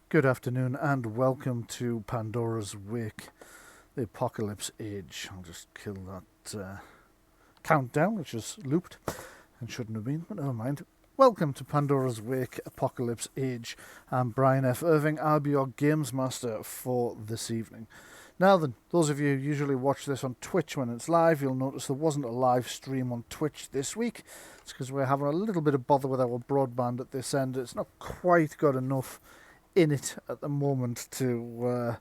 Good afternoon and welcome to Pandora's Wake, the Apocalypse Age. I'll just kill that countdown, which is looped and shouldn't have been, but never mind. Welcome to Pandora's Wake, Apocalypse Age. I'm Brian F. Irving. I'll be your games master for this evening. Now then, those of you who usually watch this on Twitch when it's live, you'll notice there wasn't a live stream on Twitch this week. It's because we're having a little bit of bother with our broadband at this end. It's not quite got enough in it at the moment to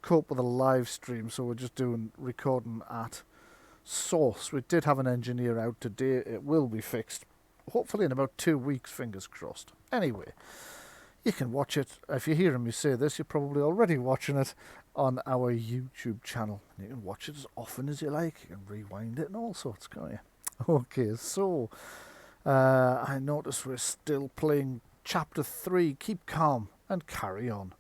cope with a live stream, so we're just doing recording at source. We did have an engineer out today. It will be fixed, hopefully in about 2 weeks, fingers crossed. Anyway, you can watch it. If you're hearing me say this, you're probably already watching it on our YouTube channel. You can watch it as often as you like. You can rewind it and all sorts, can't you? Okay, so I notice we're still playing Chapter 3, Keep Calm and Carry On.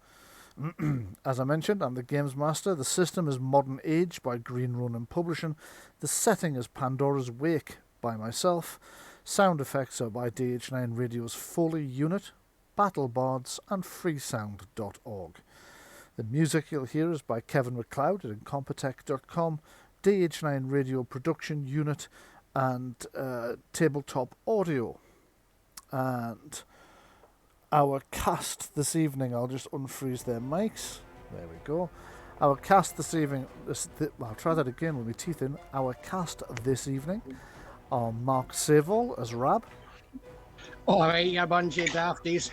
As I mentioned, I'm the Games Master. The system is Modern Age by Green Ronin Publishing. The setting is Pandora's Wake by myself. Sound effects are by DH9 Radio's Foley unit, Battle Bards and freesound.org. The music you'll hear is by Kevin MacLeod at incompetech.com, DH9 Radio Production Unit and Tabletop Audio. And our cast this evening, I'll just unfreeze their mics. There we go. Our cast this evening, I'll try that again with my teeth in. Our cast this evening are Mark Savoll as Rab. Alright, you bunch of dafties.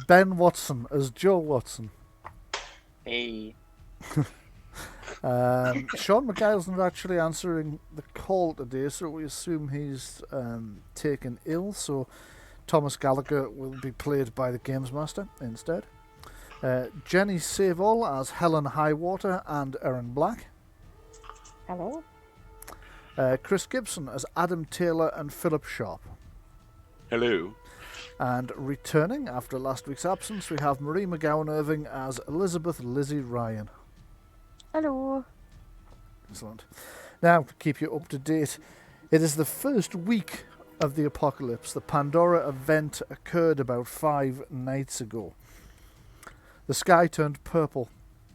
Ben Watson as Joe Watson. Hey. Sean McGile's not actually answering the call today, so we assume he's taken ill, so Thomas Gallagher will be played by the Games Master instead. Jenny Savoll as Helen Highwater and Erin Black. Hello. Chris Gibson as Adam Taylor and Philip Sharp. Hello. And returning after last week's absence, we have Marie McGowan Irving as Elizabeth Lizzy Ryan. Hello. Excellent. Now, to keep you up to date, it is the first week of the apocalypse. The Pandora event occurred about 5 nights ago. The sky turned purple.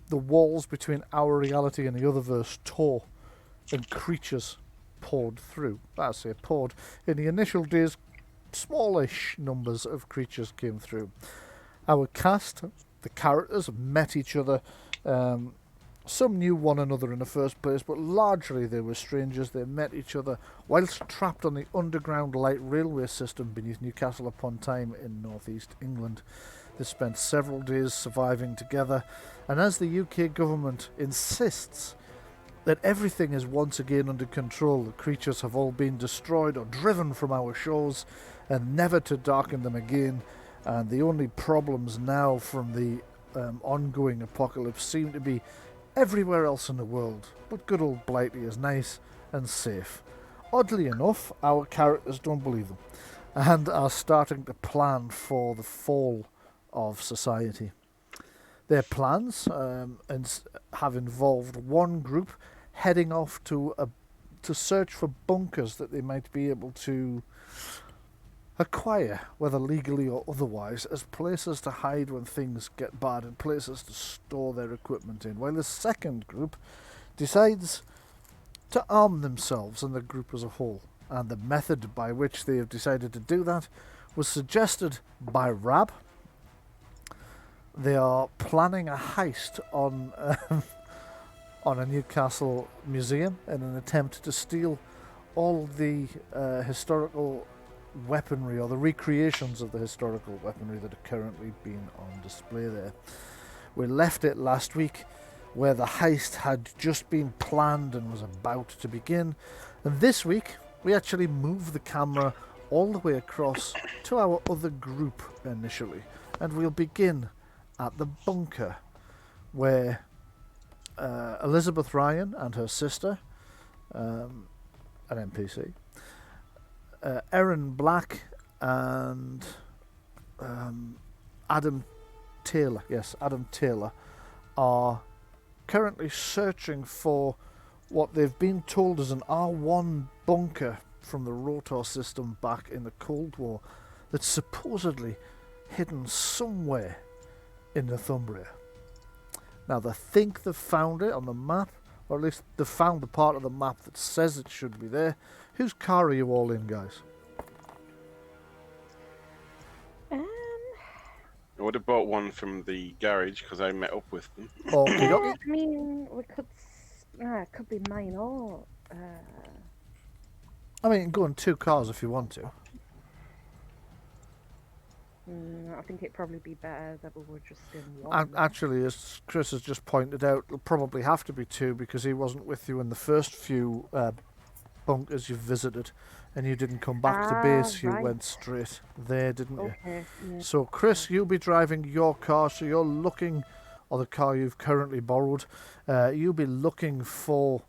The walls between our reality and the otherverse tore, and creatures poured through. I say poured. In the initial days, smallish numbers of creatures came through. Our cast, the characters, met each other. Some knew one another in the first place, but largely they were strangers. They met each other whilst trapped on the underground light railway system beneath Newcastle upon Tyne in northeast England. They spent several days surviving together, and as the UK government insists that everything is once again under control, the creatures have all been destroyed or driven from our shores and never to darken them again, and the only problems now from the ongoing apocalypse seem to be everywhere else in the world, but good old Blighty is nice and safe. Oddly enough, our characters don't believe them and are starting to plan for the fall of society. Their plans have involved one group heading off to search for bunkers that they might be able to acquire, whether legally or otherwise, as places to hide when things get bad and places to store their equipment in, while the second group decides to arm themselves and the group as a whole. And the method by which they have decided to do that was suggested by Rab. They are planning a heist on a Newcastle museum in an attempt to steal all the historical weaponry, or the recreations of the historical weaponry that are currently being on display there. We left it last week where the heist had just been planned and was about to begin, and this week we actually moved the camera all the way across to our other group initially, and we'll begin at the bunker where Elizabeth Ryan and her sister, an NPC, Erin Black and Adam Taylor are currently searching for what they've been told is an R1 bunker from the rotor system back in the Cold War that's supposedly hidden somewhere in Northumbria. Now, they think they've found it on the map, or at least they've found the part of the map that says it should be there. Whose car are you all in, guys? I would have bought one from the garage because I met up with them. Okay, I okay. mean, we could. It could be mine or. I mean, you can go in 2 cars if you want to. I think it'd probably be better that we were just in one. Actually, as Chris has just pointed out, it'll probably have to be 2 because he wasn't with you in the first few bunkers you visited, and you didn't come back to base. You right. went straight there, didn't you? Okay. Yeah. So, Chris, you'll be driving your car, so you're looking, or the car you've currently borrowed, you'll be looking for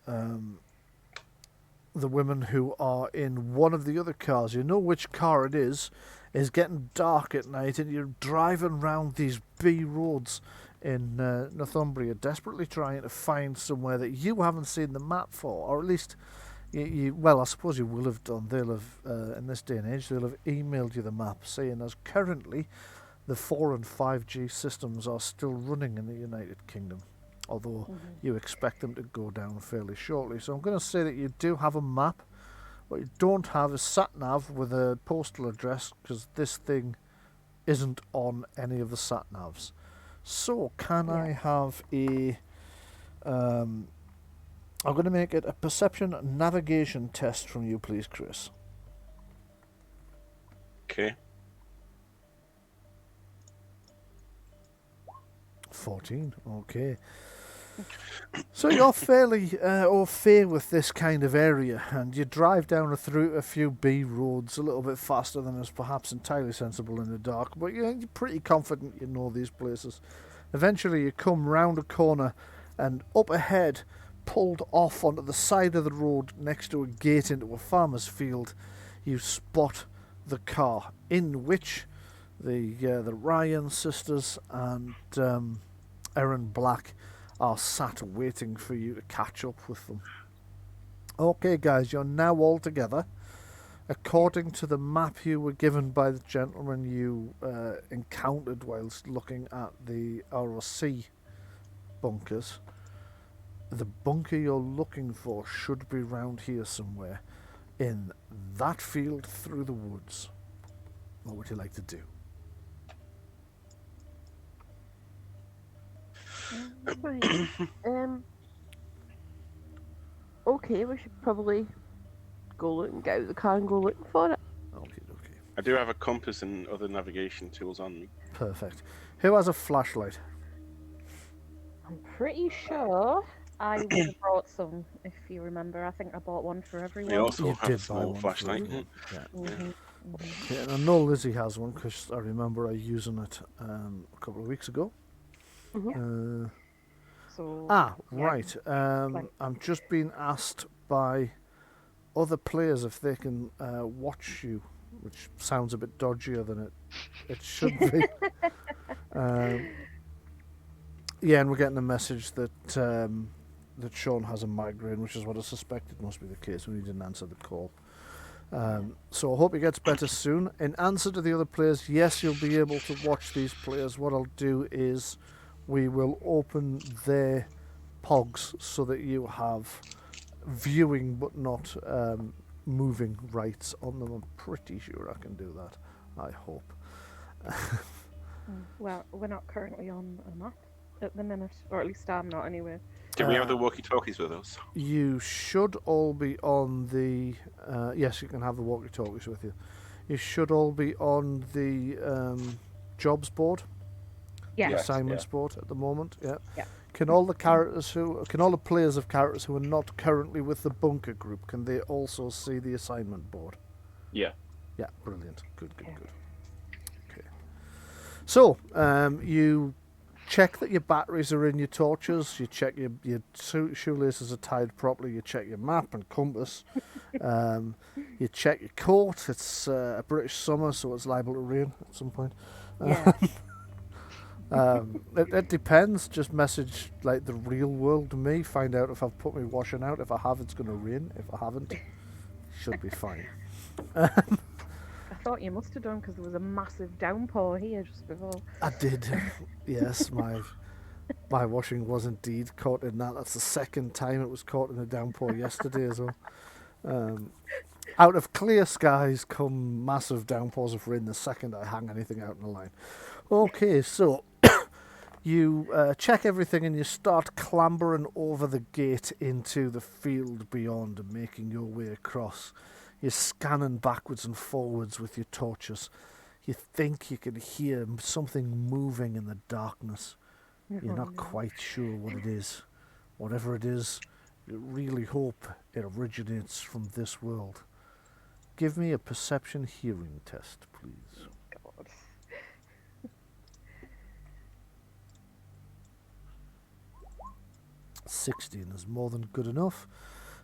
the women who are in one of the other cars. You know which car it is. It's getting dark at night, and you're driving round these B roads in Northumbria, desperately trying to find somewhere that you haven't seen the map for, or at least, well, I suppose you will have done. They'll have, in this day and age, they'll have emailed you the map, saying as currently the 4 and 5G systems are still running in the United Kingdom, although you expect them to go down fairly shortly. So I'm going to say that you do have a map. What you don't have is sat-nav with a postal address, because this thing isn't on any of the sat-navs. So, can I have a... I'm going to make it a perception navigation test from you, please, Chris. Okay. 14, okay. So you're fairly au fait with this kind of area, and you drive down through a few B roads a little bit faster than is perhaps entirely sensible in the dark, but you're pretty confident you know these places. Eventually you come round a corner, and up ahead, pulled off onto the side of the road next to a gate into a farmer's field, you spot the car in which the Ryan sisters and Erin Black are sat waiting for you to catch up with them. Okay, guys, you're now all together. According to the map you were given by the gentleman you encountered whilst looking at the ROC bunkers, the bunker you're looking for should be round here somewhere in that field through the woods. What would you like to do? Right. Okay, we should probably go look and get out the car and go looking for it. Okay. I do have a compass and other navigation tools on me. Perfect. Who has a flashlight? I'm pretty sure I would have brought some, if you remember. I think I bought one for everyone. I also You have did a buy small one for flashlight. everyone. Yeah. Mm-hmm. Yeah, and I know Lizzie has one because I remember her using it a couple of weeks ago. So, Right. I'm just being asked by other players if they can watch you, which sounds a bit dodgier than it should be. Yeah, and we're getting a message that that Sean has a migraine, which is what I suspected must be the case when he didn't answer the call. So I hope he gets better soon. In answer to the other players, yes, you'll be able to watch these players. What I'll do is we will open their pogs so that you have viewing but not moving rights on them. I'm pretty sure I can do that. I hope. Well, we're not currently on a map at the minute, or at least I'm not anyway. Do we have the walkie-talkies with us? You should all be on the... yes, you can have the walkie-talkies with you. You should all be on the jobs board. Yeah. The assignments board at the moment. Yeah. Yeah. Can all the players of characters who are not currently with the bunker group, can they also see the assignment board? Yeah. Yeah, brilliant. Good. Okay. So, you check that your batteries are in your torches, you check your shoelaces are tied properly, you check your map and compass, you check your coat. It's a British summer, so it's liable to rain at some point. Yeah. It depends. Just message like the real world to me. Find out if I've put my washing out. If I have, it's going to rain. If I haven't, should be fine. I thought you must have done because there was a massive downpour here just before. I did, yes. My washing was indeed caught in that. That's the second time it was caught in a downpour yesterday as well. Out of clear skies come massive downpours of rain the second I hang anything out in the line. Okay, so you check everything and you start clambering over the gate into the field beyond and making your way across. You're scanning backwards and forwards with your torches. You think you can hear something moving in the darkness. You're not quite sure what it is. Whatever it is, you really hope it originates from this world. Give me a perception hearing test, please. God. 16 is more than good enough.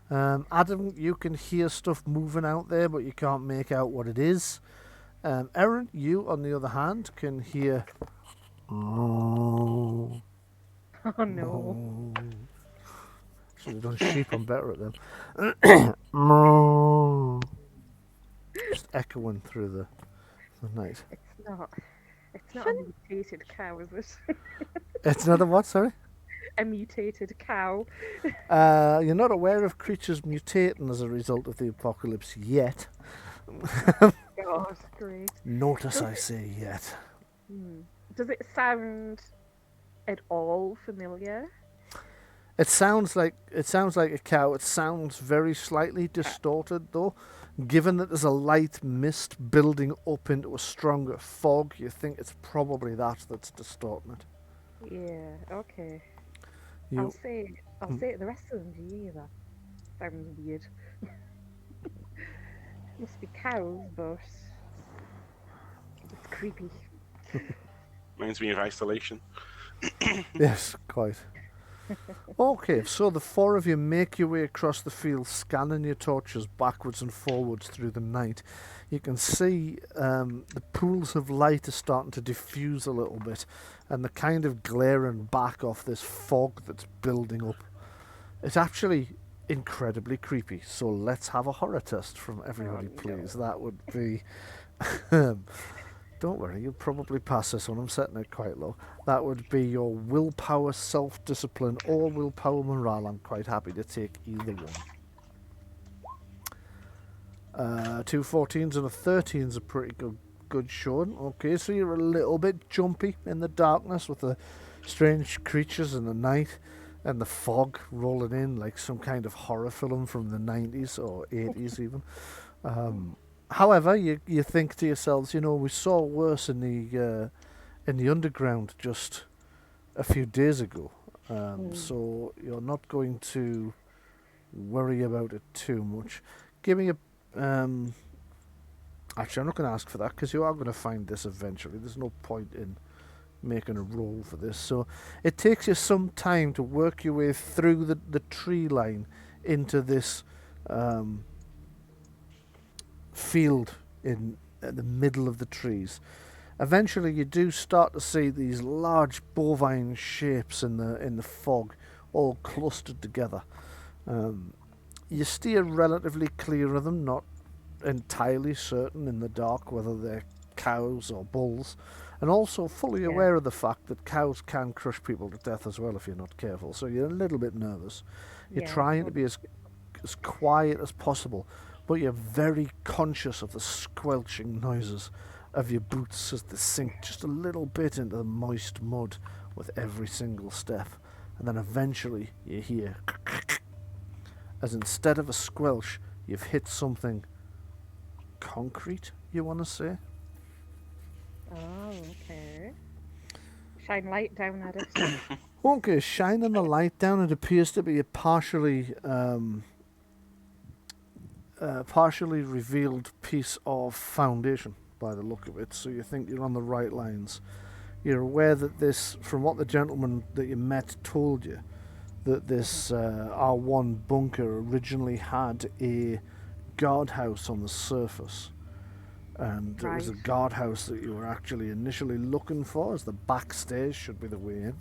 Adam, you can hear stuff moving out there, but you can't make out what it is. Erin, you, on the other hand, can hear... Oh no. Should have done sheep, I'm better at them. Just echoing through the night. It's not a mutated cow, is it? It's not a what, sorry? A mutated cow. You're not aware of creatures mutating as a result of the apocalypse yet. God, great. Notice I say yet. Does it sound at all familiar? It sounds like a cow. It sounds very slightly distorted though. Given that there's a light mist building up into a stronger fog, you think it's probably that's distorting it. Yeah, okay. You, I'll say it the rest of them. Do you hear that? Sounds weird. Must be cows, but it's creepy. Reminds me of isolation. Yes, quite. Okay, so the four of you make your way across the field, scanning your torches backwards and forwards through the night. You can see the pools of light are starting to diffuse a little bit, and the kind of glaring back off this fog that's building up. It's actually incredibly creepy, so let's have a horror test from everybody, please. That would be... Don't worry, you'll probably pass this one. I'm setting it quite low. That would be your willpower, self-discipline, or willpower morale. I'm quite happy to take either one. 2 14s and a 13's a pretty good showing. Okay, so you're a little bit jumpy in the darkness with the strange creatures in the night and the fog rolling in like some kind of horror film from the 90s or 80s even. However, you think to yourselves, we saw worse in the underground just a few days ago, so you're not going to worry about it too much. Give me a... actually, I'm not going to ask for that because you are going to find this eventually. There's no point in making a roll for this. So it takes you some time to work your way through the tree line into this... field in the middle of the trees. Eventually you do start to see these large bovine shapes in the fog all clustered together. You steer relatively clear of them, not entirely certain in the dark whether they're cows or bulls, and also fully aware of the fact that cows can crush people to death as well if you're not careful, so you're a little bit nervous. You're trying to be as quiet as possible, but you're very conscious of the squelching noises of your boots as they sink just a little bit into the moist mud with every single step. And then eventually you hear as instead of a squelch, you've hit something concrete, you want to say? Oh, okay. Shine light down at it. Okay, shining the light down, it appears to be a partially revealed piece of foundation by the look of it, so you think you're on the right lines. You're aware that this, from what the gentleman that you met told you, that this R1 bunker originally had a guardhouse on the surface, and it was a guardhouse that you were actually initially looking for, as the back stairs should be the way in.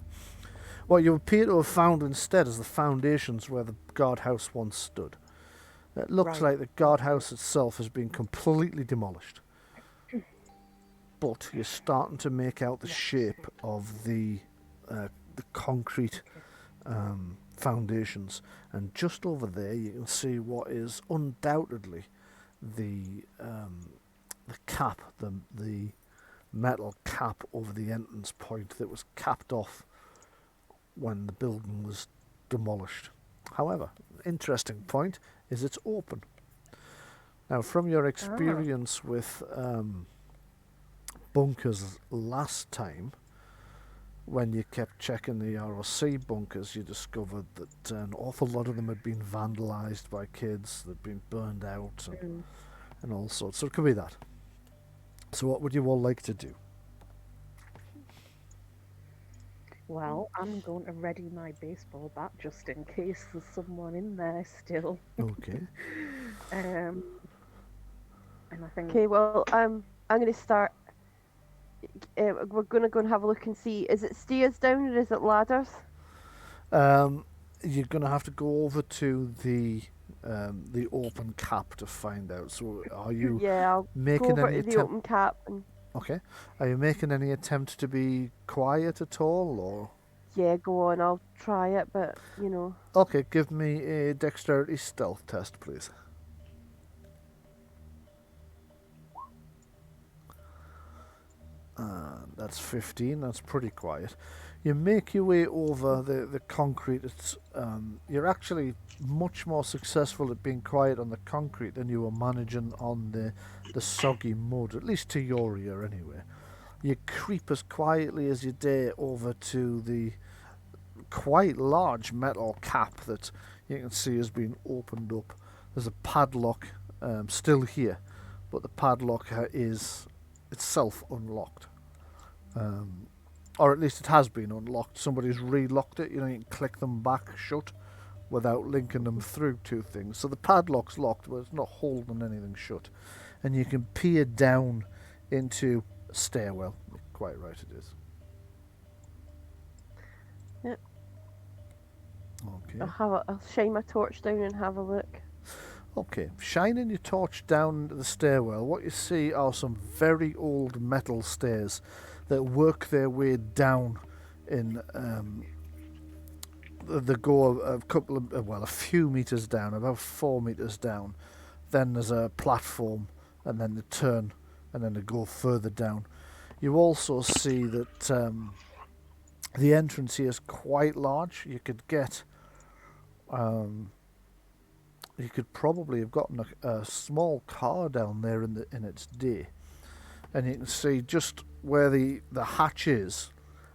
What you appear to have found instead is the foundations where the guardhouse once stood. It looks Right. like the guardhouse itself has been completely demolished. But you're starting to make out the shape of the concrete foundations. And just over there you can see what is undoubtedly the cap, the metal cap over the entrance point that was capped off when the building was demolished. However, interesting point is it's open. Now, from your experience with bunkers last time, when you kept checking the ROC bunkers, you discovered that an awful lot of them had been vandalised by kids, they'd been burned out and all sorts. So it could be that. So what would you all like to do? Well, I'm going to ready my baseball bat just in case there's someone in there still. Okay. And I think Okay, well, I'm going to start. We're going to go and have a look and see. Is it stairs down or is it ladders? You're going to have to go over to the open cap to find out. So are you Yeah, I'll go making over any to the attempt? open cap and Okay. Are you making any attempt to be quiet at all, or? yeah, go on. I'll try it, but you know. Okay, give me a dexterity stealth test, please. That's 15. That's pretty quiet. You make your way over the concrete. You're actually much more successful at being quiet on the concrete than you were managing on the soggy mud, at least to your ear anyway. You creep as quietly as you dare over to the quite large metal cap that you can see has been opened up. There's a padlock still here, but the padlock is itself unlocked. Or at least it has been unlocked. Somebody's relocked it. You know, you can click them back shut without linking them through two things. So the padlock's locked, but it's not holding anything shut. And you can peer down into a stairwell. Quite right it is. Yep. Okay. I'll shine my torch down and have a look. Okay, shining your torch down the stairwell, what you see are some very old metal stairs that work their way down in the go a few meters down, about 4 meters down. Then there's a platform, and then they turn, and then they go further down. You also see that the entrance here is quite large. You could get you could probably have gotten a small car down there in its day, and you can see just where the hatch is.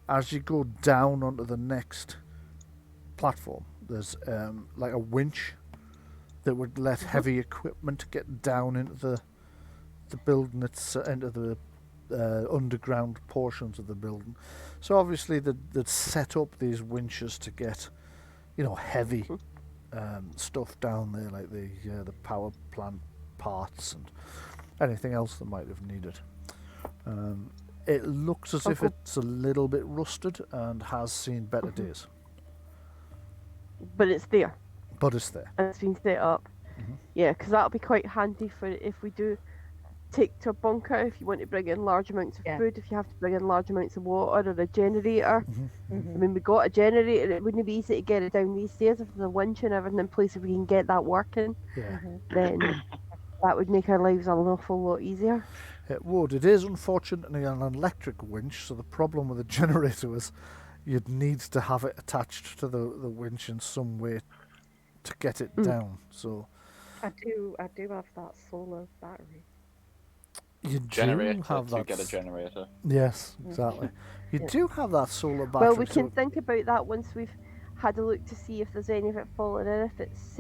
As you go down onto the next platform, there's like a winch that would let heavy equipment get down into the building. It's into the underground portions of the building. So obviously they'd set up these winches to get, you know, heavy stuff down there, like the power plant parts and anything else that might have needed. It looks as if it's a little bit rusted and has seen better days. But it's there. But it's there. And it's been set up. Yeah, because that'll be quite handy for if we do take to a bunker, if you want to bring in large amounts of food, if you have to bring in large amounts of water or a generator. I mean, we got a generator, it wouldn't be easy to get it down these stairs. If there's a winch and everything in place, if we can get that working, then that would make our lives an awful lot easier. It would. It is unfortunately an electric winch, so the problem with the generator is you'd need to have it attached to the winch in some way to get it down. So I do have that solar battery. you Generator do have to that. get a generator. Yes, exactly. You do have that solar battery. Well, we can so think about that once we've had a look to see if there's any of it falling in, if it's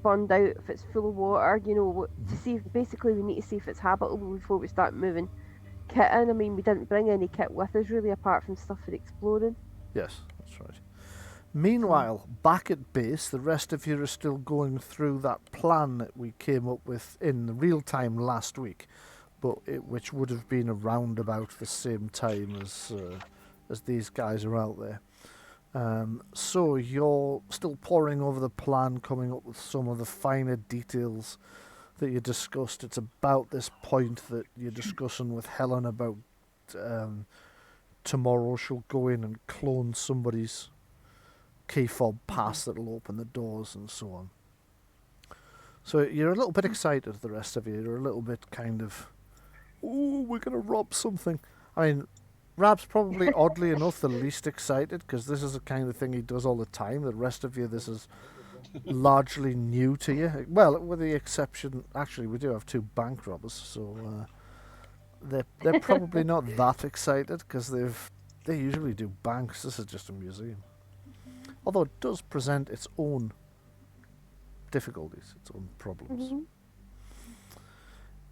burned out, if it's full of water, you know, to see if basically we need to see if it's habitable before we start moving kit in. I mean, we didn't bring any kit with us really, apart from stuff for exploring. Yes, that's right. Meanwhile, back at base, the rest of you are still going through that plan that we came up with in real time last week, but which would have been around about the same time as these guys are out there. So you're still poring over the plan, coming up with some of the finer details that you discussed. It's about this point that you're discussing with Helen about tomorrow she'll go in and clone somebody's key fob pass that'll open the doors and so on. So you're a little bit excited, the rest of you. You're a little bit kind of, ooh, we're going to rob something. I mean, Rab's probably, oddly enough, the least excited, because this is the kind of thing he does all the time. The rest of you, this is largely new to you. Well, with the exception, actually, we do have 2 bank robbers, so they're probably not that excited, because they usually do banks. This is just a museum. Although it does present its own difficulties, its own problems. Mm-hmm.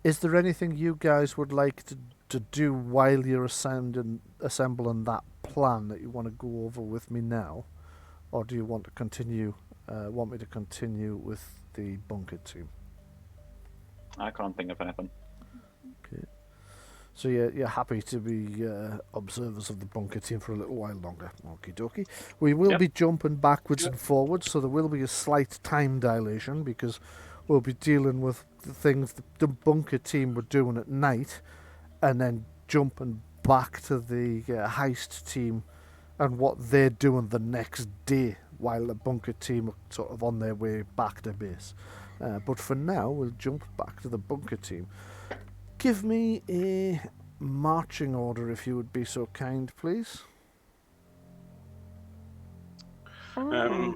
Is there anything you guys would like to do while you're assembling that plan that you want to go over with me now, or do you want to continue? Want me to continue with the bunker team? I can't think of anything. Okay. So you're happy to be observers of the bunker team for a little while longer. Okie dokie. We will be jumping backwards and forwards, so there will be a slight time dilation because we'll be dealing with the things the bunker team were doing at night, and then jumping back to the heist team and what they're doing the next day while the bunker team are sort of on their way back to base. But for now, we'll jump back to the bunker team. Give me a marching order, if you would be so kind, please. Who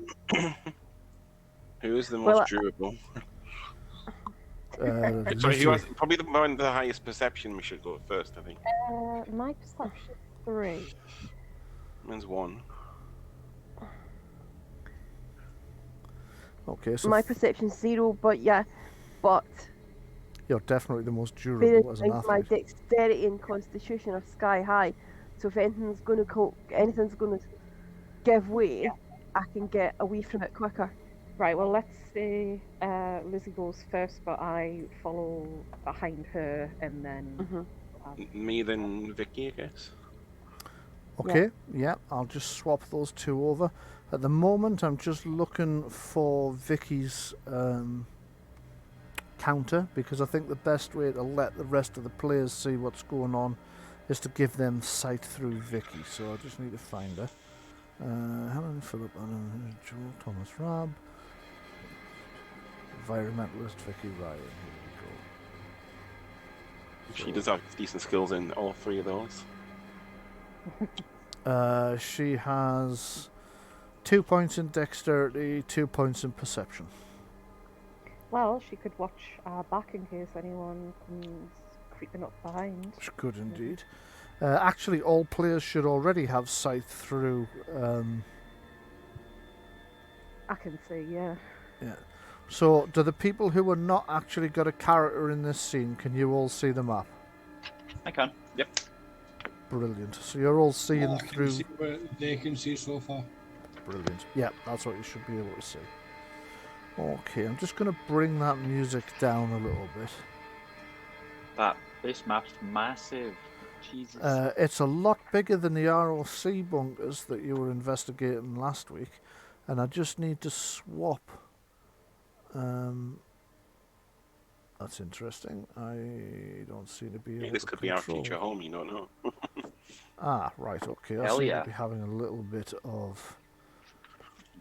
is the most durable? Sorry, who has probably the one with the highest perception? We should go first, I think. My perception 3. Mine's 1. Okay, so My perception's 0, but you're definitely the most durable as an athlete. my dexterity and constitution are sky high, so if anything's going to give way, I can get away from it quicker. Right, well, let's say Lizzie goes first, but I follow behind her, and then... Me, then Vicky, I guess. Okay, yeah, I'll just swap those 2 over. At the moment, I'm just looking for Vicky's counter, because I think the best way to let the rest of the players see what's going on is to give them sight through Vicky. So I just need to find her. Helen, Philip, Joe, Thomas, Rob, environmentalist Vicky Ryan. Here we go. She does have decent skills in all 3 of those. She has 2 points in dexterity, 2 points in perception. Well, she could watch our back in case anyone comes creeping up behind. She could indeed. Actually, all players should already have sight through. I can see, yeah. Yeah. So, do the people who are not actually got a character in this scene, can you all see the map? I can. Yep. Brilliant. So you're all seeing through. They can see so far. Brilliant. Yeah, that's what you should be able to see. Okay, I'm just going to bring that music down a little bit. This map's massive. Jesus. It's a lot bigger than the ROC bunkers that you were investigating last week, and I just need to swap. That's interesting. I don't seem to be able This to could be our control. future home, you don't know. Right, okay. I Hell seem yeah. to be having a little bit of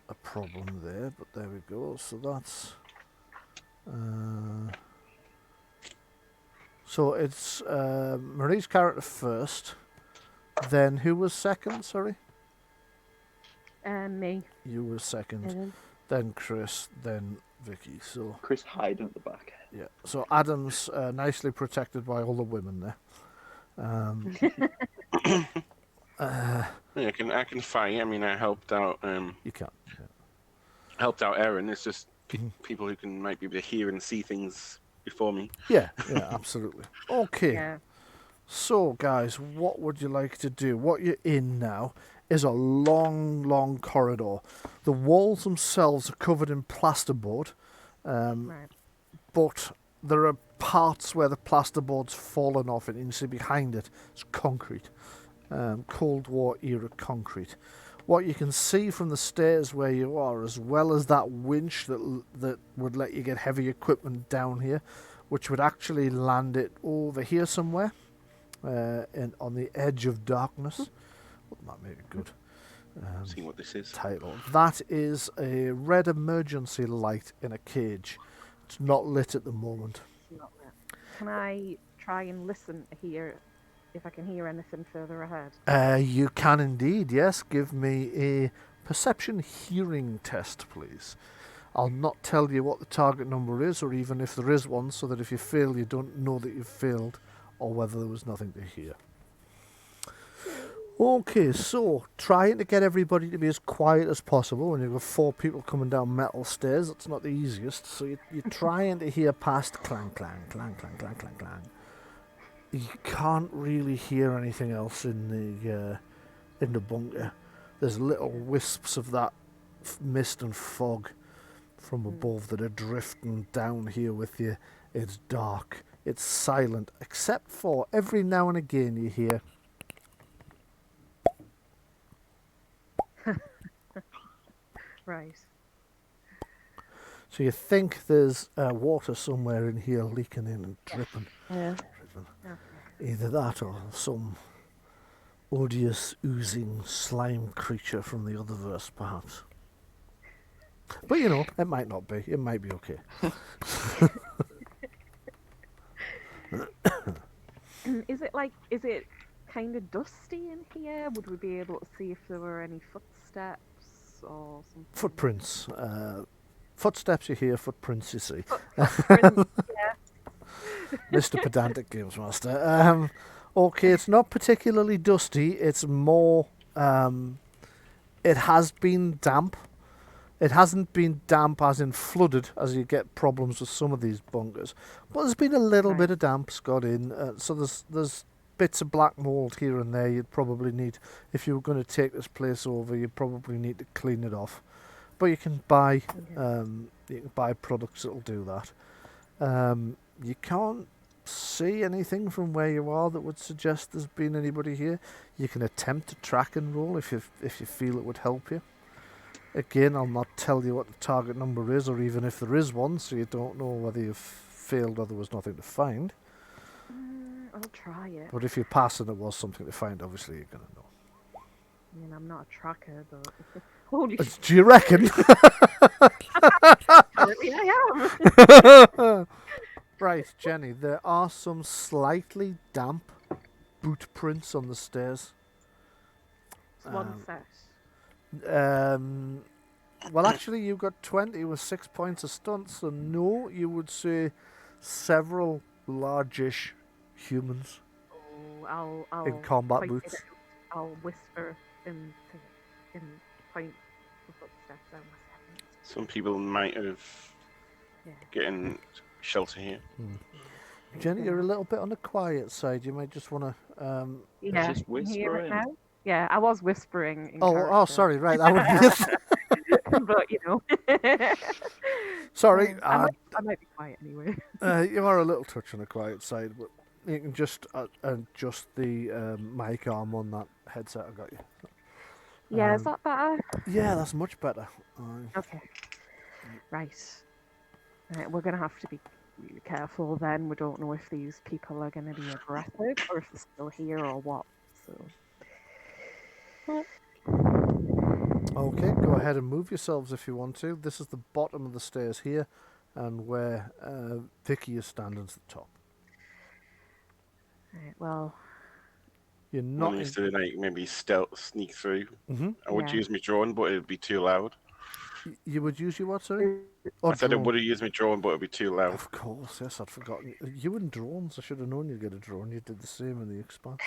a problem there, but there we go. So that's... so it's Marie's character first, then who was second, sorry? Me. You were second, then Chris, then Vicky. So Chris hiding at the back. yeah, so Adam's nicely protected by all the women there. I can fight. I mean, I helped out. You can. Yeah. Helped out Erin. It's just people who might be able to hear and see things before me. Yeah, absolutely. Okay. Yeah. So, guys, what would you like to do? What you're in now is a long, long corridor. The walls themselves are covered in plasterboard, Right. but there are parts where the plasterboard's fallen off, and you can see behind it it's concrete, Cold War era concrete. What you can see from the stairs where you are, as well as that winch that would let you get heavy equipment down here, which would actually land it over here somewhere, on the edge of darkness. Wouldn't that make it good? See what this is. Title. That is a red emergency light in a cage. It's not lit at the moment. Not lit. Can I try and listen here if I can hear anything further ahead? You can indeed, yes. Give me a perception hearing test, please. I'll not tell you what the target number is, or even if there is one, so that if you fail, you don't know that you've failed, or whether there was nothing to hear. Okay, so trying to get everybody to be as quiet as possible when you've got 4 people coming down metal stairs, that's not the easiest. So you're trying to hear past clang, clang, clang, clang, clang, clang, clang. You can't really hear anything else in the bunker. There's little wisps of that mist and fog from above that are drifting down here with you. It's dark. It's silent, except for every now and again you hear. Right. So you think there's water somewhere in here leaking in and dripping. Yeah. Okay. Either that or some odious, oozing slime creature from the other verse, perhaps. But you know, it might not be. It might be okay. Is it kind of dusty in here? Would we be able to see if there were any footsteps or something? Footprints. Footsteps you hear, footprints you see. Footprints, yeah. Mr. Pedantic Games Master. Okay, it's not particularly dusty. It's more. It has been damp. It hasn't been damp as in flooded, as you get problems with some of these bunkers. But there's been a little bit of damp got in. So there's bits of black mould here and there. You'd probably need, if you were going to take this place over, you'd probably need to clean it off. But you can buy products that'll do that. You can't see anything from where you are that would suggest there's been anybody here. You can attempt to track and roll if you feel it would help you. Again, I'll not tell you what the target number is, or even if there is one, so you don't know whether you've failed or there was nothing to find. I'll try it. But if you pass and there was something to find, obviously you're going to know. I mean, I'm not a tracker, but holy shit, Do you reckon? apparently I am. Right, Jenny, there are some slightly damp boot prints on the stairs. One set. Well, actually, you've got 20 with 6 points of stunt, so no, you would say several largish humans Oh, I'll in combat point it boots. out. I'll whisper in point the footsteps down my seconds. Some people might have Yeah. getting shelter here. Jenny, you're a little bit on the quiet side. You might just want to. Yeah. Just can you hear it whispering. now? Yeah, I was whispering. In Oh, character, sorry. Right, that would be it. but you know. Sorry, I might be quiet anyway. you are a little touch on the quiet side, but you can just adjust the mic arm on that headset I got you. Yeah, is that better? Yeah, that's much better. Okay. Right. We're gonna have to be really careful then. We don't know if these people are gonna be aggressive or if they're still here or what. So. Okay, go ahead and move yourselves if you want to. This is the bottom of the stairs here, and where Vicky is standing at the top. Right, well, You're Not not. used to like maybe stealth, sneak through. Mhm. I would Yeah. use my drone, but it'd be too loud. You would use your what, sorry? Oh, I said I drone. would have used my drone, but it'd be too loud. Of course, yes, I'd forgotten. You and drones, I should have known you'd get a drone. You did the same in the Expanse.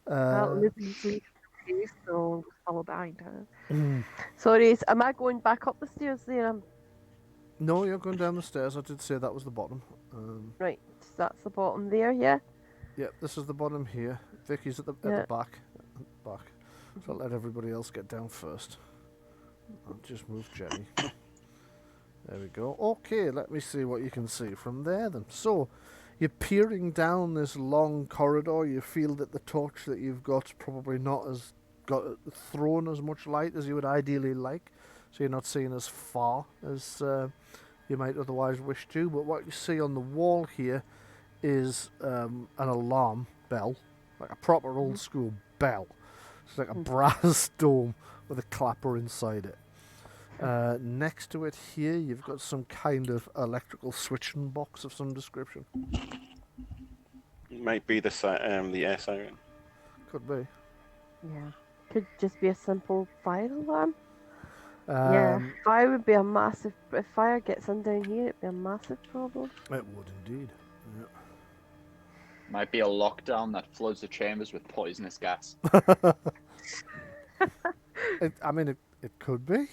Well, Lizzy's leaving the place, so we'll follow behind her. mm. Sorry, am I going back up the stairs there? No, you're going down the stairs. I did say that was the bottom. Right, that's the bottom there, yeah? Yeah, this is the bottom here. Vicky's at the back. Back. So I'll let everybody else get down first. I'll just move Jenny. There we go. Okay, let me see what you can see from there then. So, you're peering down this long corridor. You feel that the torch that you've got's probably not as got thrown as much light as you would ideally like, so you're not seeing as far as you might otherwise wish to. But what you see on the wall here is an alarm bell, like a proper old school bell. It's like a brass dome with a clapper inside it. Next to it here, you've got some kind of electrical switching box of some description. It might be the air siren. Could be. Yeah. Could just be a simple fire alarm. Yeah. Fire would be a massive. If fire gets in down here, it'd be a massive problem. It would indeed. Yeah. Might be a lockdown that floods the chambers with poisonous gas. It could be.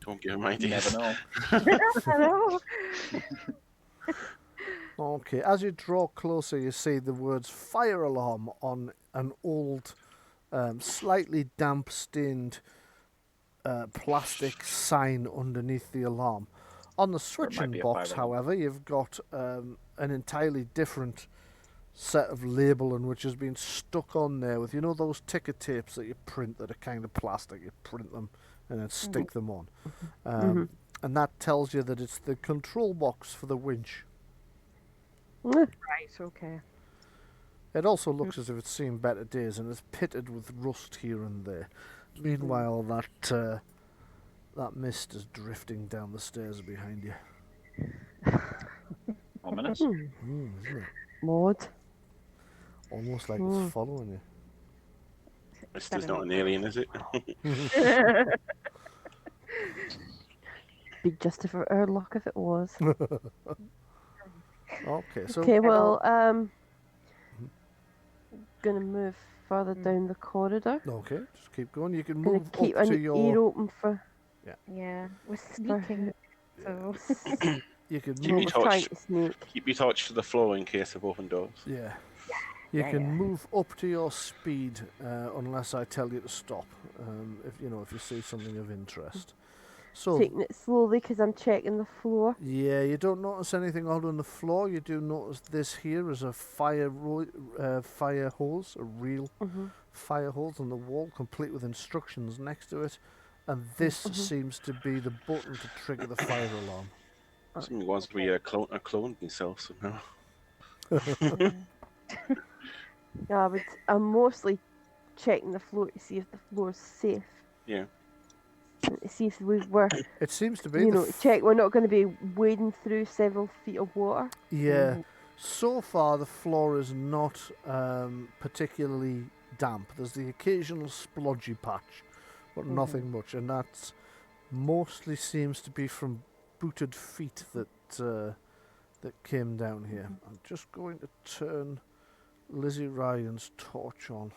Don't give him You ideas. never know. I know. Okay, as you draw closer, you see the words fire alarm on an old, slightly damp-stained plastic sign underneath the alarm. On the switching be a box, fire alarm. however, you've got an entirely different set of labelling which has been stuck on there with, you know, those ticker tapes that you print that are kind of plastic. You print them and then stick them on. And that tells you that it's the control box for the winch. Right, okay. It also looks as if it's seen better days and is pitted with rust here and there. Meanwhile, that mist is drifting down the stairs behind you. Ominous. Isn't it? Maud. Almost like it's following you. This is not an alien, is it? Be just our luck if it was. Okay, so Okay, well, gonna move further down the corridor. okay, just keep going. You can Gonna move keep up an to ear your. open for. Yeah, we're sneaking. So You can Keep No, your move. we're trying torch. to sneak. Keep your torch to the floor in case of open doors. Yeah. You Yeah, can yeah. move up to your speed unless I tell you to stop. If you see something of interest. So Taking it slowly because I'm checking the floor. yeah, you don't notice anything odd on the floor. You do notice this here is a fire hose, a real fire hose on the wall, complete with instructions next to it, and this seems to be the button to trigger the fire alarm. Something was we cloned myself somehow. Yeah, I'm mostly checking the floor to see if the floor's safe. Yeah. And to see if we're, It seems to be. check we're not going to be wading through several feet of water. Yeah. So far, the floor is not particularly damp. There's the occasional splodgy patch, but nothing much, and that mostly seems to be from booted feet that came down here. I'm just going to turn Lizzie Ryan's torch on.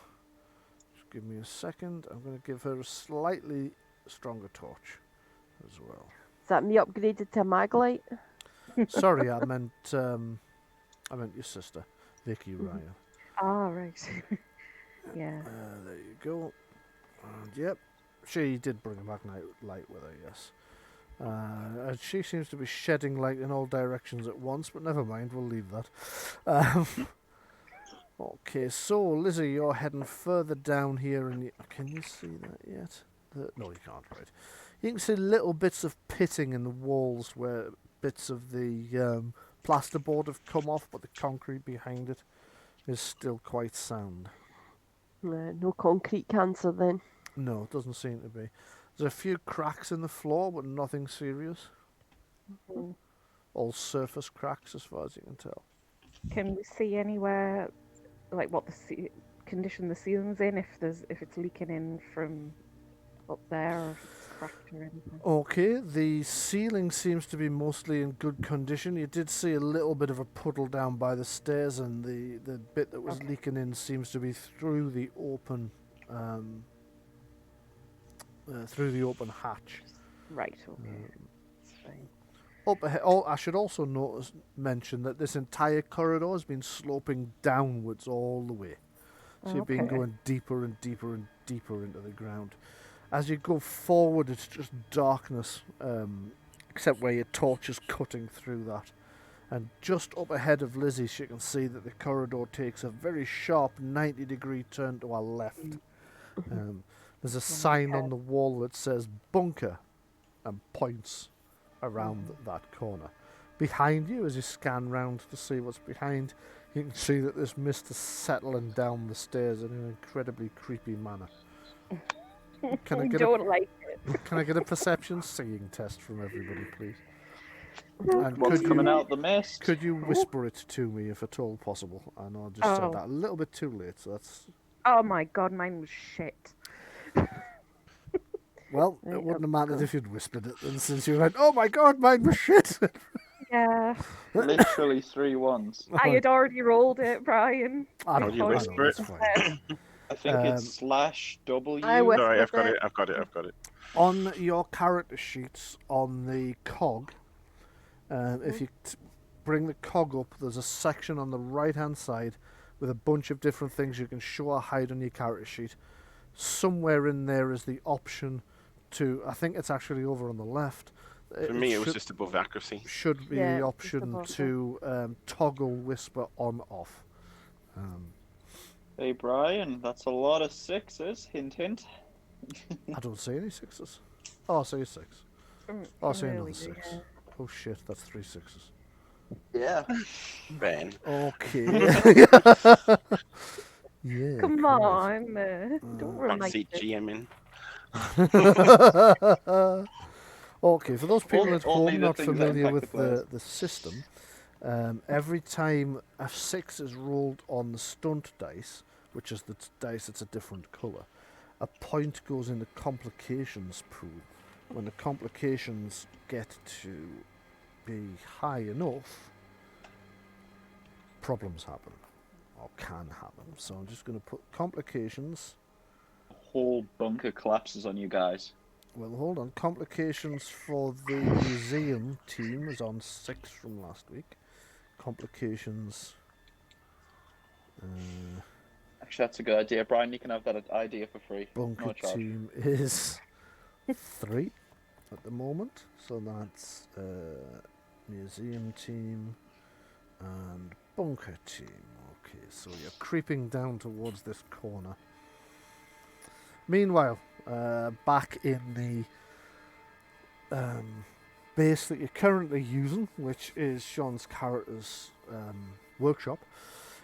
Just give me a second. I'm going to give her a slightly stronger torch as well. Is that me upgraded to maglite? Sorry, I meant your sister, Vicky Ryan. ah, right. Yeah. There you go. And yep, she did bring a magnite light with her, yes. And she seems to be shedding light in all directions at once, but never mind, we'll leave that. Okay, so Lizzie, you're heading further down here, and can you see that yet? No, you can't, right. You can see little bits of pitting in the walls where bits of the plasterboard have come off, but the concrete behind it is still quite sound. No concrete cancer then. No, it doesn't seem to be. There's a few cracks in the floor, but nothing serious. All surface cracks, as far as you can tell. Can we see anywhere, like what the condition the ceiling's in? If it's leaking in from up there, or if it's cracked or anything? Okay, the ceiling seems to be mostly in good condition. You did see a little bit of a puddle down by the stairs, and the bit that was leaking in seems to be through the open hatch. Right. Okay. That's fine. Up ahead, I should also mention that this entire corridor has been sloping downwards all the way. So you've been going deeper and deeper and deeper into the ground. As you go forward, it's just darkness, except where your torch is cutting through that. And just up ahead of Lizzie, she can see that the corridor takes a very sharp 90-degree turn to our left. There's a sign on the wall that says bunker and points around that corner. Behind you, as you scan round to see what's behind, you can see that this mist is settling down the stairs in an incredibly creepy manner. Can I get Don't like it. Can I get a perception seeing test from everybody, please? And What's coming out the mist? Could you whisper it to me, if at all possible? I know I just said that a little bit too late, so that's... Oh my god, mine was shit. Well, it wouldn't have mattered if you'd whispered it, and since you went, oh my god, mine was shit! Yeah. Literally 3 ones. I had already rolled it, Brian. I know, you whisper it? that's fine. I think it's /W. Sorry, I've got it. On your character sheets, on the cog, if you bring the cog up, there's a section on the right-hand side with a bunch of different things you can show or hide on your character sheet. Somewhere in there is the option to, I think it's actually over on the left. For me, it was just above accuracy. Should be the option to toggle whisper on/off. Hey Brian, that's a lot of 6s. Hint, hint. I don't see any 6s. Oh, I see a 6. Oh, I see another 6. Yeah. Oh shit, that's 3 6s. Yeah. Ben. Okay. Yeah. Come on. Don't Front remind seat me. GMing. Okay, for those people at only home the not things that familiar impact with the players. the system, every time a 6 is rolled on the stunt dice, which is the dice that's a different colour, a point goes in the complications pool. When the complications get to be high enough, problems happen, or can happen. So I'm just going to put complications. The whole bunker collapses on you guys. Well, hold on. Complications for the museum team is on 6 from last week. Complications. Actually, that's a good idea. Brian, you can have that idea for free. Bunker No charge. team is 3 at the moment. So that's museum team and bunker team. Okay, so you're creeping down towards this corner. Meanwhile, back in the base that you're currently using, which is Sean's character's workshop,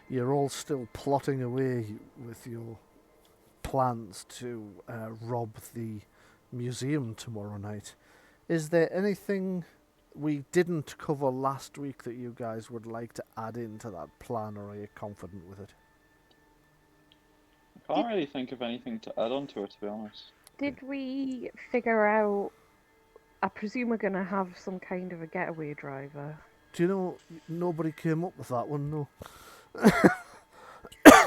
you're all still plotting away with your plans to rob the museum tomorrow night. Is there anything we didn't cover last week that you guys would like to add into that plan, or are you confident with it? I can't really think of anything to add on to it, to be honest. Did we figure out... I presume we're going to have some kind of a getaway driver. Do you know, nobody came up with that one, no?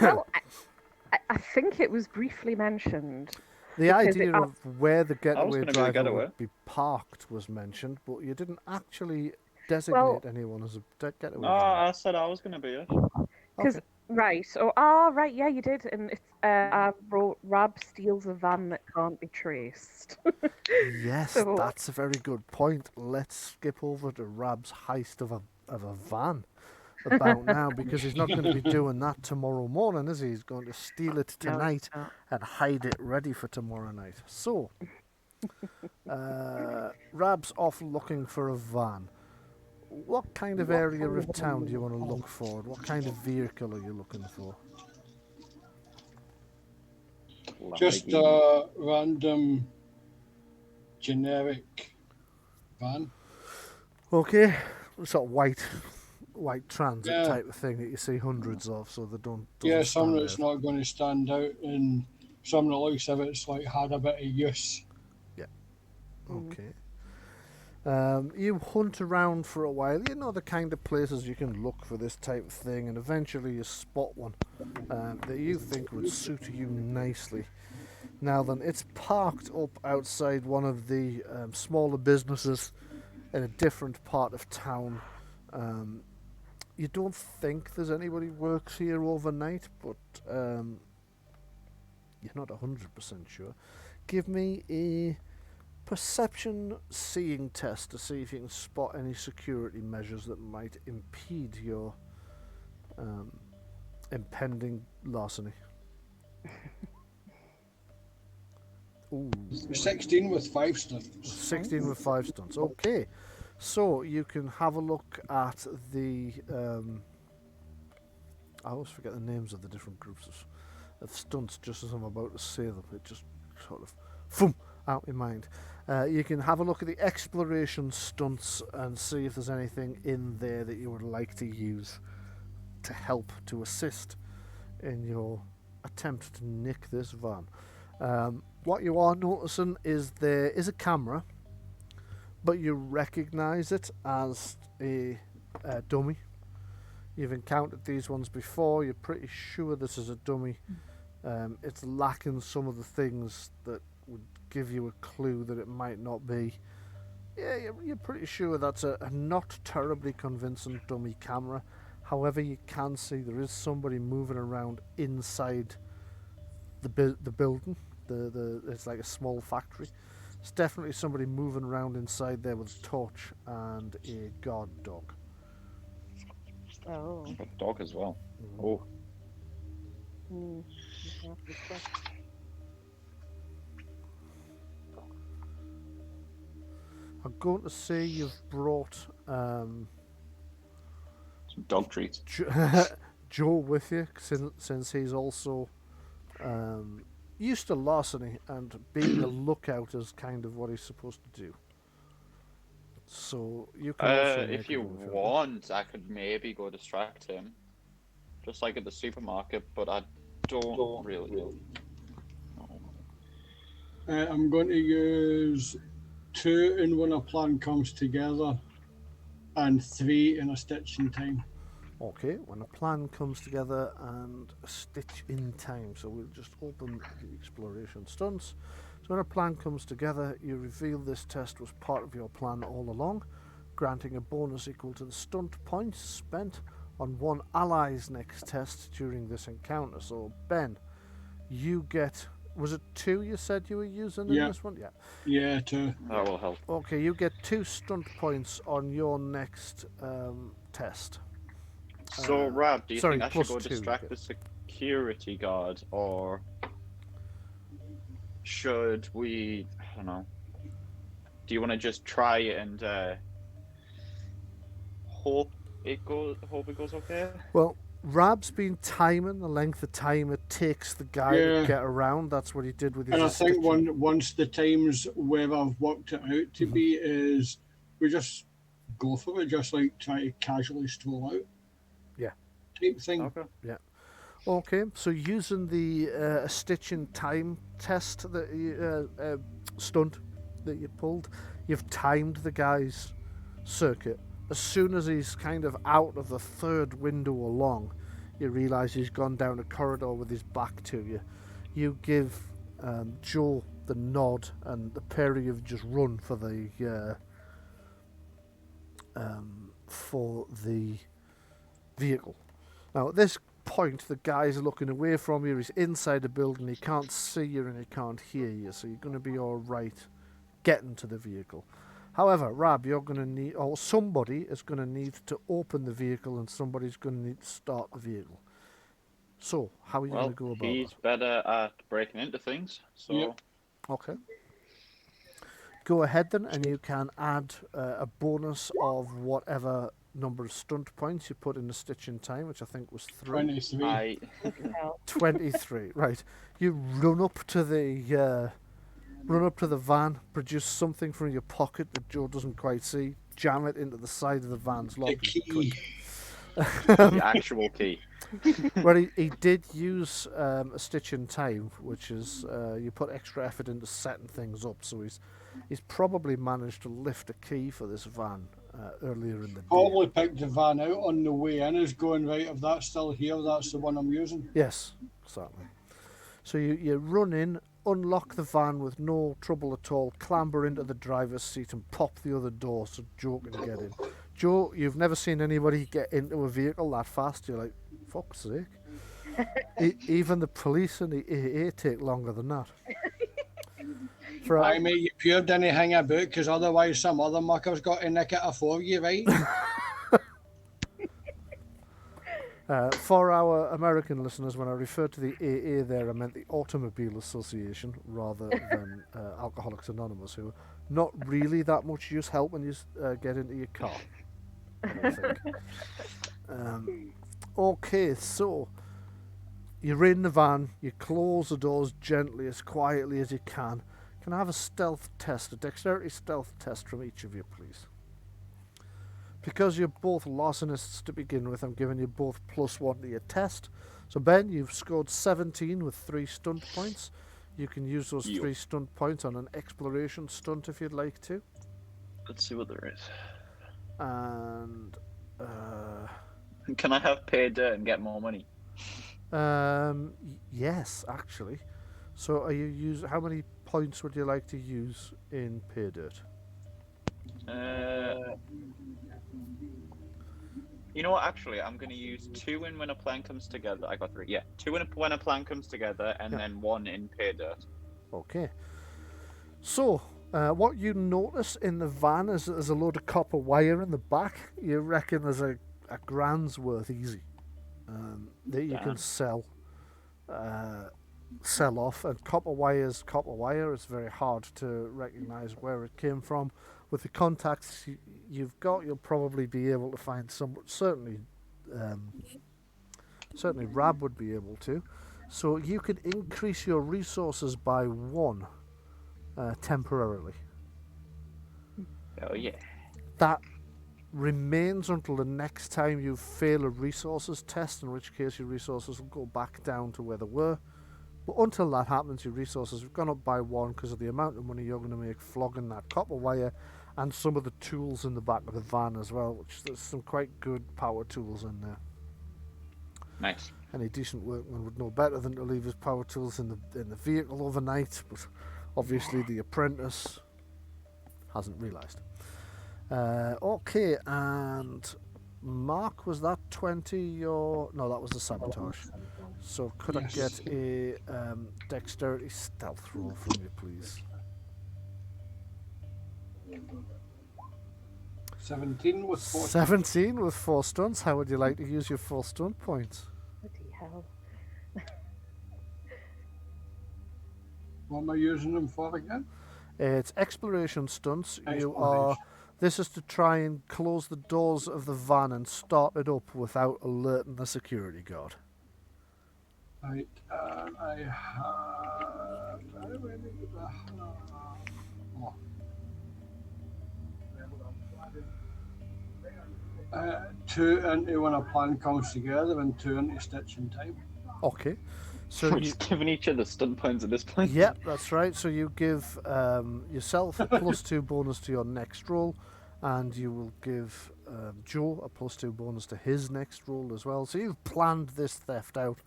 Well, I think it was briefly mentioned. The Because idea of where the getaway gonna be the driver getaway. would be parked was mentioned, but you didn't actually designate anyone as a getaway No, driver. I said I was going to be it. Because Okay. right, right, yeah, you did, and it's I wrote Rab steals a van that can't be traced. Yes, So- that's a very good point. Let's skip over to Rab's heist of a van about now, because he's not going to be doing that tomorrow morning, is he? He's going to steal it No, tonight no. and hide it ready for tomorrow night. So, Rab's off looking for a van. What kind of area of town do you want to look for? What kind of vehicle are you looking for? Just a random generic van. Okay, sort of white transit Yeah. type of thing that you see hundreds of, so they don't Yeah, stand some that's out. not going to stand out, and some that looks as if it's like had a bit of use. Okay. You hunt around for a while. You know the kind of places you can look for this type of thing, and eventually you spot one that you think would suit you nicely. Now then, it's parked up outside one of the smaller businesses in a different part of town. You don't think there's anybody who works here overnight, but you're not 100% sure. Give me a perception seeing test to see if you can spot any security measures that might impede your impending larceny. Ooh, 16 with 5 stunts. 16 with 5 stunts. Okay, so you can have a look at the. I always forget the names of the different groups of stunts just as I'm about to say them. It just sort of boom, out in mind. You can have a look at the exploration stunts and see if there's anything in there that you would like to use to help, to assist in your attempt to nick this van. What you are noticing is there is a camera, but you recognise it as a dummy. You've encountered these ones before. You're pretty sure this is a dummy. It's lacking some of the things that would give you a clue that it might not be. Yeah, you're pretty sure that's a not terribly convincing dummy camera. However, you can see there is somebody moving around inside the building. It's like a small factory. It's definitely somebody moving around inside there with a torch and a guard dog. Oh. A dog as well. Oh. Mm. I'm going to say you've brought Some dog treats. Joe with you, since he's also used to larceny, and being a lookout is kind of what he's supposed to do. So you can also make if you want, I could maybe go distract him, just like at the supermarket, but I don't really. I'm going to use 2 in when a plan comes together, and 3 in a stitch in time. Okay, when a plan comes together and a stitch in time. So we'll just open the exploration stunts. So when a plan comes together, you reveal this test was part of your plan all along, granting a bonus equal to the stunt points spent on one ally's next test during this encounter. So Ben, you get, was it 2 you said you were using in this one? Yeah. Yeah, 2. That will help. Okay, you get 2 stunt points on your next test. So, Rab, do you think I should go +2, distract the security guard, or should we? I don't know. Do you want to just try and hope it goes okay? Well, Rab's been timing the length of time it takes the guy to get around. That's what he did with his. And I think once the times where I've worked it out to be is, we just go for it, just like try to casually stroll out. Yeah. Type thing. Okay. Yeah. Okay, so using the stitch in time test that you, stunt that you pulled, you've timed the guy's circuit. As soon as he's kind of out of the 3rd window along, you realise he's gone down a corridor with his back to you. You give Joe the nod, and the pair of you just run for the vehicle. Now at this point, the guy's looking away from you. He's inside the building. He can't see you and he can't hear you, so you're going to be all right getting to the vehicle. However, Rab, you're going to need, or somebody is going to need to open the vehicle, and somebody's going to need to start the vehicle. So, how are you going to go about it? He's better at breaking into things, so... Yep. Okay. Go ahead then, and you can add a bonus of whatever number of stunt points you put in the stitch in time, which I think was 3. 23. 23. Right. You run up to the van, produce something from your pocket that Joe doesn't quite see, jam it into the side of the van's lock. The key. The actual key. Well, he did use a stitch in time, which is you put extra effort into setting things up, so he's probably managed to lift a key for this van earlier in the day. Probably picked the van out on the way in, is going, right, if that's still here, that's the one I'm using. Yes, certainly. So you run in, unlock the van with no trouble at all, clamber into the driver's seat and pop the other door so Joe can get in. Joe, you've never seen anybody get into a vehicle that fast. You're like, fuck's sake. Even the police and the AA take longer than that. I mate, you pure didn't hang about, because otherwise some other mucker's got to nick it for you, right? For our American listeners, when I referred to the AA there, I meant the Automobile Association rather than Alcoholics Anonymous, who are not really that much use help when you get into your car, I don't think. Okay, so you're in the van, you close the doors gently, as quietly as you can. Can I have a stealth test, a dexterity stealth test from each of you, please? Because you're both larcenists to begin with, I'm giving you both +1 to your test. So Ben, you've scored 17 with 3 stunt points. You can use those 3 stunt points on an exploration stunt if you'd like to. Let's see what there is. And Can I have paid dirt and get more money? yes, actually. So are you how many points would you like to use in pay dirt? You know what? Actually, I'm going to use 2 in when a plan comes together. I got 3. Yeah, 2 in when a plan comes together, and then 1 in pay dirt. Okay. So, what you notice in the van is that there's a load of copper wire in the back. You reckon there's a grand's worth easy that you can sell off. And copper wire is copper wire. It's very hard to recognise where it came from. With the contacts you've got, you'll probably be able to find some. Certainly Rab would be able to. So you could increase your resources by 1 temporarily. Oh yeah. That remains until the next time you fail a resources test, in which case your resources will go back down to where they were. But until that happens, your resources have gone up by 1 because of the amount of money you're going to make flogging that copper wire and some of the tools in the back of the van as well, which there's some quite good power tools in there. Nice. Any decent workman would know better than to leave his power tools in the vehicle overnight, but obviously the apprentice hasn't realised. Okay, and Mark, was that 20 your... No, that was the sabotage. So could I get a dexterity stealth roll from you, please? 17 with 4. 17 with 4 stunts. How would you like to use your 4 stunt points? Bloody hell. What am I using them for again? It's exploration stunts. Exploration. This is to try and close the doors of the van and start it up without alerting the security guard. Right, I have... Oh. 2 into when a plan comes together and 2 into stitching time. Okay. So We're just giving each other stunt points at this point. Yep, that's right. So you give yourself a +2 bonus to your next roll, and you will give Joe a +2 bonus to his next roll as well. So you've planned this theft out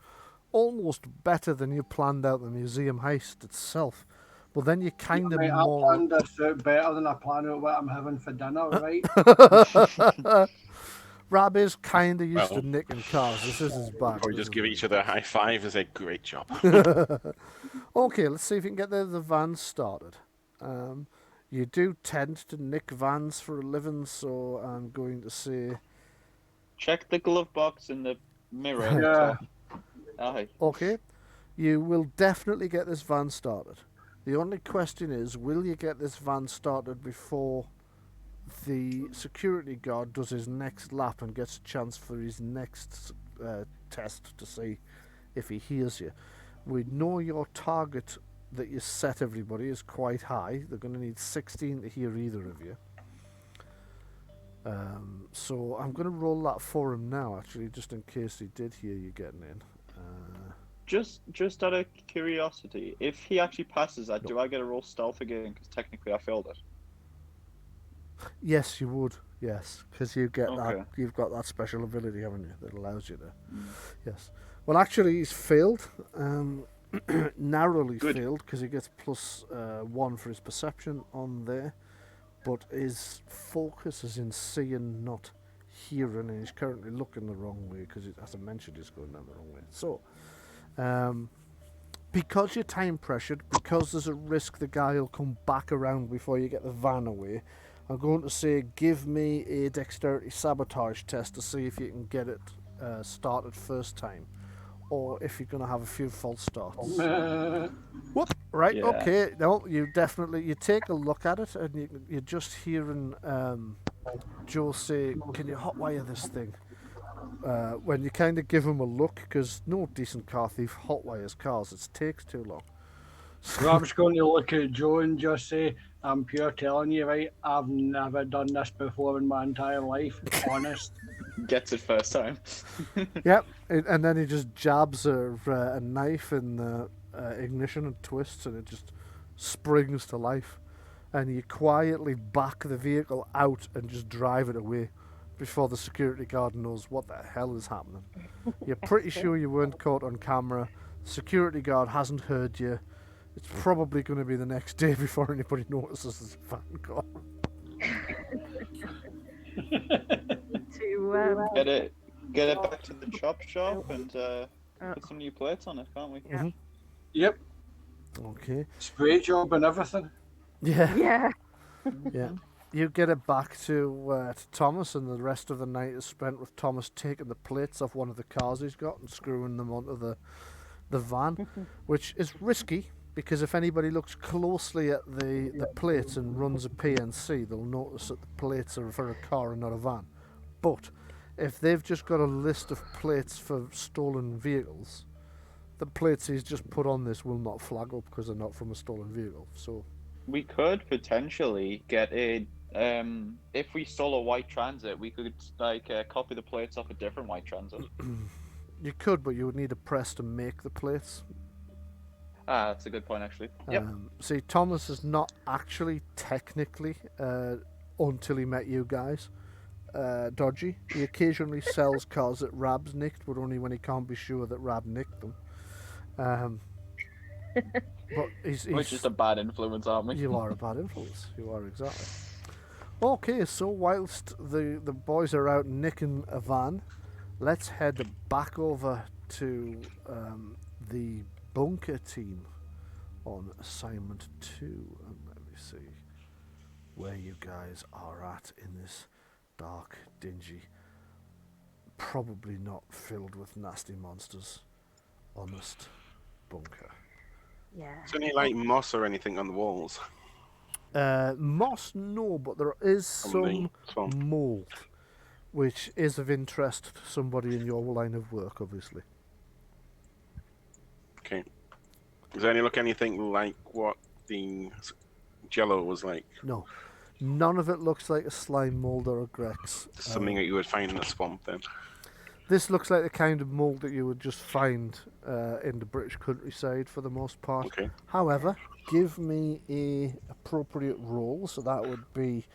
almost better than you planned out the museum heist itself. But then you kind of I more... planned this out better than I planned out what I'm having for dinner, right? Rab is kind of used to nicking cars. This is his bag. Probably just give each other a high five and say, great job. Okay, let's see if you can get the van started. You do tend to nick vans for a living, so I'm going to say... Check the glove box in the mirror. Yeah. Okay, you will definitely get this van started. The only question is, will you get this van started before the security guard does his next lap and gets a chance for his next test to see if he hears you? We know your target that you set everybody is quite high. They're going to need 16 to hear either of you. So I'm going to roll that for him now, actually, just in case he did hear you getting in. Just out of curiosity, if he actually passes that, do I get a roll stealth again? Because technically I failed it. Yes, you would. Yes, because you get Okay. that. You've got that special ability, haven't you? That allows you to. Yes. Well, actually, he's failed. Narrowly Good. failed because he gets +1 for his perception on there, but his focus is in seeing, not hearing, and he's currently looking the wrong way because, as I mentioned, he's going down the wrong way. So, because you're time pressured, because there's a risk the guy will come back around before you get the van away, I'm going to say give me a dexterity sabotage test to see if you can get it started first time, or if you're going to have a few false starts. Uh, Whoop! Right, Yeah. okay. No, you take a look at it, and you're just hearing Joe say, "Can you hotwire this thing?" When you kind of give him a look, because no decent car thief hotwires cars. It takes too long. Rob's going to look at Joe and just say, I'm pure telling you, right? I've never done this before in my entire life. Honest. Gets it first time. Yep, and then he just jabs a knife in the ignition and twists, and it just springs to life. And you quietly back the vehicle out and just drive it away before the security guard knows what the hell is happening. You're pretty sure you weren't caught on camera. The security guard hasn't heard you. It's probably going to be the next day before anybody notices there's a van car. Get it back to the chop shop and put some new plates on it, can't we? Mm-hmm. Yep. Okay. Spray job and everything. Yeah. Yeah. Yeah. You get it back to Thomas, and the rest of the night is spent with Thomas taking the plates off one of the cars he's got and screwing them onto the van, which is risky, because if anybody looks closely at the plates and runs a PNC, they'll notice that the plates are for a car and not a van. But if they've just got a list of plates for stolen vehicles, the plates he's just put on this will not flag up because they're not from a stolen vehicle. So We could potentially get a if we stole a white transit, we could copy the plates off a different white transit. you could, but you would need a press to make the plates. That's a good point, actually. Yep. See, Thomas is not actually technically, until he met you guys, dodgy. He occasionally sells cars that Rab's nicked, but only when he can't be sure that Rab nicked them. But he's We're just a bad influence, aren't we? You are a bad influence. You are, exactly. Okay, so whilst the boys are out nicking a van, let's head back over to the bunker team on assignment 2, and let me see where you guys are at in this dark, dingy, probably not filled with nasty monsters, honest bunker. Yeah. Is there any like moss or anything on the walls? Moss, no, but there is some mold, which is of interest to somebody in your line of work, obviously. Okay. Does any look anything like what the Jello was like? No, none of it looks like a slime mold or a Grex. Something that you would find in the swamp then. This looks like the kind of mold that you would just find in the British countryside for the most part. Okay. However, give me a appropriate roll, so that would be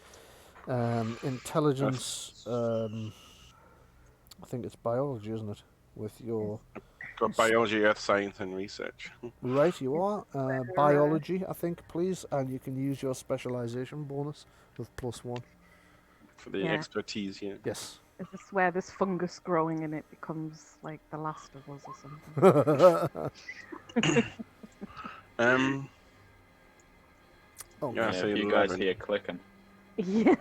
intelligence. I think it's biology, isn't it? With your Got biology, earth science, and research. right, you are biology, I think, please, and you can use your specialization bonus with +1. For the Yeah. expertise, yeah. Yes. Is this where there's fungus growing and it becomes like The Last of Us or something? Oh, Yeah, Yeah, so if you guys 11. hear clicking. Yeah.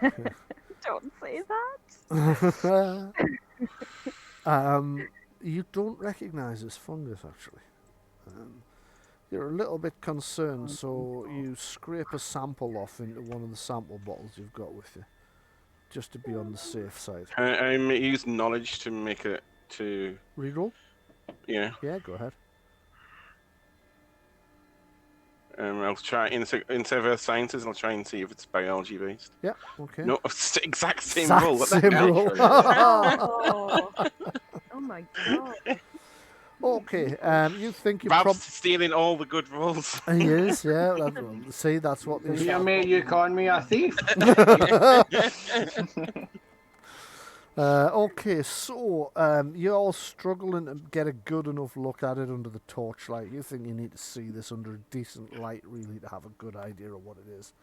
Don't say that. You don't recognise this fungus, actually. You're a little bit concerned, so you scrape a sample off into one of the sample bottles you've got with you, just to be on the safe side. I use knowledge to make it to... Reroll? Yeah. Yeah, go ahead. I'll try, instead of earth sciences, I'll try and see if it's biology based. Yeah, okay. No, it's the exact same Exact roll. What the same hell? roll. Oh my god. Okay, you think you Rob's probably... stealing all the good rolls. He is, yeah. See, that's what these... You mate, you call me a thief. Okay, so you're all struggling to get a good enough look at it under the torchlight. You think you need to see this under a decent light, really, to have a good idea of what it is.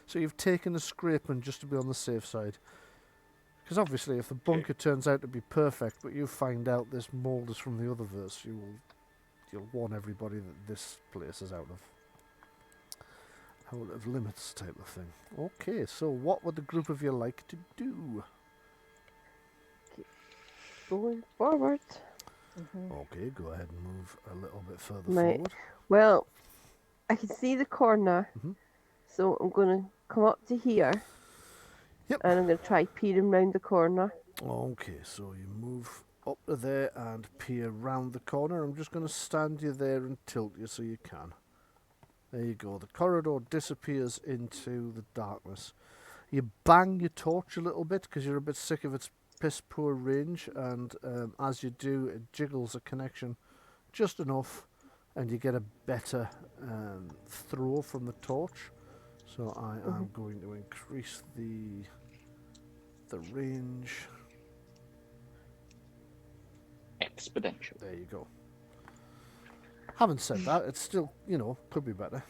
So you've taken a scraping just to be on the safe side. Because obviously, if the bunker turns out to be perfect, but you find out this mold is from the other verse, you'll warn everybody that this place is out of limits type of thing. Okay, so what would the group of you like to do? going forward. Okay, go ahead and move a little bit further Right. forward. Well, I can see the corner, Mhm. so I'm going to come up to here. Yep. And I'm going to try peering round the corner. Okay, so you move up to there and peer round the corner. I'm just going to stand you there and tilt you so you can. There you go. The corridor disappears into the darkness. You bang your torch a little bit because you're a bit sick of its piss poor range, and as you do, it jiggles a connection just enough, and you get a better throw from the torch. So I am going to increase the range. Exponential. There you go. Having said that, it's still, could be better.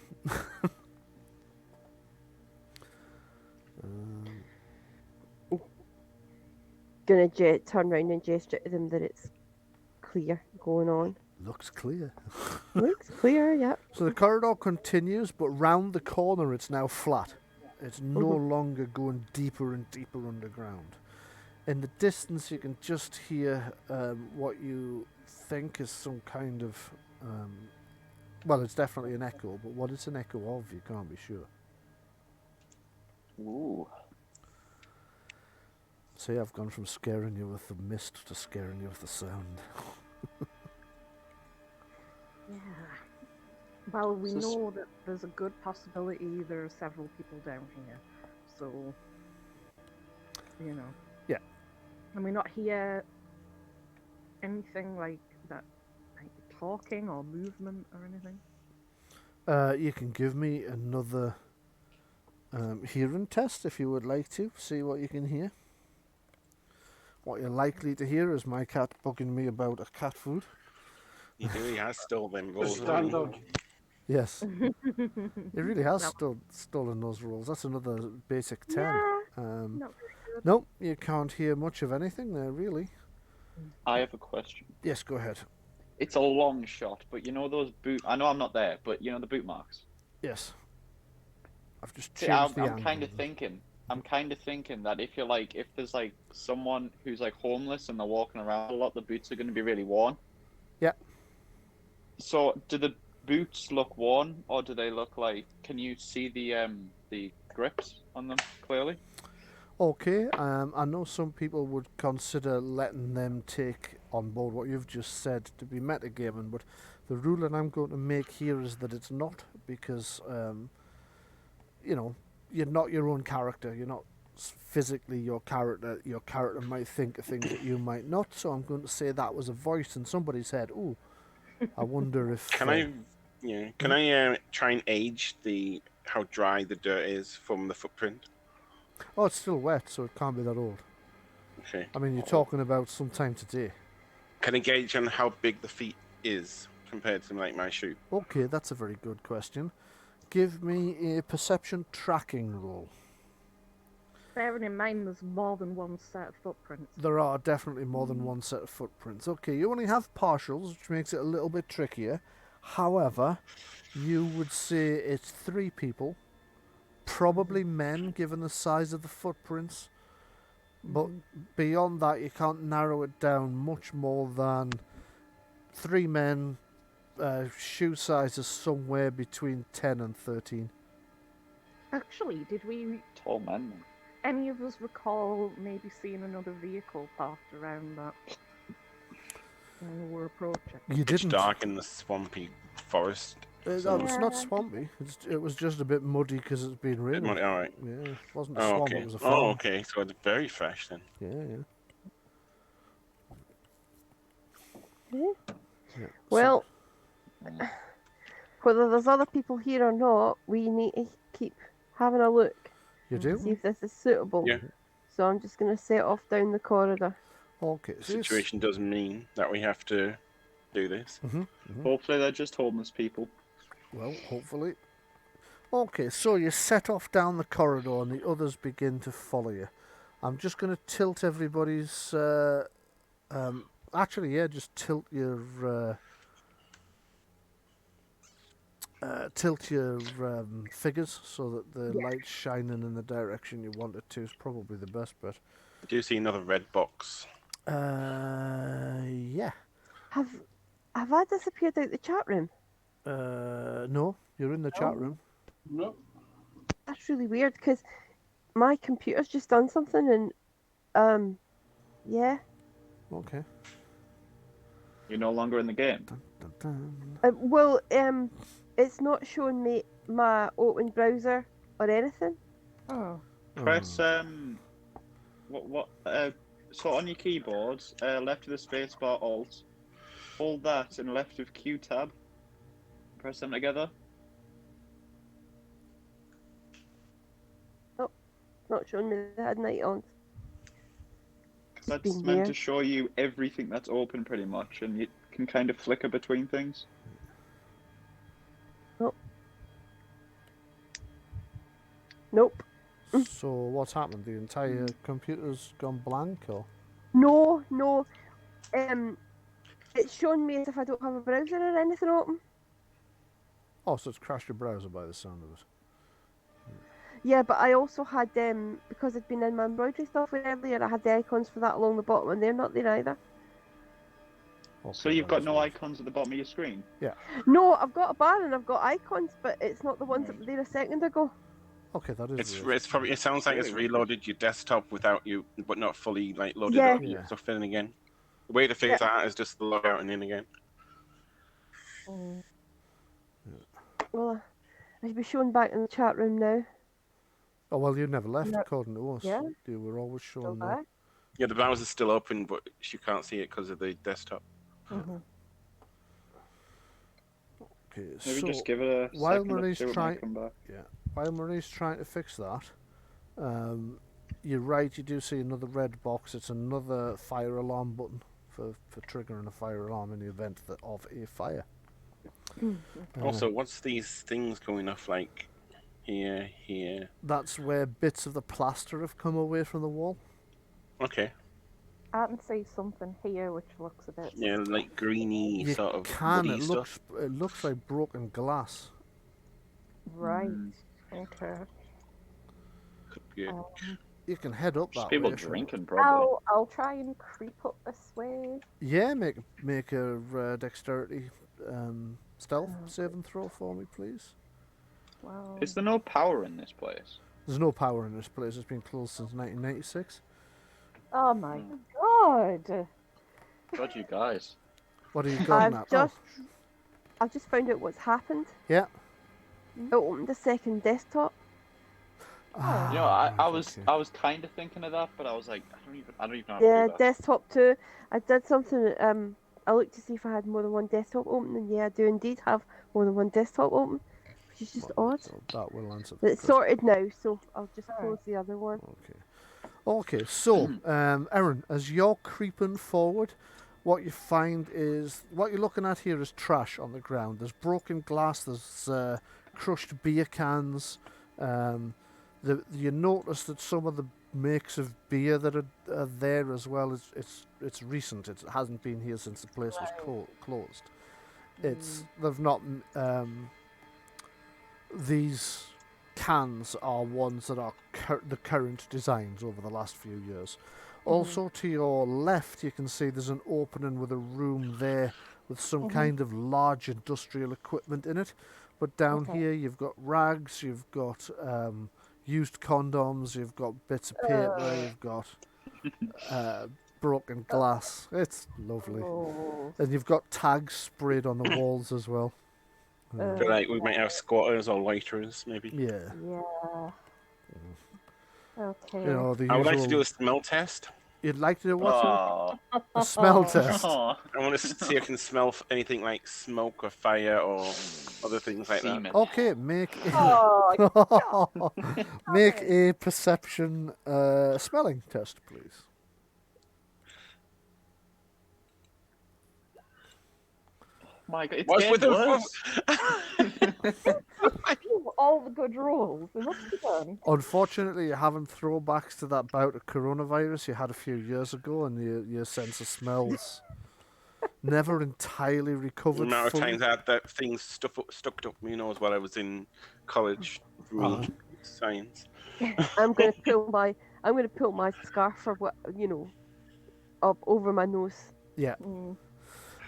Gonna turn round and gesture to them that it's clear going on. Looks clear. Looks clear, yep. So the corridor continues, but round the corner it's now flat. It's no longer going deeper and deeper underground. In the distance you can just hear what you think is some kind of... well, it's definitely an echo, but what it's an echo of, you can't be sure. Ooh. See, I've gone from scaring you with the mist to scaring you with the sound. Yeah. Well, we So know that there's a good possibility there are several people down here. So, Yeah. And we not hear anything like that, like talking or movement or anything? You can give me another hearing test if you would like to. See what you can hear. What you're likely to hear is my cat bugging me about a cat food. He really has stolen them The rolls. hasn't he? standard. Yes, he really has stolen those rolls. That's another basic 10. Yeah, not very good. No, you can't hear much of anything there, really. I have a question. Yes, go ahead. It's a long shot, but you know those boot... I know I'm not there, but you know the boot marks? Yes. I've just See, changed the I'm angle kind of of them. thinking... I'm kind of thinking that if there's like someone who's like homeless and they're walking around a lot, the boots are going to be really worn. Yeah. So do the boots look worn, or do they look like? Can you see the grips on them clearly? Okay, I know some people would consider letting them take on board what you've just said to be metagaming, but the rule that I'm going to make here is that it's not, because you're not your own character. You're not physically your character. Your character might think of things that you might not. So I'm going to say that was a voice in somebody's head. Ooh, I wonder if. Can I try and age how dry the dirt is from the footprint? Oh, it's still wet, so it can't be that old. Okay. I mean, you're talking about sometime today. Can I gauge on how big the feet is compared to like my shoe? Okay, that's a very good question. Give me a perception tracking roll. Bearing in mind there's more than one set of footprints. There are definitely more than one set of footprints. Okay, you only have partials, which makes it a little bit trickier. However, you would say it's 3 people, probably men, given the size of the footprints. But beyond that, you can't narrow it down much more than 3 men. Shoe size is somewhere between 10 and 13. Actually, did we, Tall men. any of us recall maybe seeing another vehicle parked around that when we were approaching? You It's didn't. dark in the swampy forest. It's not swampy. It was just a bit muddy because it's been raining. All right. Yeah, it wasn't a Oh, swamp, okay. it was a farm. Oh, okay. So it's very fresh then. Yeah. Yeah, Well, whether there's other people here or not, we need to keep having a look. you do? See if this is suitable. Yeah. So I'm just going to set off down the corridor. Okay. The So it's- situation does mean that we have to do this. Hopefully they're just homeless people. Well, hopefully. Okay, so you set off down the corridor and the others begin to follow you. I'm just going to tilt everybody's... actually, yeah, just tilt your... figures so that the light's shining in the direction you want it to is probably the best bet. I do see another red box. Yeah. Have I disappeared out the chat room? No, you're in the chat room. No. That's really weird because my computer's just done something and yeah. Okay. You're no longer in the game. Dun, dun. Well, it's not showing me my open browser or anything. Oh. Press so on your keyboard, left of the spacebar Alt, hold that and left of Q tab. Press them together. Oh, not showing me the head night on. That's been meant weird. to show you everything that's open pretty much, and you can kind of flicker between things. Nope. So what's happened? The entire computer's gone blank, or? No. It's showing me as if I don't have a browser or anything open. Oh, so it's crashed your browser by the sound of it. Yeah, but I also had because I'd been in my embroidery software earlier, I had the icons for that along the bottom, and they're not there either. Okay, So you've that got is no weird. icons at the bottom of your screen? No, I've got a bar and I've got icons, but it's not the ones that were there a second ago. Okay, that is It's weird. it's probably it sounds like it's Really weird. reloaded your desktop without you, but not fully like loaded Yeah. up Yeah. stuff in again. The way to fix that is just log out and in again. Mm. Well, I should be shown back in the chat room now. Oh well, you never left, No. according to us. Yeah. You were always Go shown there. back. Yeah, the browser's still open, but you can't see it because of the desktop. Mm-hmm. Okay, Maybe so just give it a while second or Marie's two, it trying- might come back. while Marie's trying to fix that, you're right. You do see another red box. It's another fire alarm button for triggering a fire alarm in the event of a fire. Also, what's these things going off like here? That's where bits of the plaster have come away from the wall. Okay. I can see something here which looks a bit. Yeah, like greeny You sort of can. woody It stuff. looks like broken glass. Right. Mm. Okay. Could be it. You can head up Just that people way. if you want. drinking, probably. I'll try and creep up this way. Yeah, make a dexterity stealth Oh. saving throw for me, please. Well, Is there no power in this place? There's no power in this place. It's been closed since 1996. oh my god. God, you guys. What are you going at? I've just found out what's happened. Yeah. It opened the second desktop. Ah, You know, I right, was okay. kind of thinking of that, but I was like, I don't even know how Yeah, to do that. desktop 2. I did something. I looked to see if I had more than one desktop open, and yeah, I do indeed have more than one desktop open, which is just odd. So that will answer. But it's sorted now, so I'll just Alright. close the other one. Okay. So, Erin, as you're creeping forward, what you find is what you're looking at here is trash on the ground. There's broken glass. There's crushed beer cans. You notice that some of the makes of beer that are there as well. It's recent. It hasn't been here since the place was closed. They've not. These cans are ones that are the current designs over the last few years. Also, to your left, you can see there's an opening with a room there with some kind of large industrial equipment in it. But down here, you've got rags, you've got used condoms, you've got bits of paper, you've got broken glass. It's lovely. Oh. And you've got tags sprayed on the walls as well. I feel like we might have squatters or loiterers, maybe. Yeah. Yeah. Okay. You know, the I would like to usual- do a smell test. You'd like to do what? Oh. A smell test. Oh. I want to see if I can smell anything like smoke or fire or other things like that. Semen. Okay, make Oh, make a perception smelling test, please. My God, it's What's getting with worse. all the good rolls. They must be done. Unfortunately, you haven't throwbacks to that bout of coronavirus you had a few years ago, and your sense of smells never entirely The recovered amount of fully. times I had that thing stuck up my nose while I was in college. For me, science. I'm gonna pull my scarf or what up over my nose. Yeah. Mm.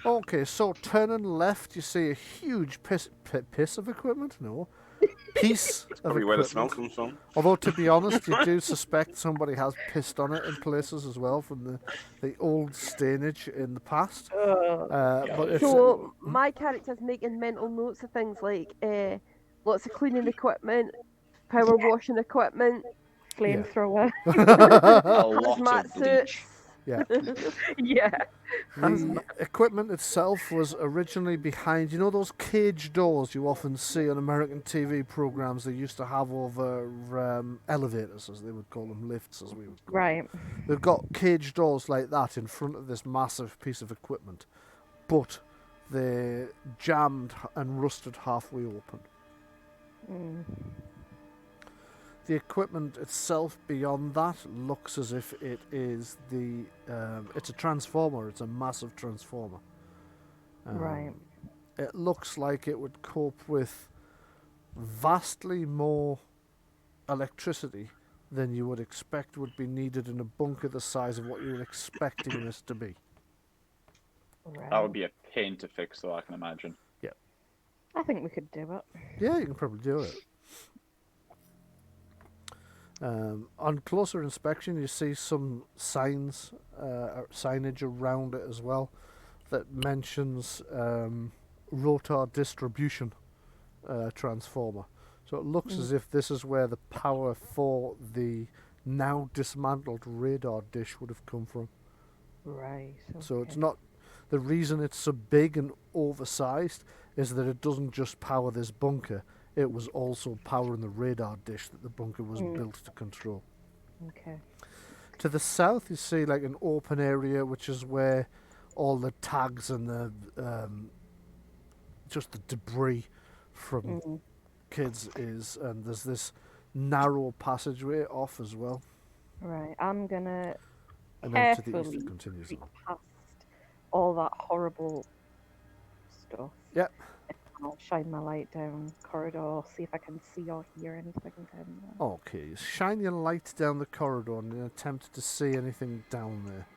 Okay, so turning left, you see a huge piece of equipment? No. Piece of Probably where the smell equipment. comes from. Although, to be honest, you do suspect somebody has pissed on it in places as well from the old stainage in the past. But it's... So my character's making mental notes of things like lots of cleaning equipment, power washing equipment, Flamethrower. A lot hazmat of bleach. suits. Yeah. Yeah. The equipment itself was originally behind, you know those cage doors you often see on American TV programs they used to have over elevators, as they would call them, lifts as we would call them. Right. They've got cage doors like that in front of this massive piece of equipment, but they're jammed and rusted halfway open. Mm. The equipment itself beyond that looks as if it is it's a transformer. It's a massive transformer. Right. It looks like it would cope with vastly more electricity than you would expect would be needed in a bunker the size of what you're expecting this to be. Right. That would be a pain to fix, though, I can imagine. I think we could do it. Yeah, you can probably do it. On closer inspection, you see some signs, signage around it as well, that mentions rotor distribution transformer. So it looks as if this is where the power for the now dismantled radar dish would have come from. Right. So it's not... The reason it's so big and oversized is that it doesn't just power this bunker, it was also powering the radar dish that the bunker was built to control. Okay. To the south, you see like an open area, which is where all the tags and the just the debris from kids is, and there's this narrow passageway off as well. Right. I'm gonna And then to the east, carefully it continues creep on. past all that horrible stuff. Yep. I'll shine my light down corridor, see if I can see or hear anything down there. Okay, shine your light down the corridor in an attempt to see anything down there.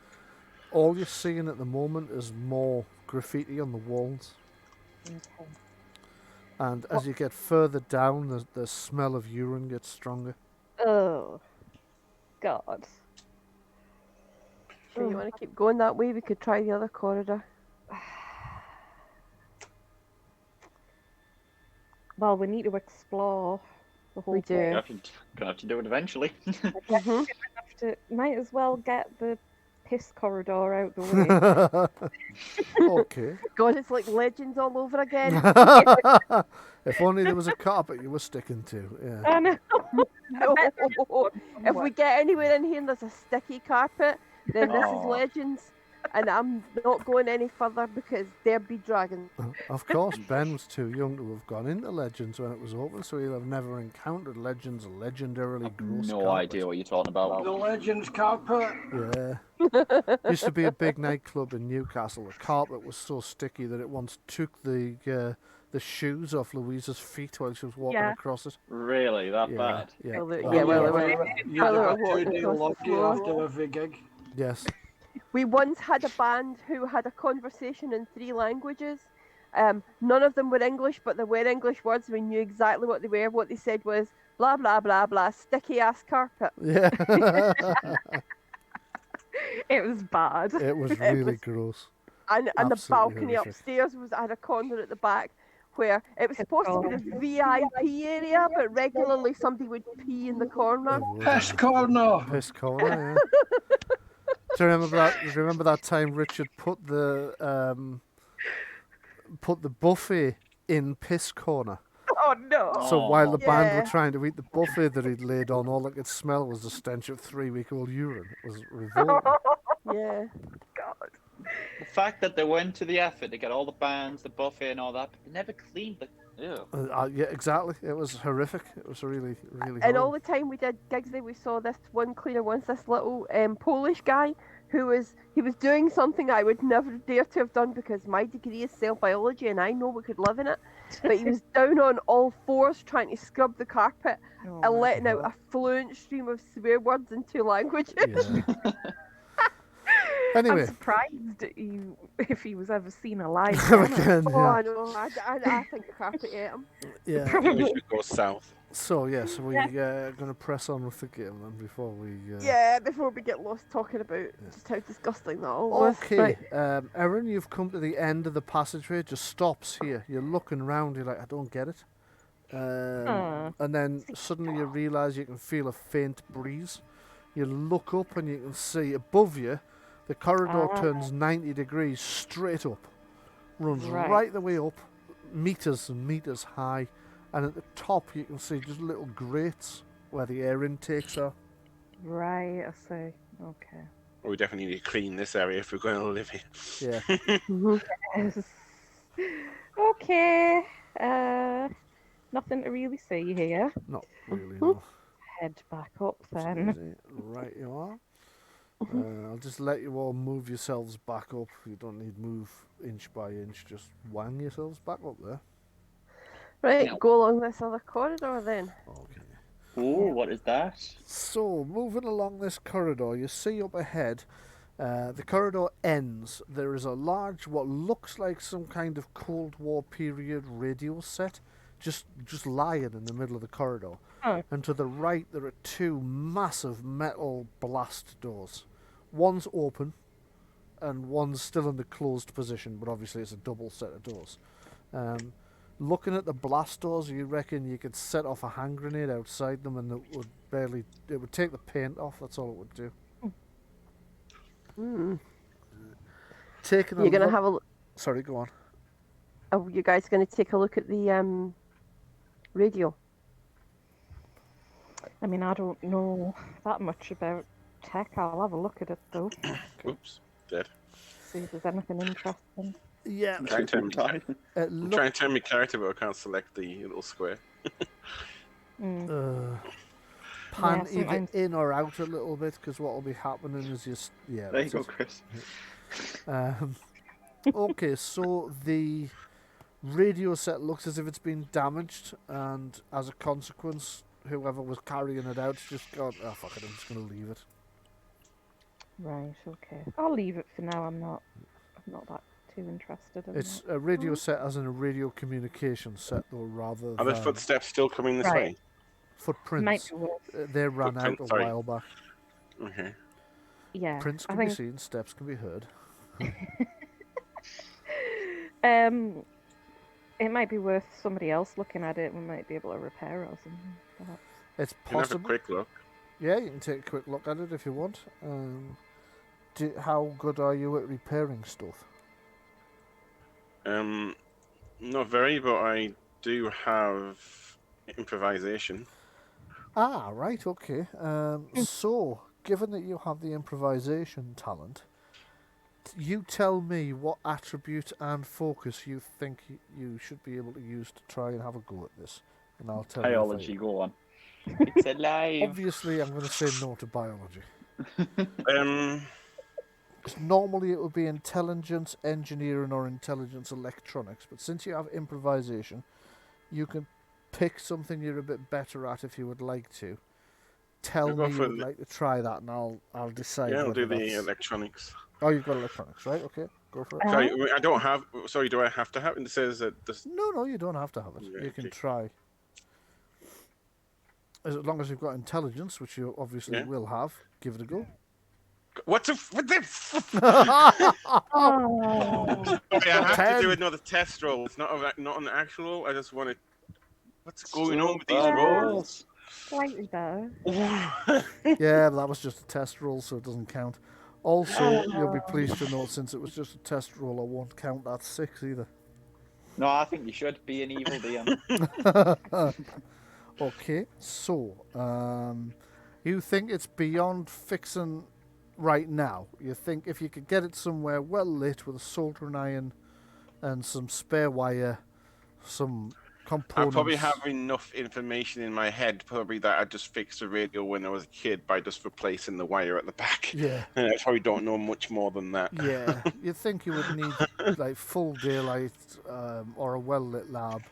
All you're seeing at the moment is more graffiti on the walls. Okay. And as you get further down, the smell of urine gets stronger. Oh, God. Sure, you want to keep going that way? We could try the other corridor. Well, we need to explore the whole We do. place. Gonna have to do it eventually. Might as well get the piss corridor out the way. Okay. God, it's like Legends all over again. If only there was a carpet you were sticking to. Yeah. I know. No. If we get anywhere in here and there's a sticky carpet, then this is Aw. Legends. And I'm not going any further because there be dragons. Of course, Ben was too young to have gone into Legends when it was open, so he'll have never encountered Legends, a legendarily gross No carpet. idea what you're talking about. The Legends carpet. Yeah. Used to be a big nightclub in Newcastle. The carpet was so sticky that it once took the shoes off Louisa's feet while she was walking Yeah. across it. Really, that Yeah, bad? yeah. Well, Wow. yeah, well, You well, had well, a walking 2-day across the lucky floor. after every gig. Yes. We once had a band who had a conversation in 3 languages. None of them were English, but there were English words. We knew exactly what they were. What they said was blah blah blah blah, sticky ass carpet. Yeah. It was bad. It was really gross. And the Absolutely balcony horrific. upstairs had a corner at the back where it was supposed to be the VIP area, but regularly somebody would pee in the corner. Piss corner. Piss corner, yeah. Do you remember that time Richard put the buffet in piss corner? Oh no. So while the band Yeah. were trying to eat the buffet that he'd laid on, all they could smell was the stench of 3-week-old urine. It was revolting. Yeah. God. The fact that they went to the effort to get all the bands, the buffet, and all that, but they never cleaned the. Ew. Yeah, exactly. It was horrific. It was really, really And all horrible. the time we did gigs there, we saw this one cleaner once, this little Polish guy who was doing something I would never dare to have done because my degree is cell biology and I know we could live in it. But he was down on all fours trying to scrub the carpet Oh, and my letting out God. a fluent stream of swear words in 2 languages. Yeah. Anyway. I'm surprised if he was ever seen alive. Again, Oh, yeah. I know. I think Carpet ate him. Yeah. I think we should go south. So yes, we're going to press on with the game then before we. Yeah, before we get lost talking about just how disgusting that all was. Okay, Right. Erin, you've come to the end of the passageway. It just stops here. You're looking around. You're like, I don't get it. And then suddenly you realise you can feel a faint breeze. You look up and you can see above you, the corridor turns 90 degrees straight up, runs right the way up, meters and meters high, and at the top you can see just little grates where the air intakes are. Right, I see. Okay. Well, we definitely need to clean this area if we're going to live here. Yeah. Yes. Okay. Nothing to really see here. Not really, no. Head back up then. Right you are. I'll just let you all move yourselves back up. You don't need to move inch by inch. Just wang yourselves back up there. Right, go along this other corridor then. Okay. Ooh, what is that? So, moving along this corridor, you see up ahead, the corridor ends. There is a large, what looks like some kind of Cold War period radio set, just lying in the middle of the corridor. Oh. And to the right, there are two massive metal blast doors. One's open, and one's still in the closed position, but obviously it's a double set of doors. Looking at the blast doors, you reckon you could set off a hand grenade outside them, and it would take the paint off. That's all it would do. Taking a You're gonna look- have a. Sorry, go on. Are you guys gonna take a look at the radio? I mean, I don't know that much about tech. I'll have a look at it though. Oops, dead. See if there's anything interesting. Yeah, I'm trying to turn, I'm look, trying to turn my character, but I can't select the little square. pan Yeah, either sometimes- in or out a little bit, because what will be happening is just There you go, Chris. Okay, so the radio set looks as if it's been damaged, and as a consequence, whoever was carrying it out's just gone, oh fuck it, I'm just going to leave it. Right. Okay. I'll leave it for now. I'm not that too interested in It's that. a radio set as in a radio communication set, though, rather Are the than footsteps still coming this Right. way? footprints. Might be worth. They ran out a Footprints, sorry. while back. Okay. Yeah. Prints I can be think. seen, steps can be heard. It might be worth somebody else looking at it. We might be able to repair it or something. Perhaps. It's Can I have a possible. quick look? Yeah, you can take a quick look at it if you want. How good are you at repairing stuff? Not very, but I do have improvisation. Ah, right, okay. So, given that you have the improvisation talent, you tell me what attribute and focus you think you should be able to use to try and have a go at this. And I'll tell Biology, you. go on. It's alive. Obviously, I'm going to say no to biology. Um, 'Cause normally it would be intelligence engineering or intelligence electronics, but since you have improvisation, you can pick something you're a bit better at if you would like to. Tell I'll go me you for would the- like to try that, and I'll decide. yeah, I'll do whether the that's- electronics. Oh, you've got electronics, right? Okay, go for it. Sorry, I don't have. Sorry, do I have to have? It says that this. No, you don't have to have it. Yeah, You can okay. try. As long as you've got intelligence, which you obviously Yeah. will have, give it a go. What the? Oh. Sorry, I have to 10. do another test roll. It's not an actual roll. I just want to. What's going on with these bad. rolls? Slightly better. Yeah, but that was just a test roll, so it doesn't count. Also, you'll be pleased to know, since it was just a test roll, I won't count that 6 either. No, I think you should be an evil DM. Okay, so you think it's beyond fixing right now? You think if you could get it somewhere well lit with a soldering iron and some spare wire, some I components? probably have enough information in my head, probably that I just fixed the radio when I was a kid by just replacing the wire at the back. Yeah, And I probably don't know much more than that. yeah. You think you would need like full daylight or a well lit lab,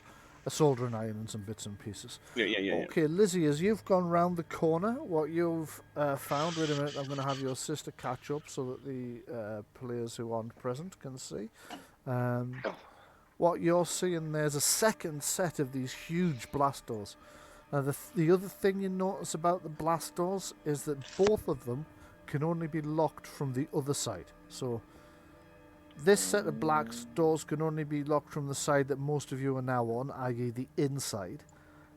a soldering iron and some bits and pieces. Yeah. Okay, Lizzie, as you've gone round the corner, what you've found... Wait a minute, I'm going to have your sister catch up so that the players who aren't present can see. What you're seeing there's a second set of these huge blast doors. Now, the other thing you notice about the blast doors is that both of them can only be locked from the other side. So this set of blast doors can only be locked from the side that most of you are now on, i.e. the inside.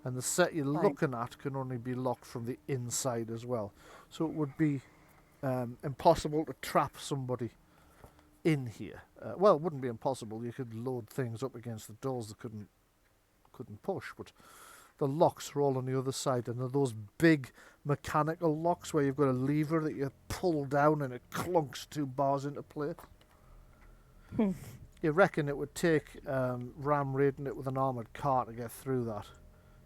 And the set you're looking at can only be locked from the inside as well. So it would be impossible to trap somebody in here. Well, it wouldn't be impossible. You could load things up against the doors that couldn't push, but the locks are all on the other side, and they're those big mechanical locks where you've got a lever that you pull down and it clunks 2 bars into place. You reckon it would take ram raiding it with an armoured car to get through that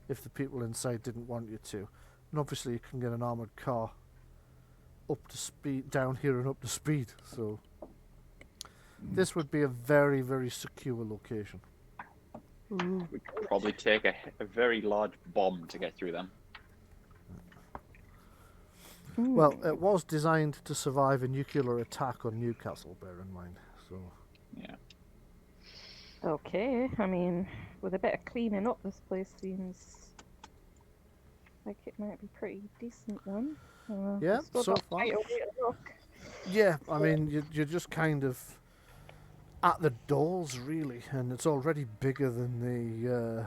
if the people inside didn't want you to. And obviously you can get an armoured car up to speed, down here and up to speed, so this would be a very, very secure location. We could probably take a very large bomb to get through them. Well, it was designed to survive a nuclear attack on Newcastle, bear in mind. So Yeah. Okay, I mean, with a bit of cleaning up, this place seems like it might be pretty decent then. yeah, still so got far. quite a way to look. Yeah, I mean, you're just kind of at the doors, really, and it's already bigger than the...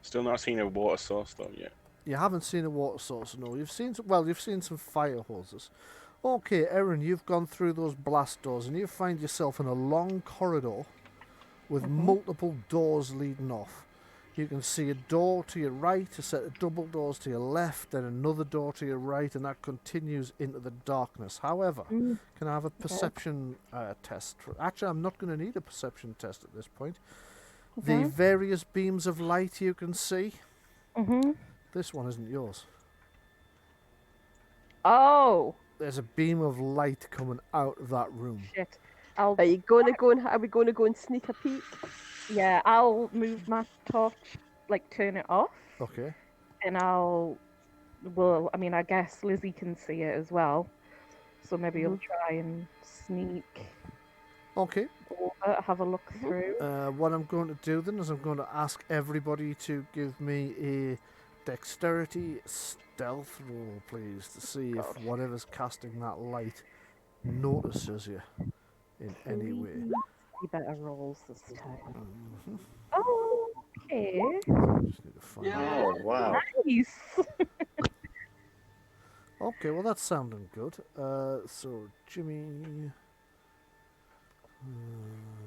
Still not seen a water source though yet. You haven't seen a water source, no. You've seen some fire hoses. Okay, Erin, you've gone through those blast doors, and you find yourself in a long corridor with multiple doors leading off. You can see a door to your right, a set of double doors to your left, then another door to your right, and that continues into the darkness. However, can I have a perception test? Actually, I'm not going to need a perception test at this point. The various beams of light you can see, this one isn't yours. Oh! There's a beam of light coming out of that room. Shit. Are we going to go and sneak a peek? Yeah, I'll move my torch, like turn it off, Okay. and I guess Lizzie can see it as well. So maybe I'll try and sneak Okay. over, have a look through. What I'm going to do then is I'm going to ask everybody to give me a dexterity stealth roll, please, to see if whatever's casting that light notices you in any way. You better rolls this time. Oh, okay. Just need to find Oh, wow. Nice. Okay, well that's sounding good. So Jimmy.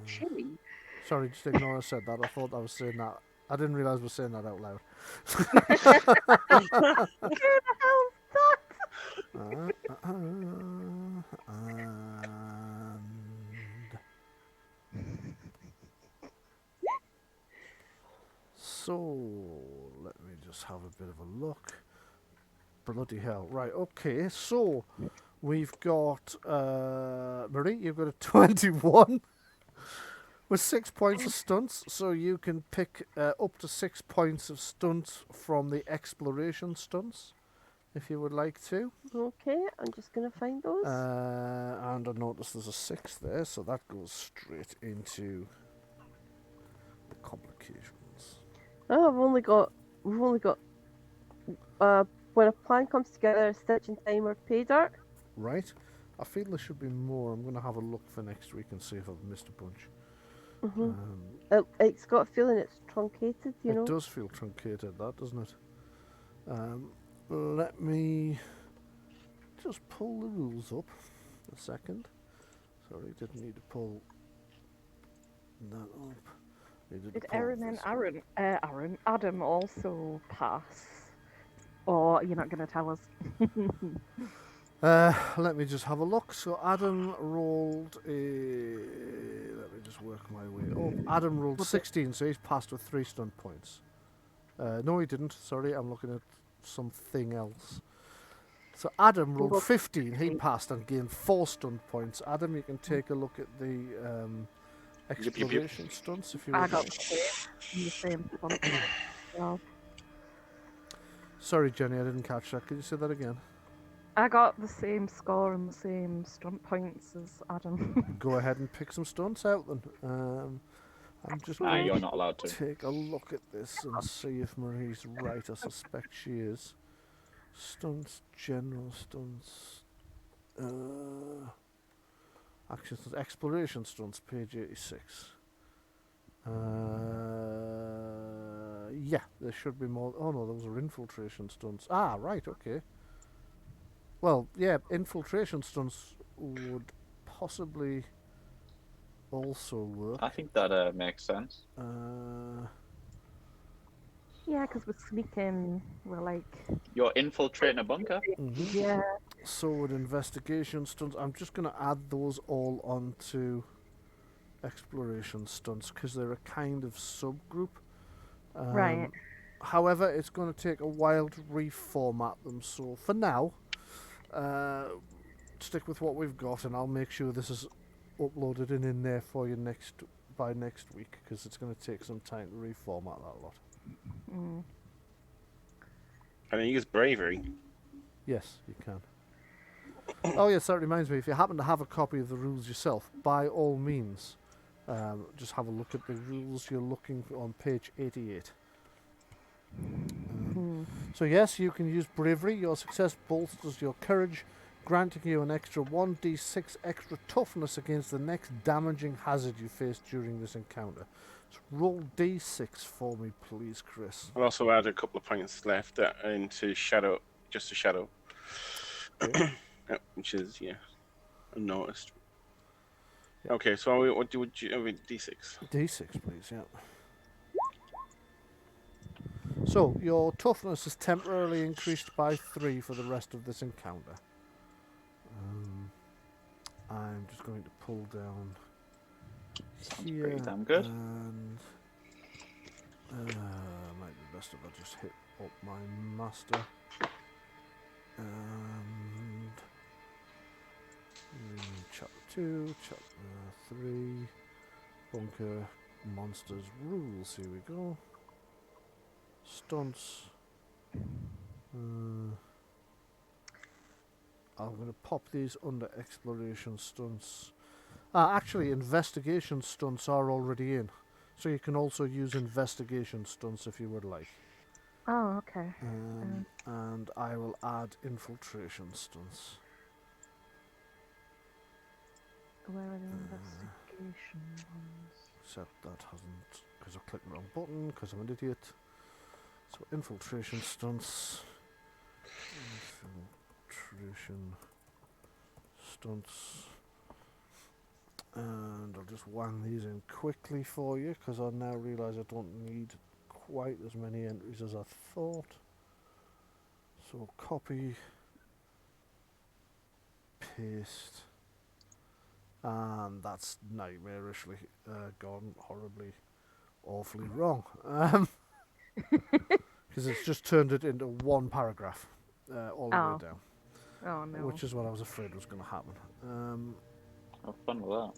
Jimmy. Sorry, just ignore I said that. I thought I was saying that. I didn't realise I was saying that out loud. Who the hell's that? So let me just have a bit of a look. Bloody hell! Right, okay. So we've got Marie. You've got a 21 with 6 points of stunts. So you can pick up to 6 points of stunts from the exploration stunts, if you would like to. Okay, I'm just going to find those. And I noticed there's a 6 there, so that goes straight into the complications. Oh, we've only got when a plan comes together, a stitch in time or pay dirt. Right. I feel there should be more. I'm going to have a look for next week and see if I've missed a bunch. It's got a feeling it's truncated, you know. It does feel truncated, that, doesn't it? Let me just pull the rules up a second. Sorry, didn't need to pull that up. Did Erin and Adam also pass? Or you're not going to tell us? Let me just have a look. So Adam rolled a... Let me just work my way. Oh, Adam rolled 16, so he's passed with 3 stunt points. No, he didn't. Sorry, I'm looking at something else. So Adam rolled 15. He passed and gained 4 stunt points. Adam, you can take a look at the Yep, yep, yep. exploration stunts if you I would got like. the same stunt. Well, Sorry, Jenny, I didn't catch that. Could you say that again? I got the same score and the same stunt points as Adam. Go ahead and pick some stunts out then. I'm just Nah, going you're to not allowed to. take a look at this and see if Marie's right. I suspect she is. Stunts, general stunts. Action stunts, exploration stunts, page 86. Yeah, there should be more. Oh no, those are infiltration stunts. Ah, right, okay. Well, yeah, infiltration stunts would possibly also work. I think that makes sense. Yeah, because we're sneaking. We're like. You're infiltrating a bunker. Yeah. So would investigation stunts. I'm just going to add those all onto exploration stunts because they're a kind of subgroup. Right. However, it's going to take a while to reformat them. So for now, stick with what we've got, and I'll make sure this is uploaded and in there for you by next week because it's going to take some time to reformat that lot. Mm. And then use bravery. Yes, you can. Oh yes, that reminds me, if you happen to have a copy of the rules yourself, by all means, just have a look at the rules you're looking for on page 88. So yes, you can use bravery. Your success bolsters your courage, granting you an extra 1d6 extra toughness against the next damaging hazard you face during this encounter. So roll d6 for me, please, Chris. I'll also add a couple of points left into shadow, just a shadow. Okay. Yep, which is, yeah, unnoticed. Yep. Okay, so what would you, d6? D6, please, yeah. So, your toughness is temporarily increased by 3 for the rest of this encounter. I'm just going to pull down Sounds here. pretty damn good. And might be best if I just hit up my master. And chapter 2, chapter 3, bunker, monsters, rules. Here we go. Stunts. I'm going to pop these under exploration stunts. Actually, investigation stunts are already in. So you can also use investigation stunts if you would like. Oh, okay. And I will add infiltration stunts. Where are the investigation ones? Except that hasn't, because I clicked the wrong button, because I'm an idiot. So infiltration stunts. Infiltration stunts. And I'll just wang these in quickly for you, because I now realise I don't need quite as many entries as I thought. So copy, paste, and that's nightmarishly gone horribly, awfully wrong. Because it's just turned it into one paragraph all the way down. Oh no. Which is what I was afraid was going to happen. Have fun with that.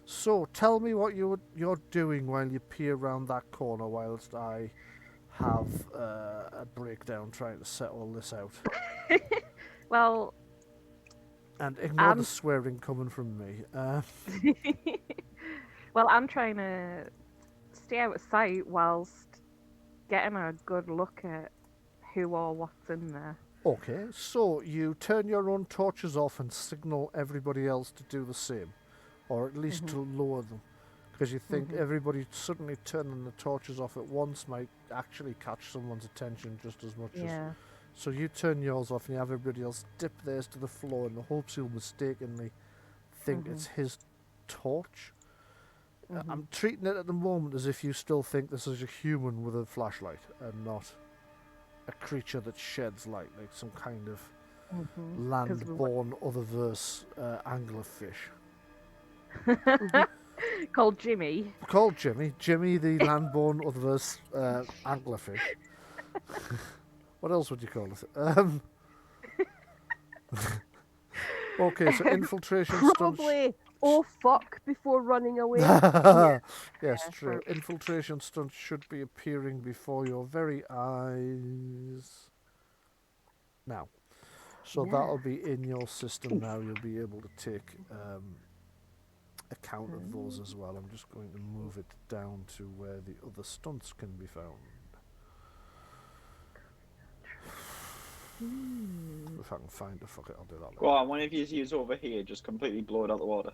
So tell me what you're doing while you peer around that corner whilst I have a breakdown trying to set all this out. Well, and ignore the swearing coming from me. well, I'm trying to stay out of sight whilst getting a good look at who or what's in there. Okay, so you turn your own torches off and signal everybody else to do the same, or at least to lower them, because you think everybody suddenly turning the torches off at once might actually catch someone's attention just as much as... So you turn yours off and you have everybody else dip theirs to the floor in the hopes you'll mistakenly think it's his torch. I'm treating it at the moment as if you still think this is a human with a flashlight and not a creature that sheds light, like some kind of land-born otherverse anglerfish. Called Jimmy. Called Jimmy. Jimmy the land-born otherverse anglerfish. What else would you call it? Okay, so infiltration Probably oh fuck before running away. Yes, true. Infiltration stunts should be appearing before your very eyes. Now. So that'll be in your system now. You'll be able to take account of those as well. I'm just going to move it down to where the other stunts can be found. If I can find it, fuck it, I'll do that later. Well, one of you use over here, just completely blow it out the water.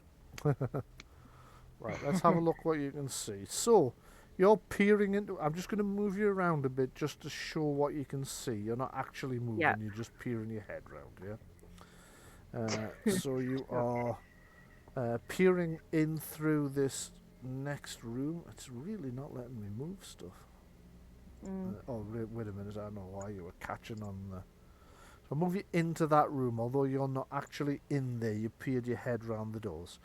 Right, let's have a look what you can see. So, you're peering into... I'm just going to move you around a bit just to show what you can see. You're not actually moving, you're just peering your head round, yeah? So you are peering in through this next room. It's really not letting me move stuff. Wait a minute, I know why you were catching on the... So I'll move you into that room, although you're not actually in there. You peered your head round the doors.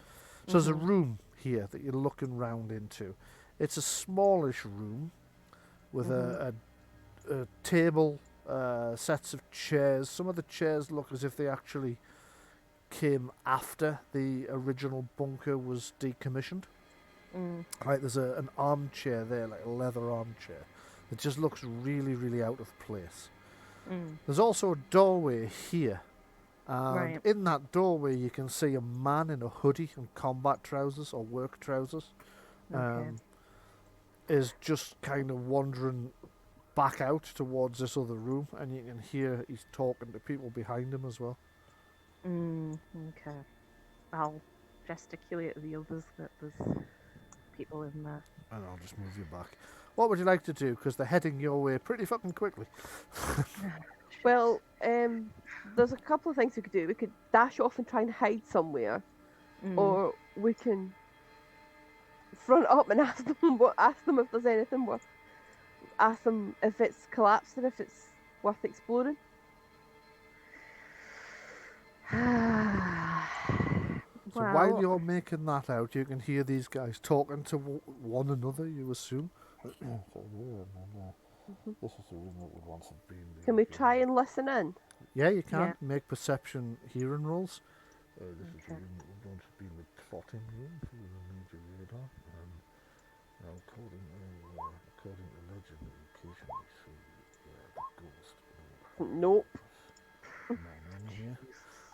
So there's a room here that you're looking round into. It's a smallish room with a table, sets of chairs. Some of the chairs look as if they actually came after the original bunker was decommissioned. Right, there's an armchair there, like a leather armchair. It just looks really, really out of place. There's also a doorway here. And in that doorway you can see a man in a hoodie and combat trousers or work trousers. Is just kind of wandering back out towards this other room, and you can hear he's talking to people behind him as well. Okay. I'll gesticulate to the others that there's people in there. And I'll just move you back. What would you like to do? Because they're heading your way pretty fucking quickly. Well, there's a couple of things we could do. We could dash off and try and hide somewhere, or we can front up and ask them if there's anything worth. Ask them if it's collapsed and if it's worth exploring. So while you're making that out, you can hear these guys talking to one another, you assume. This is the room that would once have been. Can we try and listen in? Yeah, you can. Make perception hearing rolls. This is the room that would once have been the plotting room for the major radar. According to legend, you occasionally see the ghost. Nope. Here.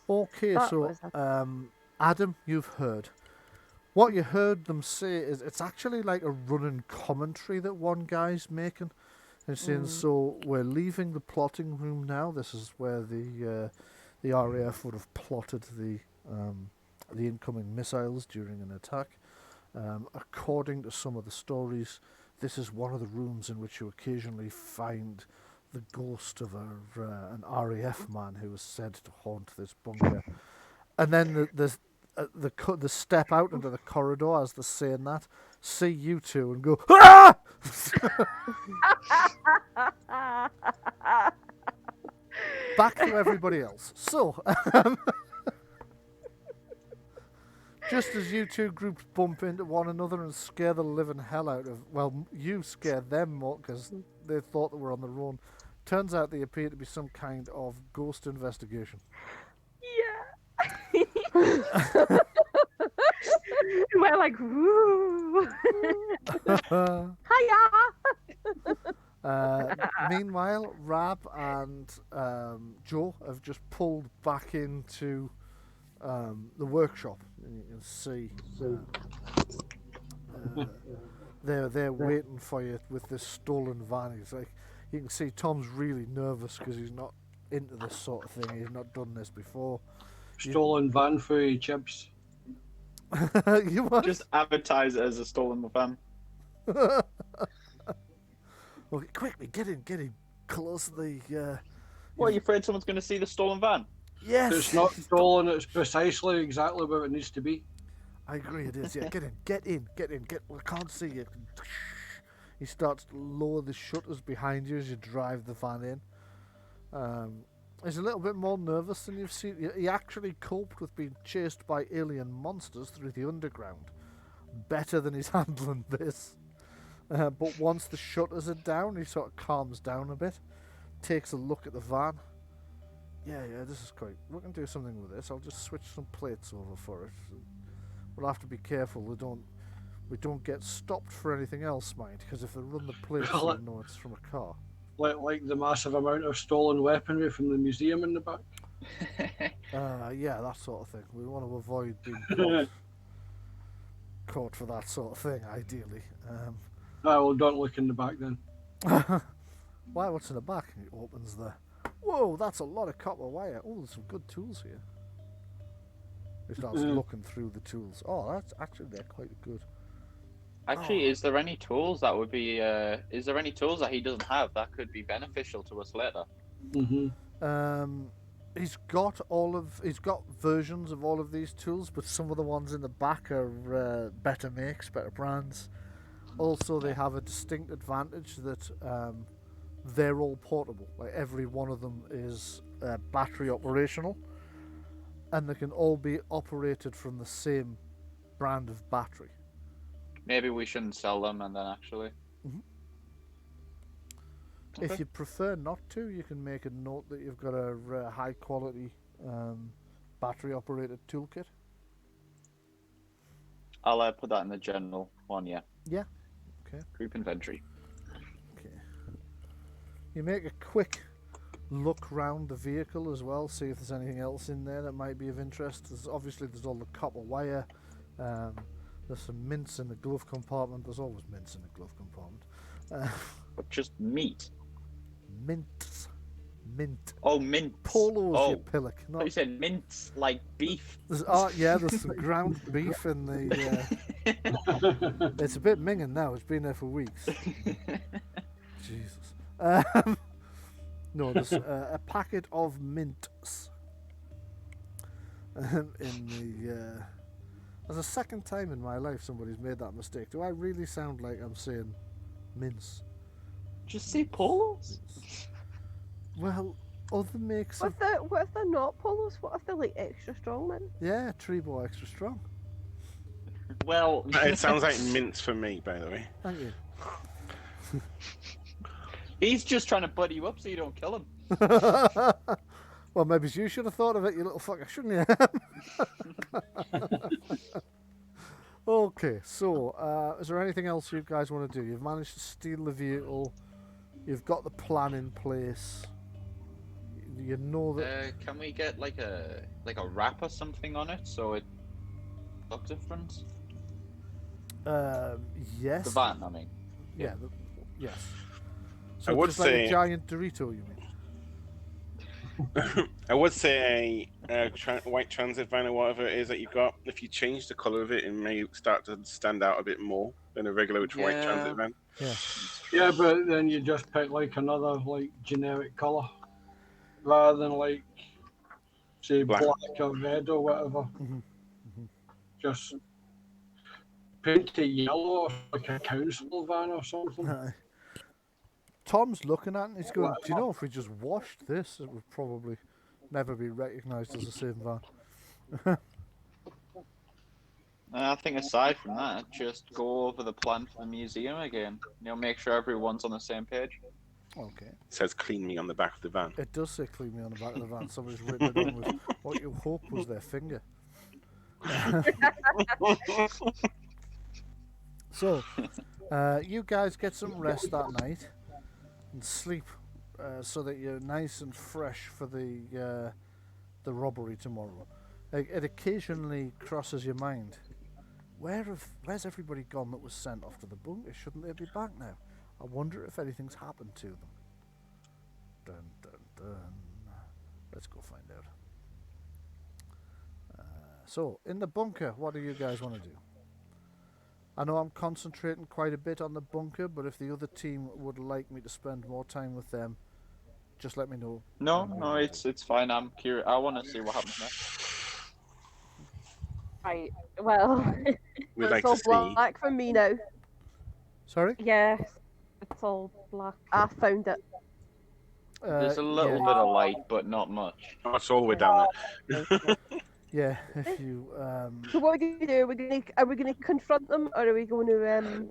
Okay, so Adam, you've heard. What you heard them say is it's actually like a running commentary that one guy's making. And saying, so we're leaving the plotting room now. This is where the RAF would have plotted the incoming missiles during an attack. According to some of the stories, this is one of the rooms in which you occasionally find the ghost of an RAF man who was said to haunt this bunker. And then the step out into the corridor as they're saying that, see you two and go, ah! Back to everybody else. So, just as you two groups bump into one another and scare the living hell out of, well, you scare them more because they thought they were on their own. Turns out they appear to be some kind of ghost investigation. Yeah. We're like, woo. Hiya. Meanwhile, Rab and Joe have just pulled back into the workshop, and you can see they're waiting for you with this stolen van. It's like you can see Tom's really nervous because he's not into this sort of thing. He's not done this before. Stolen van for chips. You what? Just advertise it as a stolen van. Well, quickly, get in, close the. What, are you afraid someone's going to see the stolen van? Yes. It's not stolen. It's precisely exactly where it needs to be. I agree, it is. Yeah, get in. I can't see you. He starts to lower the shutters behind you as you drive the van in. He's a little bit more nervous than you've seen. He actually coped with being chased by alien monsters through the underground better than he's handling this. But once the shutters are down, he sort of calms down a bit, takes a look at the van. Yeah, this is great. We can do something with this. I'll just switch some plates over for it. we'll have to be careful we don't get stopped for anything else, mind, because if they run the plates, they'll know it's from a car. Like the massive amount of stolen weaponry from the museum in the back. Yeah, that sort of thing. We want to avoid being caught for that sort of thing, ideally. Well, don't look in the back then. Why? What's in the back? He opens the... Whoa, that's a lot of copper wire. Oh, there's some good tools here. He starts looking through the tools. Oh, that's actually, they're quite good. Actually, is there any tools that would be? Is there any tools that he doesn't have that could be beneficial to us later? He's got versions of all of these tools, but some of the ones in the back are better makes, better brands. Also, they have a distinct advantage that they're all portable. Like every one of them is battery operational, and they can all be operated from the same brand of battery. Maybe we shouldn't sell them, and then actually. If Okay. you prefer not to, you can make a note that you've got a high quality battery operated toolkit. I'll put that in the general one. Yeah. Yeah. Okay. Group inventory. Okay. You make a quick look round the vehicle as well, see if there's anything else in there that might be of interest. There's all the copper wire. There's some mints in the glove compartment. There's always mints in the glove compartment. But just meat. Mints. Mint. Oh, mints. Polos, you pillock. I thought you said mints like beef. There's some ground beef in the... It's a bit minging now. It's been there for weeks. Jesus. No, there's a packet of mints in the... There's a second time in my life somebody's made that mistake. Do I really sound like I'm saying mince? Just say polos. Well, other makes of... What if they're not polos? What if they're like extra strong then? Yeah, Treebo extra strong. Well, It sounds like mints for me, by the way. Thank you. he's just trying to buddy you up so you don't kill him. Well, maybe you should have thought of it, you little fucker, shouldn't you? Okay, so is there anything else you guys want to do? You've managed to steal the vehicle. You've got the plan in place. You know that... Can we get like a wrap or something on it so it looks different? Yes. The van, I mean. Yeah, yes. So I would just like say- a giant Dorito, you mean? I would say a white transit van or whatever it is that you've got, if you change the colour of it, it may start to stand out a bit more than a regular white transit van. Yeah. Yeah, but then you just pick like another like generic colour rather than like say Black. black or red or whatever. Just paint it yellow or like a council van or something. Tom's looking at it and he's going, do you know if we just washed this, it would probably never be recognised as the same van. I think aside from that, just go over the plan for the museum again. Make sure everyone's on the same page. Okay. It says clean me on the back of the van. It does say clean me on the back of the van. Somebody's written it on with what you hope was their finger. So, you guys get some rest that night and sleep so that you're nice and fresh for the robbery tomorrow. It occasionally crosses your mind. Where's everybody gone that was sent off to the bunker? Shouldn't they be back now? I wonder if anything's happened to them. Dun dun dun. Let's go find out. So, in the bunker, what do you guys want to do? I know I'm concentrating quite a bit on the bunker, but if the other team would like me to spend more time with them, just let me know. No, it's fine. I'm curious. I want to see what happens next. Right. Well, We'd it's like all to see. black for me now. Sorry? Yes, it's all black. I found it. There's a little yeah. bit of light, but not much. Oh, it's all the way down there. Yeah, if you So what are we going to do? Are we going to confront them, or are we going to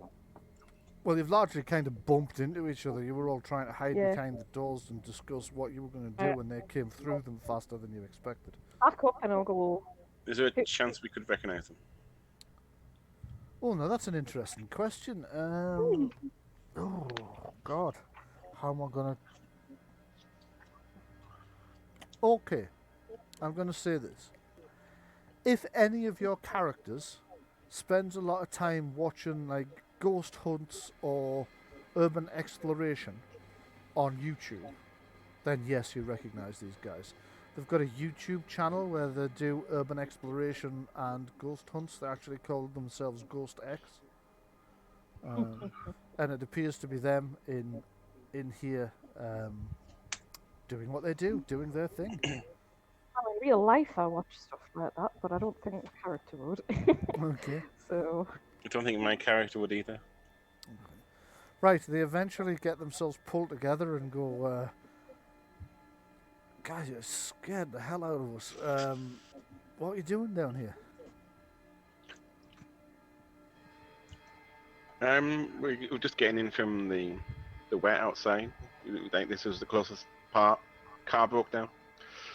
well, you've largely kind of bumped into each other. You were all trying to hide Yeah. behind the doors and discuss what you were going to do, and they came through them faster than you expected. Back up and I'll go. Is there a chance we could recognise them? Oh no, that's an interesting question. Oh God, how am I gonna? Okay, I'm gonna say this. If any of your characters spends a lot of time watching like ghost hunts or urban exploration on YouTube, then yes, you recognise these guys. They've got a YouTube channel where they do urban exploration and ghost hunts. They actually call themselves Ghost X. And it appears to be them in here doing what they do, doing their thing. Well, in real life, I watch stuff like that, but I don't think the character would. Okay. So, I don't think my character would either. Right, they eventually get themselves pulled together and go, guys, you scared the hell out of us. What are you doing down here? We're just getting in from the wet outside. Like this was the closest part. Car broke down.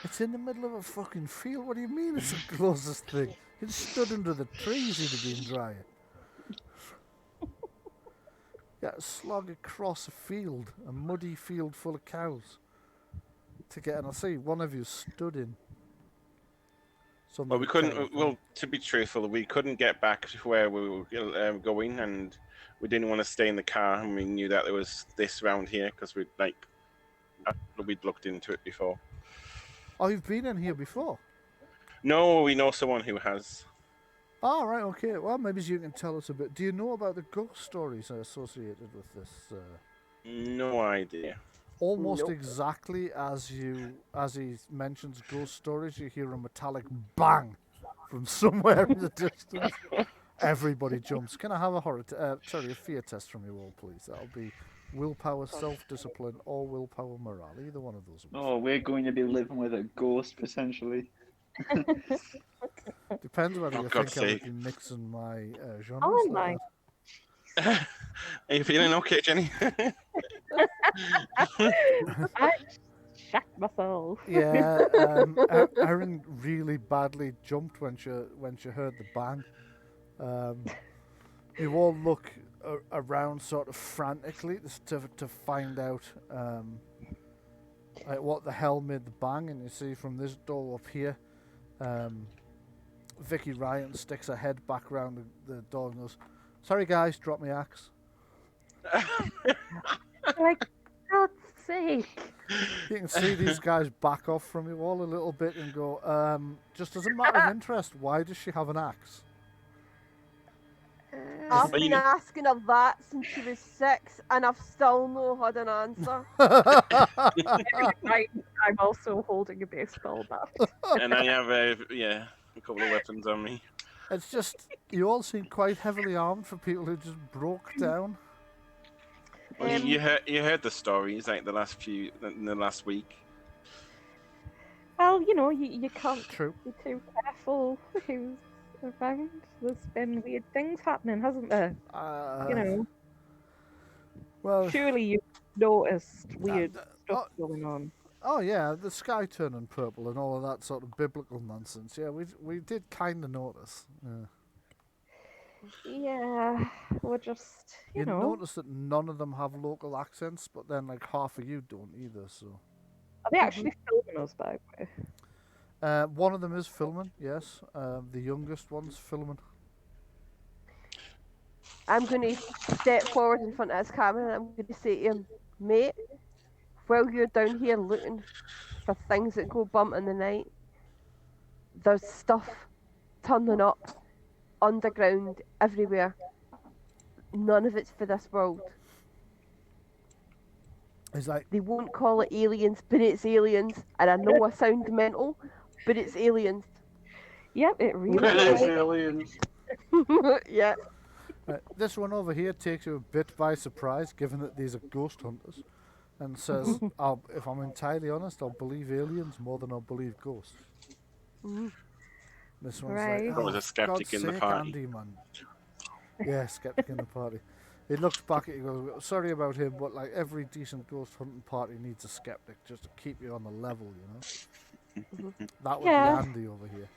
It's in the middle of a fucking field. What do you mean it's the closest thing? It stood under the trees, it'd have been drying. Yeah, slog across a field, a muddy field full of cows. To get, and I see one of you stood in. Well, we couldn't. Well, to be truthful, we couldn't get back to where we were going, and we didn't want to stay in the car. And we knew that there was this round here because we'd looked into it before. Oh, you've been in here before? No, we know someone who has. Oh, right, okay. Well, maybe you can tell us a bit. Do you know about the ghost stories associated with this? No idea. Almost Nope. exactly as he mentions ghost stories, you hear a metallic bang from somewhere in the distance. Everybody jumps. Can I have a fear test from you all, please? That'll be willpower, self-discipline, or willpower morale. Either one of those. Oh, we're going to be living with a ghost potentially. Depends whether Oh, you God's think I would sake. be mixing my genres. Oh like my. that. Are you feeling okay, Jenny? I shat myself. Yeah, Erin really badly jumped when she heard the bang. You all look around sort of frantically to find out like what the hell made the bang, and you see from this door up here, Vicky Ryan sticks her head back round the door and goes, "Sorry guys, drop my axe." Like, God's sake. You can see these guys back off from you all a little bit and go, just as a matter of interest, why does she have an axe? I've But been you- asking her that since she was 6, and I've still not had an answer. I'm also holding a baseball bat. And I have a couple of weapons on me. It's just, you all seem quite heavily armed for people who just broke down. Well, you heard the stories like in the last week. Well, you know, you can't True. be too careful who's around. There's been weird things happening, hasn't there? You know, Well, surely you've noticed weird oh, stuff going on. oh yeah, the sky turning purple and all of that sort of biblical nonsense. Yeah, we did kind of notice. Yeah. Yeah, we're just, you You know. notice that none of them have local accents, but then like half of you don't either. So Are they actually filming us, by the way? one of them is filming. Yes, the youngest one's filming. I'm going to step forward in front of his camera and I'm going to say to him, mate, while you're down here looking for things that go bump in the night, there's stuff turning up underground everywhere. None of it's for this world. He's like, They won't call it aliens, but it's aliens. And I know I sound mental, but it's aliens. Yep, it really It is is. aliens. Yeah. this one over here takes you a bit by surprise, given that these are ghost hunters, and says, if I'm entirely honest, I'll believe aliens more than I'll believe ghosts. This one's Right. like, There was a skeptic God's in the sake, party. Andy, man. Yeah, skeptic in the party. He looks back at you and goes, sorry about him, but like every decent ghost hunting party needs a skeptic just to keep you on the level, you know? That would Yeah. be Andy over here.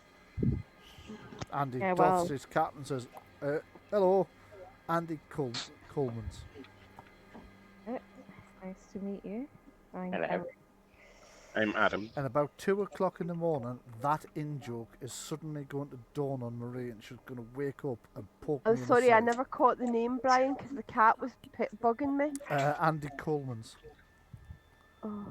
Andy Yeah, doffs well. his cap and says, Hello, Andy Coleman's. Nice to meet you. I'm Hello. Erin. I'm Adam. And about 2 o'clock in the morning, that in-joke is suddenly going to dawn on Marie, and she's going to wake up and poke I'm me in sorry, the I side. never caught the name, Brian, because the cat was bugging me. Andy Coleman's. Oh.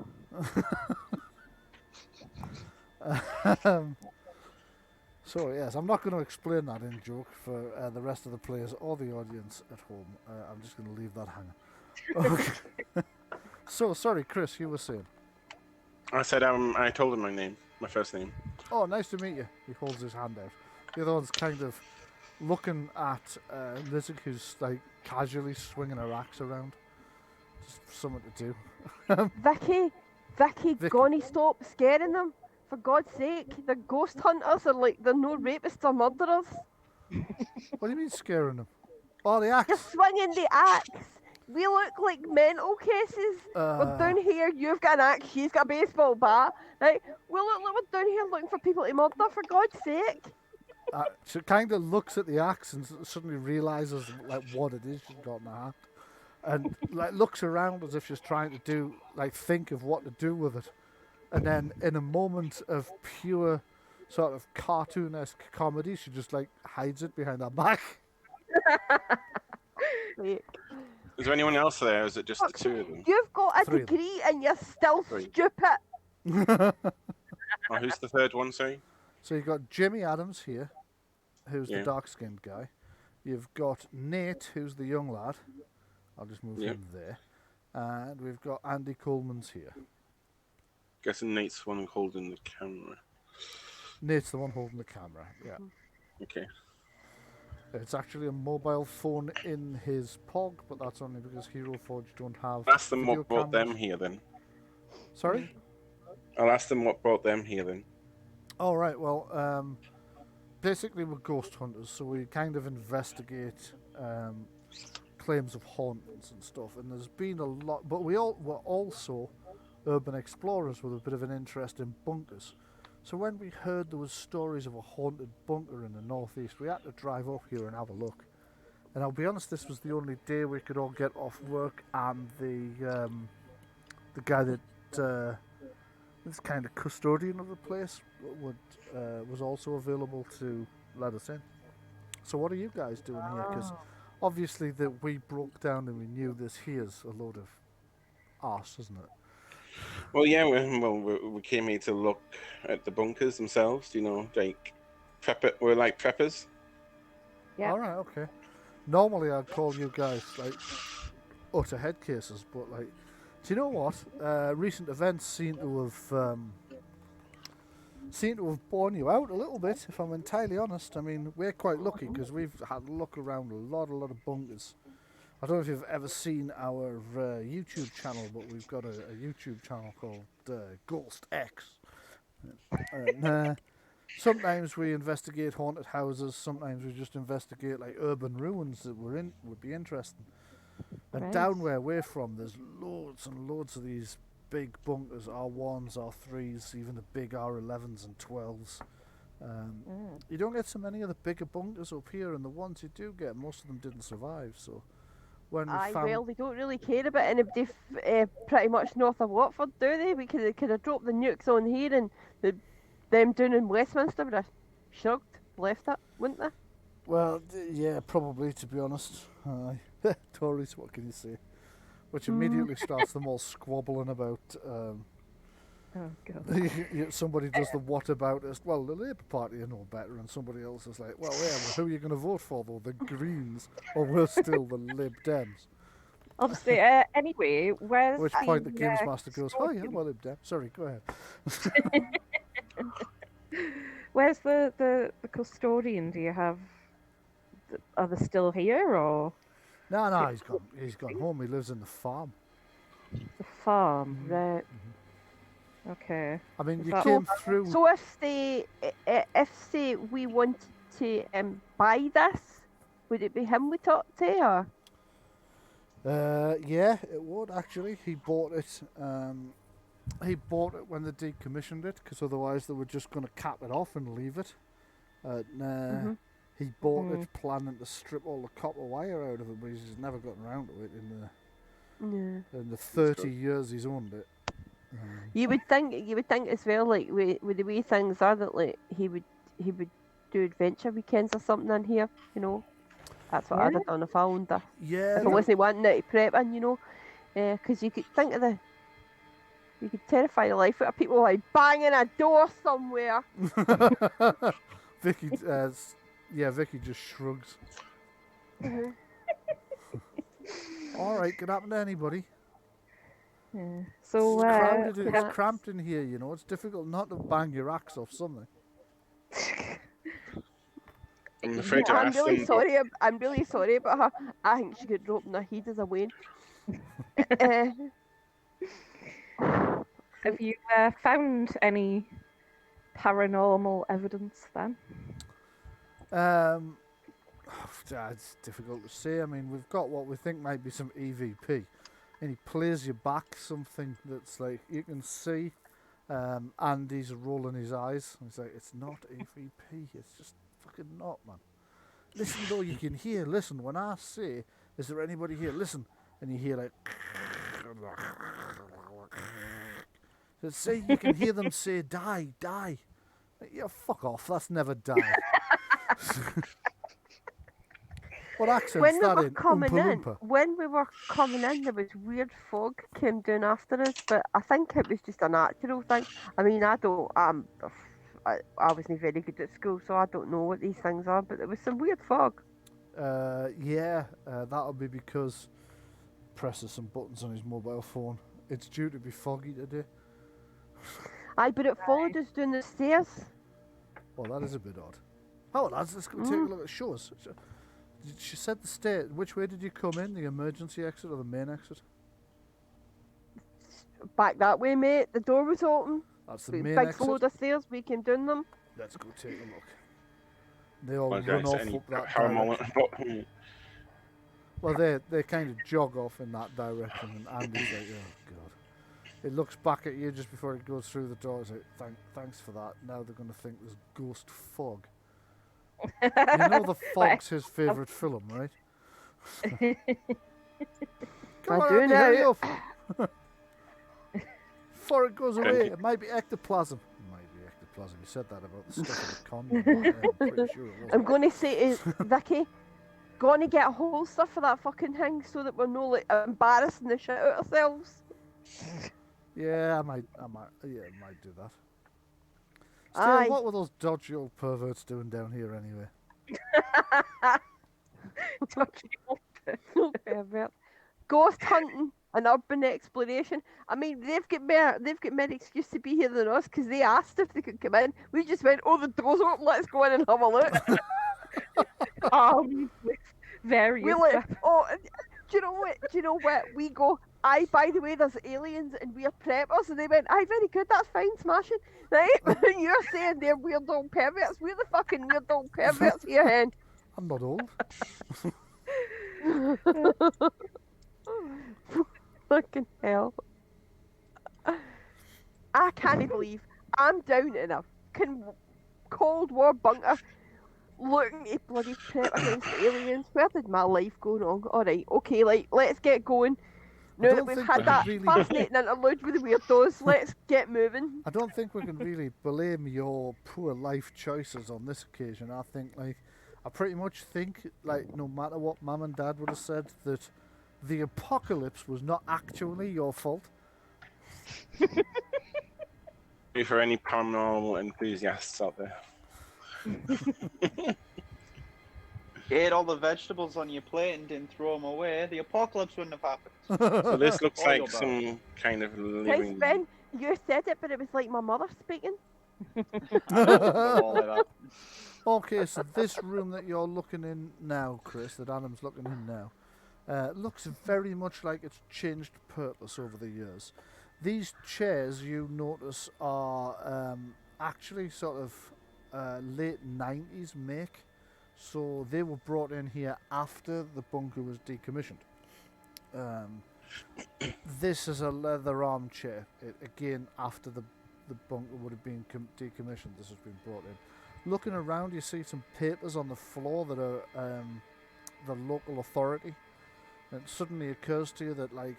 So yes, I'm not going to explain that in joke for the rest of the players or the audience at home. I'm just going to leave that hanging. Okay. So sorry, Chris, you were saying. I said I told him my first name. Oh, nice to meet you. He holds his hand out. The other one's kind of looking at Lizzy, who's like casually swinging her axe around. Just something to do. Vicky, Gonnie, stop scaring them. For God's sake, the ghost hunters are like, they're no rapists or murderers. What do you mean scaring them? Oh, the You're axe. swinging the axe. We look like mental cases. We're down here, you've got an axe, she's got a baseball bat. Right? We look like we're down here looking for people to murder, for God's sake. She kind of looks at the axe and suddenly realizes like what it is she's got in her hand, and like looks around as if she's trying to think of what to do with it, and then in a moment of pure sort of cartoon-esque comedy, she just like hides it behind her back. Wait. Is there anyone else there? Or is it just the two of them? You've got a 3 of them. degree and you're still Three. stupid. Oh, who's the third one? Sorry. So you've got Jimmy Adams here, who's Yeah. the dark-skinned guy. You've got Nate, who's the young lad. I'll just move Yeah. him there. And we've got Andy Coleman's here. Guessing Nate's one holding the camera. Nate's the one holding the camera, yeah. Okay. It's actually a mobile phone in his POG, but that's only because Hero Forge don't have Ask them video what brought cameras. them here then. Sorry? I'll ask them what brought them here then. All right, well, basically we're ghost hunters, so we kind of investigate claims of hauntings and stuff, and there's been a lot, but we're also urban explorers with a bit of an interest in bunkers. So when we heard there was stories of a haunted bunker in the northeast, we had to drive up here and have a look. And I'll be honest, this was the only day we could all get off work, and the guy that is kind of custodian of the place was also available to let us in. So what are you guys doing here? Because obviously that we broke down and we knew this here's a load of arse, isn't it? Well, yeah. We came here to look at the bunkers themselves. You know, like we're like preppers. Yeah. All right, okay. Normally I'd call you guys like utter head cases, but like, do you know what? Recent events seem to have borne you out a little bit. If I'm entirely honest, I mean we're quite lucky because we've had a look around a lot of bunkers. I don't know if you've ever seen our YouTube channel, but we've got a YouTube channel called Ghost X. Sometimes we investigate haunted houses. Sometimes we just investigate like urban ruins that would be interesting. And Right. down where we're from, there's loads and loads of these big bunkers, R1s, R3s, even the big R11s and 12s. You don't get so many of the bigger bunkers up here, and the ones you do get, most of them didn't survive. So when we found, Well, they don't really care about anybody pretty much north of Watford, do they? We could have dropped the nukes on here, and them down in Westminster would have shrugged, left it, wouldn't they? well, yeah, probably to be honest. Tories, what can you say? Which immediately starts them all squabbling about. Oh god. Somebody does the what about us? Well, the Labour Party are no better, and somebody else is like, well, who are you going to vote for though? The Greens, or worse still, the Lib Dems? Obviously, anyway, where's At which point the Games Master goes, oh yeah, custodian? well, Lib Dem. Sorry, go ahead. Where's the custodian? Do you have? Are they still here or No, he's gone home. He lives in the farm. the farm? Right. Okay. I mean, you So- came through. So if say we wanted to buy this, would it be him we talked to, or? Yeah, it would actually. He bought it. He bought it when they decommissioned it, because otherwise they were just going to cap it off and leave it. he bought it planning to strip all the copper wire out of it, but he's just never gotten around to it in the 30 years he's owned it. You would think as well, like with the way things are, that like he would do adventure weekends or something in here. You know, that's what I'd have done if I owned this. Yeah. If I wasn't wanting it to prep in, you know, because you could think of you could terrify the life out of people like banging a door somewhere. Vicky, Vicky just shrugs. All right, could happen to anybody. Yeah. So It's crowded. It's cramped in here. You know, it's difficult not to bang your axe off something. I'm afraid to I'm ask really them. sorry. I'm really sorry about her. I think she could drop in her head as a Wayne. Have you found any paranormal evidence then? It's difficult to say. I mean, we've got what we think might be some EVP, and he plays you back something that's like you can see. Andy's rolling his eyes. He's like, "It's not EVP. It's just fucking not, man. Listen, though, you can hear. Listen, when I say, is there anybody here? Listen." And you hear like, say you can hear them say, "Die, die." Like, yeah, fuck off. That's never die. What accent's When we that were in? coming Oompa in, Loompa. there was weird fog came down after us, but I think it was just a natural thing. I mean, I wasn't very good at school, so I don't know what these things are, but there was some weird fog. That'll be because presses some buttons on his mobile phone. It's due to be foggy today. Aye, but it followed us down the stairs. Well, that is a bit odd. Oh, lads, let's go take a look at shows. She said the stairs. Which way did you come in? The emergency exit or the main exit? Back that way, mate. The door was open. That's the main Big exit. load of stairs. We came down them. Let's go take a look. They all Well, run guys, off any up that power moment. direction. Well, they kind of jog off in that direction, and Andy's like, "Oh God." It looks back at you just before it goes through the door. It's like, "Thanks for that." Now they're going to think there's ghost fog. You know the fog's his favourite film, right? Come I on, do Andy, hurry now. up. Before it goes away, it might be ectoplasm. It might be ectoplasm. You said that about the stuff in the condom. I'm pretty sure it was. I'm going to say to Vicky, going to get a holster for that fucking thing so that we're not like embarrassing the shit out ourselves. Yeah, I might do that. Still, Aye. what were those dodgy old perverts doing down here anyway? Ghost hunting and urban exploration. I mean, they've got more excuse to be here than us because they asked if they could come in. We just went, "Oh, the door's open. Let's go in and have a look." With various We're like, "Oh, do you know what? We go, aye, by the way, there's aliens and we're preppers." And they went, "Aye, very good, that's fine, smashing." Right? And you're saying they're weird old perverts. We're the fucking weird old perverts here, hen. I'm not old. Fucking hell. I can't believe I'm down in a Cold War bunker looking to bloody prep against aliens. Where did my life go wrong? Alright, okay, like, let's get going. Now that we've had that fascinating interlude with the weirdos, let's get moving. I don't think we can really blame your poor life choices on this occasion. I think, I pretty much think, no matter what Mum and Dad would have said, that the apocalypse was not actually your fault. For any paranormal enthusiasts out there. You ate all the vegetables on your plate and didn't throw them away, the apocalypse wouldn't have happened. So this looks All like your bad. some kind of Hey, living. Ben, you said it, but it was like my mother speaking. All like that. Okay, so this room that you're looking in now, Chris, that Adam's looking in now, looks very much like it's changed purpose over the years. These chairs, you notice, are actually sort of late 90s make. So they were brought in here after the bunker was decommissioned. This is a leather armchair. Again, after the bunker would have been decommissioned, this has been brought in. Looking around, you see some papers on the floor that are the local authority. And it suddenly occurs to you that, like,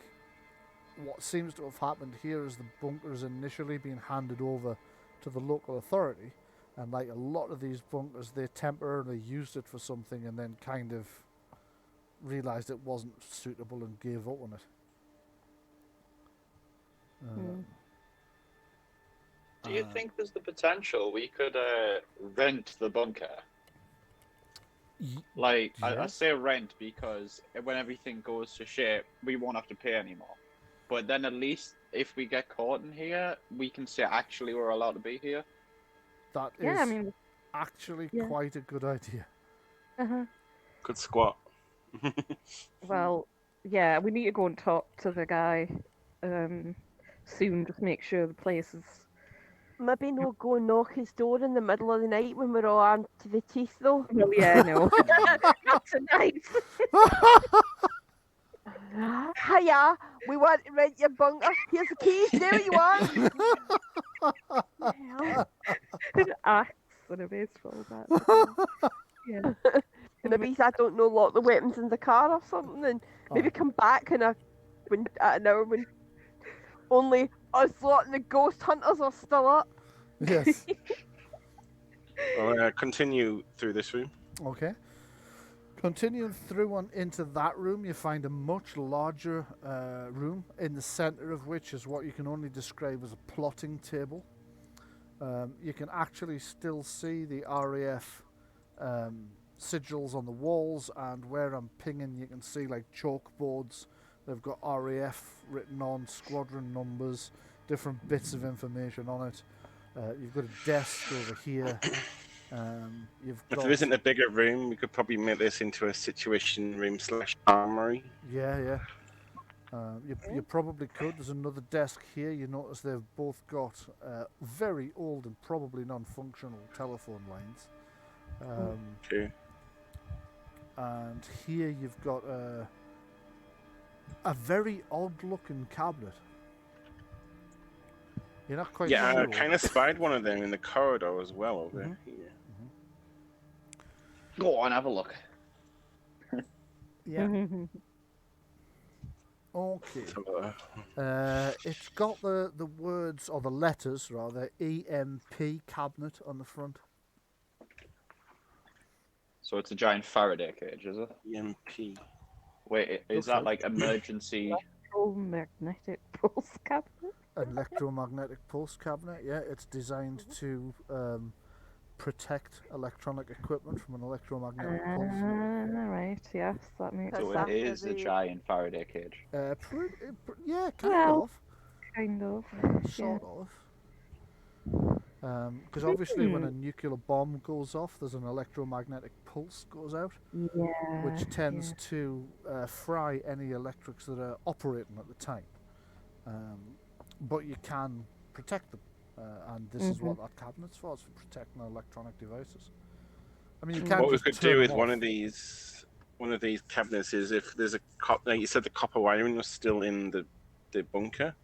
what seems to have happened here is the bunkers initially being handed over to the local authority. And, like, a lot of these bunkers, they temporarily used it for something and then kind of realised it wasn't suitable and gave up on it. Do you think there's the potential we could rent the bunker? Like, I say rent because when everything goes to shit, we won't have to pay anymore. But then at least if we get caught in here, we can say actually we're allowed to be here. That is actually quite a good idea. Good squat. Well, yeah, we need to go and talk to the guy soon, just make sure the place is... Maybe no go knock his door in the middle of the night when we're all armed to the teeth, though. Well, yeah, no. Not tonight. Hiya, we want to rent your bunker. Here's the keys. There you are. An axe and a baseball bat. Yeah. And maybe I don't know, lock the weapons in the car or something, and maybe come back in at an hour when only us lot and the ghost hunters are still up. Yes. I'll continue through this room. Okay. Continuing through on into that room, you find a much larger room, in the centre of which is what you can only describe as a plotting table. You can actually still see the RAF sigils on the walls, and where I'm pinging you can see like chalkboards. They've got RAF written on, squadron numbers, different bits of information on it. You've got a desk over here. If there isn't a bigger room, we could probably make this into a situation room / armory. Yeah. You probably could. There's another desk here. You notice they've both got very old and probably non-functional telephone lines. Okay. And here you've got a very odd-looking cabinet. You're not quite sure. I kind of spied one of them in the corridor as well over here. Go on, have a look. Yeah. Okay. It's got the words, or the letters rather, EMP cabinet on the front. So it's a giant Faraday cage, is it? EMP. Wait, is that like emergency? Electromagnetic pulse cabinet? Electromagnetic pulse cabinet, yeah. It's designed to protect electronic equipment from an electromagnetic pulse. Right, yes, that makes sense. So it is a giant Faraday cage. Yeah, kind of. Sort of. Because obviously when a nuclear bomb goes off, there's an electromagnetic pulse goes out, which tends to fry any electrics that are operating at the time. But you can protect them, and this is what that cabinet's for. It's for protecting electronic devices. I mean, you can't. What we could do with one of these cabinets is if there's like you said, the copper wiring was still in the bunker.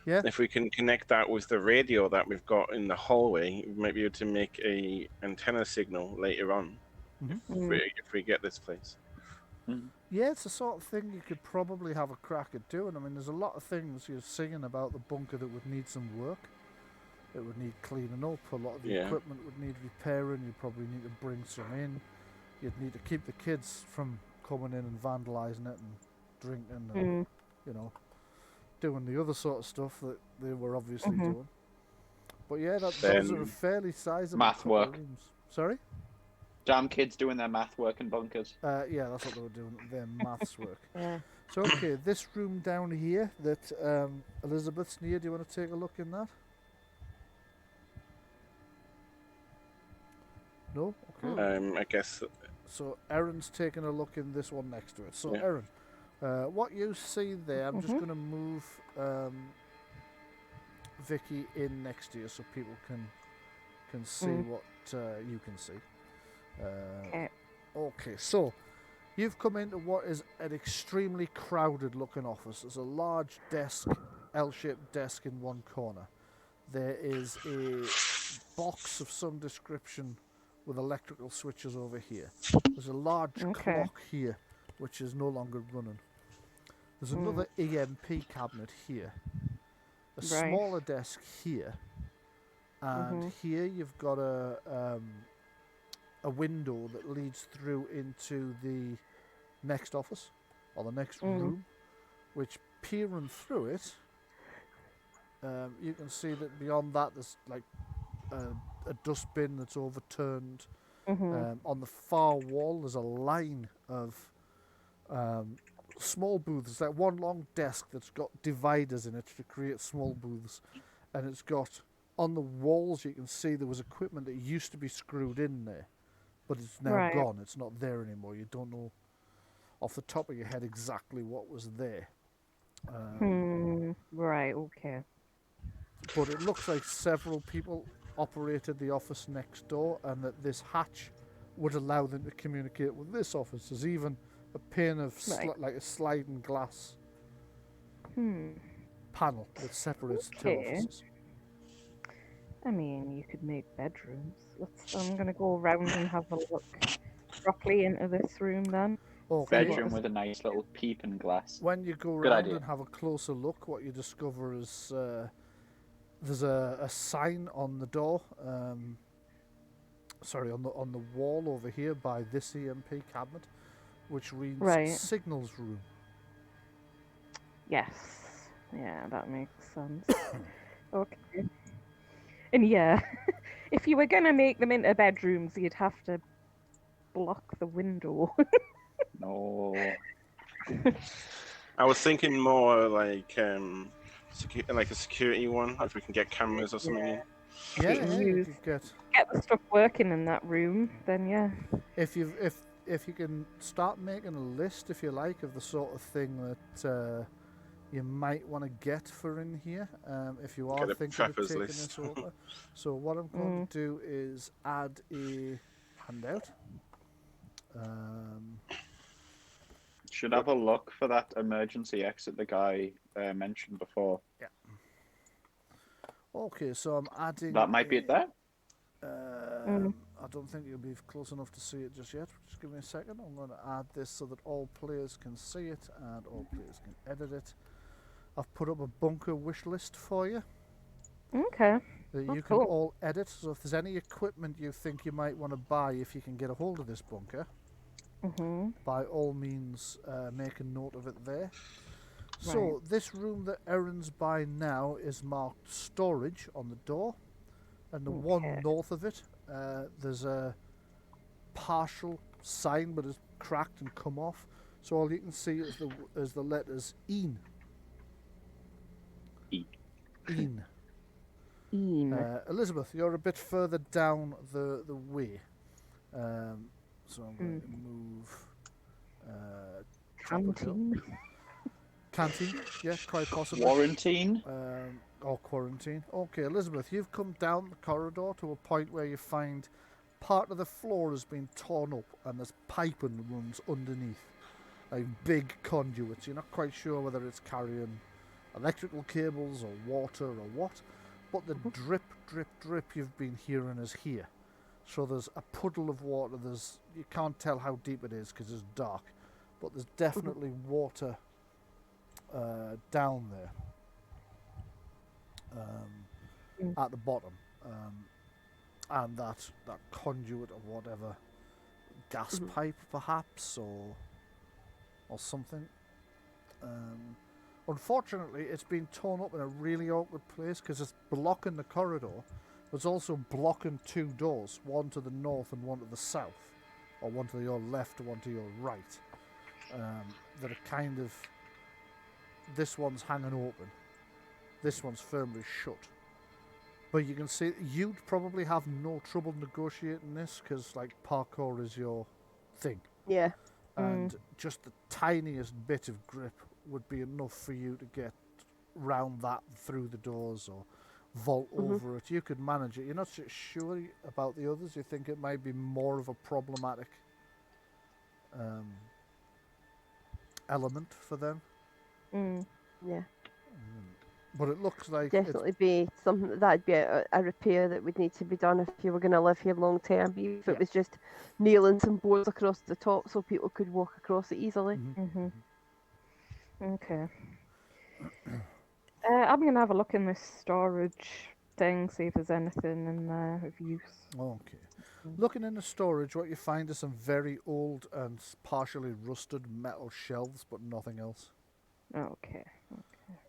Yeah. If we can connect that with the radio that we've got in the hallway, we might be able to make a antenna signal later on if we get this place. Yeah, it's the sort of thing you could probably have a crack at doing. I mean, there's a lot of things you're seeing about the bunker that would need some work. It would need cleaning up. A lot of the equipment would need repairing. You'd probably need to bring some in. You'd need to keep the kids from coming in and vandalising it and drinking and, doing the other sort of stuff that they were obviously doing. But yeah, those are a fairly sizable math work. Rooms. Sorry? Damn kids doing their math work in bunkers. Yeah, that's what they were doing, their maths work. So, okay, this room down here that Elizabeth's near, do you want to take a look in that? No? Okay. I guess. So, Erin's taking a look in this one next to it. So, Erin, what you see there, I'm just going to move Vicky in next to you so people can see what you can see. Okay, so you've come into what is an extremely crowded looking office. There's a large desk, L-shaped desk in one corner. There is a box of some description with electrical switches over here. There's a large Okay. clock here, which is no longer running. There's another EMP cabinet here. A Right. smaller desk here. And here you've got a window that leads through into the next office, or the next room, which peering through it, you can see that beyond that there's like a dustbin that's overturned. On the far wall there's a line of small booths. It's like one long desk that's got dividers in it to create small booths, and it's got on the walls you can see there was equipment that used to be screwed in there, but it's now gone. It's not there anymore. You don't know off the top of your head exactly what was there. Right, okay. But it looks like several people operated the office next door, and that this hatch would allow them to communicate with this office. There's even a pane of like a sliding glass panel that separates the two offices. I mean, you could make bedrooms. I'm going to go around and have a look properly into this room then. Okay. Bedroom with a nice little peeping glass. When you go Good around idea. and have a closer look, what you discover is there's a sign on the door. Sorry, on the wall over here by this EMP cabinet, which reads Signals Room. Yes. Yeah, that makes sense. Okay. And yeah, if you were going to make them into bedrooms, you'd have to block the window. No. I was thinking more like like a security one, if we can get cameras or something in. Yeah, you could get the stuff working in that room, then yeah. If you can start making a list, if you like, of the sort of thing that you might want to get for in here, if you are thinking of taking this over. So what I'm going to do is add a handout. Should have a look for that emergency exit the guy mentioned before. Yeah. Okay, so I'm adding. That might be it there. I don't think you'll be close enough to see it just yet. Just give me a second. I'm going to add this so that all players can see it and all players can edit it. I've put up a bunker wish list for you. Okay. That you can all edit. So if there's any equipment you think you might want to buy, if you can get a hold of this bunker, by all means, make a note of it there. So this room that Erin's buying now is marked storage on the door, and the one north of it, there's a partial sign, but it's cracked and come off. So all you can see is the letters EEN. EEN. Elizabeth, you're a bit further down the way. So I'm going to move. Canteen. Canteen, yeah, quite possibly. Quarantine. Or quarantine. Okay, Elizabeth, you've come down the corridor to a point where you find part of the floor has been torn up and there's piping that runs underneath, like big conduits. You're not quite sure whether it's carrying electrical cables or water or what, but the drip, drip, drip you've been hearing is here. So there's a puddle of water. You can't tell how deep it is because it's dark, but there's definitely water down there at the bottom, and that conduit or whatever, gas pipe perhaps or something. Unfortunately, it's been torn up in a really awkward place because it's blocking the corridor. It's also blocking two doors, one to the north and one to the south, or one to your left and one to your right, that are kind of, this one's hanging open, this one's firmly shut. But you can see, you'd probably have no trouble negotiating this because like parkour is your thing. Yeah. And just the tiniest bit of grip would be enough for you to get round that through the doors or vault over it. You could manage it. You're not sure about the others. You think it might be more of a problematic element for them. Yeah. But it looks like it's Definitely be something that'd be a repair that would need to be done if you were going to live here long term. Even if Yeah. it was just nailing some boards across the top so people could walk across it easily. Mhm. Okay. I'm gonna have a look in this storage thing, see if there's anything in there of use. Okay. Looking in the storage, what you find is some very old and partially rusted metal shelves, but nothing else. Okay.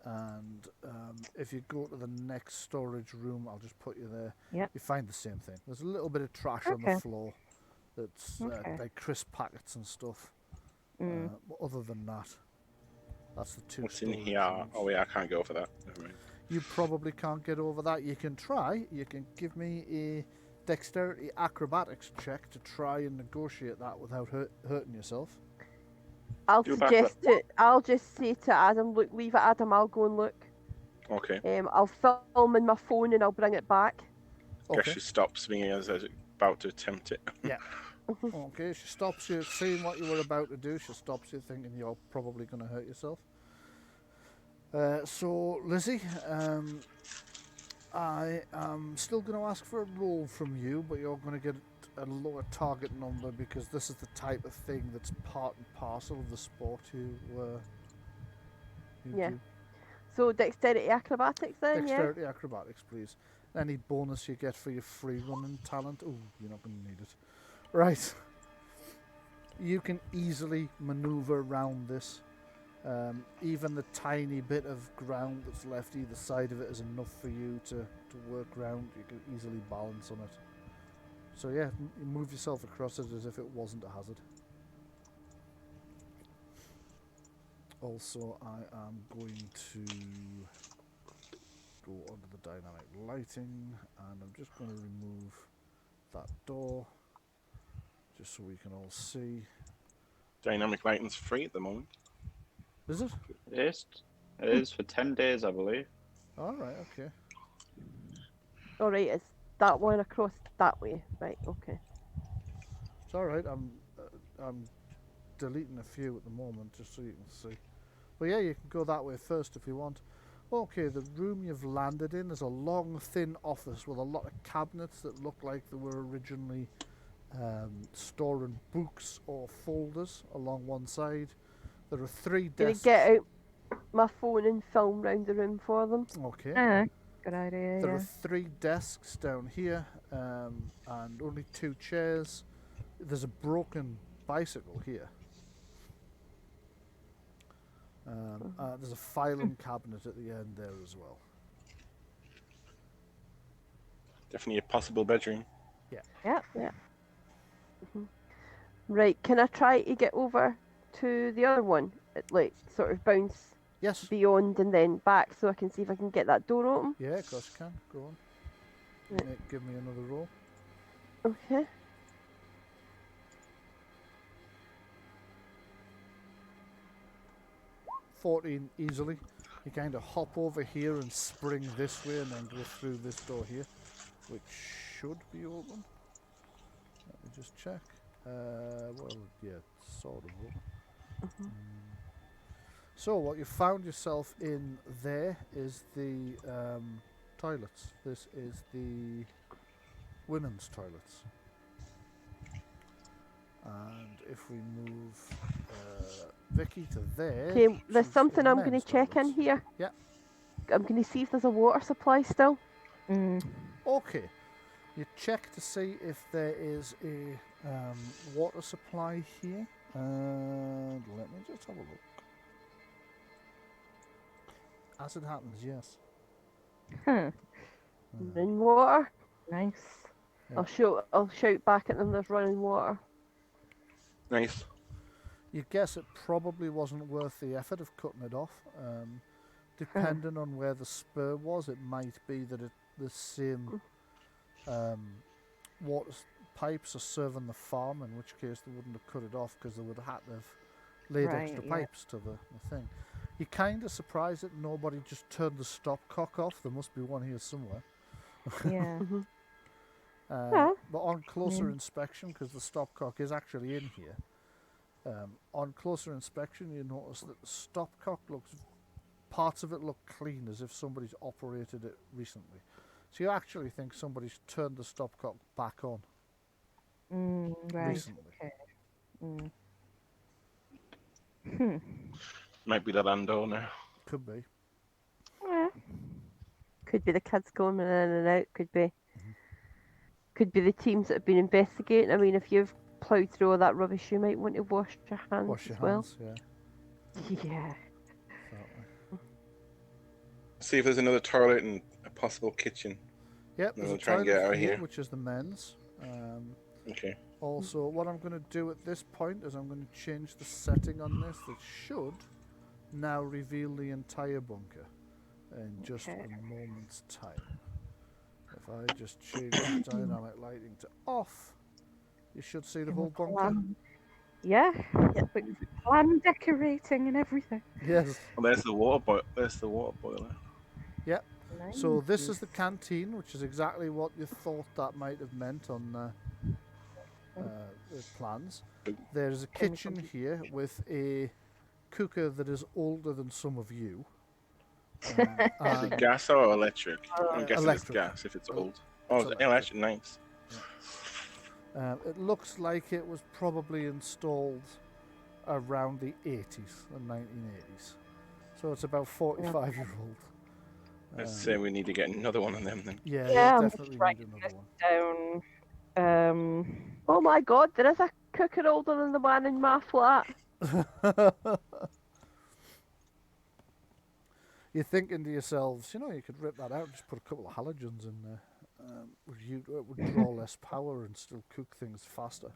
And if you go to the next storage room, I'll just put you there. Yep. You find the same thing. There's a little bit of trash on the Okay. floor. That's Okay. like crisp packets and stuff. Mm. But other than that, that's the two What's in storage here? rooms. Oh, yeah, I can't go for that. Never mind. You probably can't get over that. You can try. You can give me a dexterity acrobatics check to try and negotiate that without hurting yourself. I'll Do back suggest it. I'll just say to Adam, look, leave it, Adam. I'll go and look. Okay. I'll film in my phone and I'll bring it back. Okay. Guess she stops me as I was about to attempt it. Yeah. Okay, she stops you seeing what you were about to do. She stops you thinking you're probably going to hurt yourself. So, Lizzie, I am still going to ask for a roll from you, but you're going to get a lower target number because this is the type of thing that's part and parcel of the sport you Yeah. do. So dexterity acrobatics then, Dexterity acrobatics, please. Any bonus you get for your free running talent? Oh, you're not going to need it. Right. You can easily maneuver around this. Even the tiny bit of ground that's left either side of it is enough for you to work around. You can easily balance on it. So yeah, you move yourself across it as if it wasn't a hazard. Also, I am going to go onto the dynamic lighting, and I'm just going to remove that door, just so we can all see. Dynamic lighting's free at the moment. Is it? It is for 10 days, I believe. All right. Okay. All right, it's that one across that way. Right. Okay. It's all right. I'm deleting a few at the moment just so you can see. But yeah, you can go that way first if you want. Okay, the room you've landed in is a long, thin office with a lot of cabinets that look like they were originally storing books or folders along one side. There are 3 Gonna desks. get out my phone and film round the room for them. Okay. Good idea. There Yeah. are 3 desks down here, and only 2 chairs. There's a broken bicycle here. There's a filing cabinet at the end there as well. Definitely a possible bedroom. Yeah. Right, can I try to get over to the other one? Like, sort of bounce Yes. beyond and then back so I can see if I can get that door open? Yeah, of course you can. Go on. Yeah. Give me another roll. Okay. 14 easily. You kind of hop over here and spring this way and then go through this door here, which should be open. Let me just check. Well, yeah, sort of open. So what you found yourself in there is the toilets. This is the women's toilets. And if we move Vicky to there... Okay, there's she's something in I'm going to men's check in toilets. here. Yeah. I'm going to see if there's a water supply still. Okay. You check to see if there is a water supply here. And let me just have a look. As it happens, yes. Huh. In water. Nice. Yeah. I'll shout back at them. There's running water. Nice. You guess it probably wasn't worth the effort of cutting it off. Depending on where the spur was, it might be that the same water pipes are serving the farm, in which case they wouldn't have cut it off because they would have had to have laid extra pipes to the thing. You're kind of surprised that nobody just turned the stopcock off. There must be one here somewhere. Yeah. But on closer inspection, because the stopcock is actually in here, on closer inspection you notice that the stopcock looks parts of it look clean, as if somebody's operated it recently. So you actually think somebody's turned the stopcock back on Right. recently. Okay. Hmm. Might be the landowner. Could be. Yeah. Could be the kids going in and out. Could be the teams that have been investigating. I mean, if you've ploughed through all that rubbish, you might want to wash your hands Wash your as well. hands, yeah. Yeah. Exactly. See if there's another toilet and a possible kitchen. Yep, there's We'll a try and get toilet out of here, here. which is the men's. Okay. Also, what I'm going to do at this point is I'm going to change the setting on this. That should now reveal the entire bunker in just a moment's time. If I just change the dynamic lighting to off, you should see the whole bunker. Yeah. With plan decorating and everything. Yes. Well, there's the water boiler. Yep. So this is the canteen, which is exactly what you thought that might have meant on the plans. There's a kitchen here with a cooker that is older than some of you. Is it gas or electric? I'm guessing electric. it's gas if it's old. It's Oh, it's electric. Nice. It looks like it was probably installed around the 80s, the 1980s. So it's about 45 year old. Let's say we need to get another one of them then. Yeah, Yeah, you I'm definitely just need another one. Down. Oh my god, there is a cooker older than the one in my flat. You're thinking to yourselves, you could rip that out and just put a couple of halogens in there. It would draw less power and still cook things faster.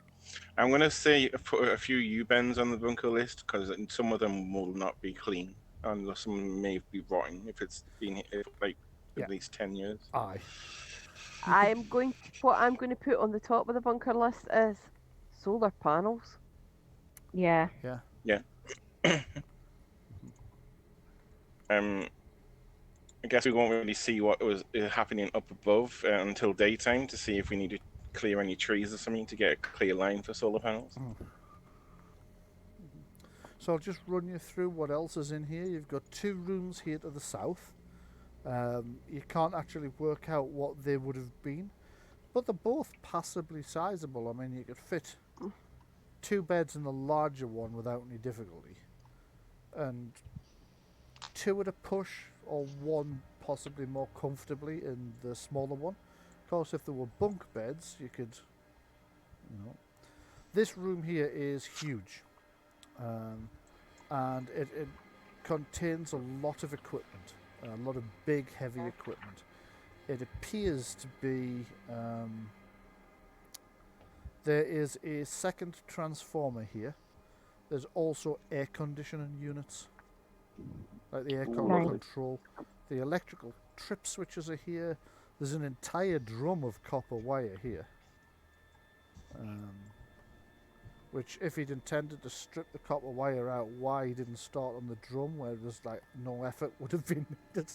I'm going to say put a few U-bends on the bunker list because some of them will not be clean. And some may be rotting if it's been at least 10 years. Aye. What I'm going to put on the top of the bunker list is solar panels. Yeah. Yeah. I guess we won't really see what was happening up above until daytime to see if we need to clear any trees or something to get a clear line for solar panels. So I'll just run you through what else is in here. You've got 2 rooms here to the south. You can't actually work out what they would have been, but they're both passably sizable. I mean, you could fit 2 beds in the larger one without any difficulty, and 2 at a push, or 1 possibly more comfortably in the smaller one. Of course, if there were bunk beds, you could, This room here is huge, and it contains a lot of equipment, a lot of big, heavy equipment. It appears to be, there is a second transformer here. There's also air conditioning units, like the air control. The electrical trip switches are here. There's an entire drum of copper wire here, which, if he'd intended to strip the copper wire out, why he didn't start on the drum where there's no effort would have been needed.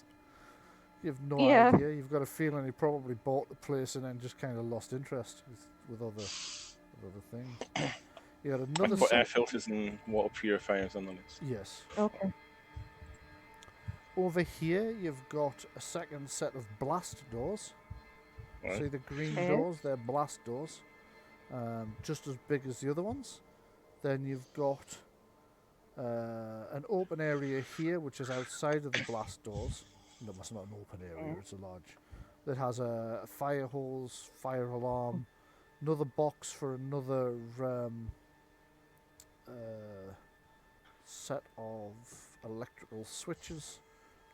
You have no idea. You've got a feeling he probably bought the place and then just kind of lost interest with other things. You got another put air filters and water purifiers on the list. Yes. Okay. Over here, you've got a second set of blast doors. Right. See the green doors? They're blast doors, just as big as the other ones. Then you've got an open area here, which is outside of the blast doors. No, that's not an open area, it's a large. That has a fire hose, fire alarm, another box for another set of electrical switches,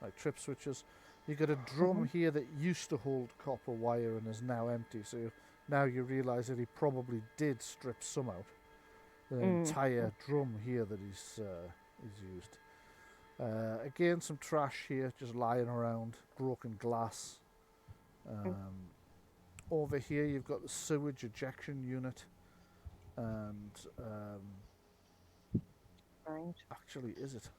like trip switches. You got a drum here that used to hold copper wire and is now empty. So now you realise that he probably did strip some out. The entire drum here that he's used. Again, some trash here, just lying around, broken glass. Over here, you've got the sewage ejection unit, and actually, is it?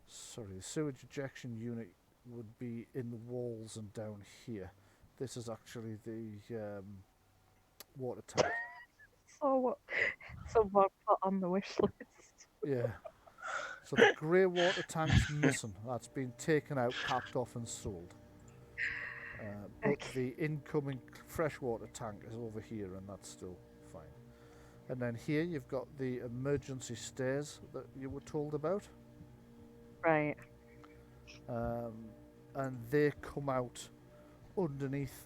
Sorry, the sewage ejection unit would be in the walls and down here. This is actually the water tank. So what? Someone put on the wish list. Yeah. So the grey water tank's missing. That's been taken out, capped off, and sold. But the incoming freshwater tank is over here, and that's still fine. And then here you've got the emergency stairs that you were told about. Right. And they come out underneath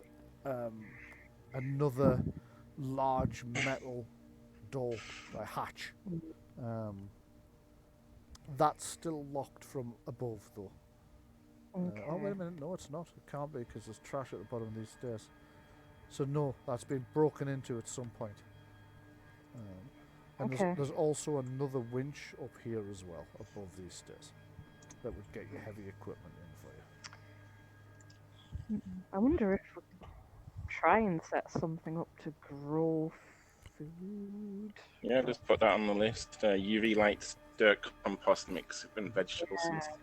another large metal door, a hatch. That's still locked from above, though. Okay. Oh, wait a minute. No, it's not. It can't be because there's trash at the bottom of these stairs. So, no, that's been broken into at some point. And there's also another winch up here as well, above these stairs, that would get your heavy equipment in for you. I wonder if we could try and set something up to grow food. Yeah, just put that on the list. UV lights, dirt compost mix, and vegetables and stuff.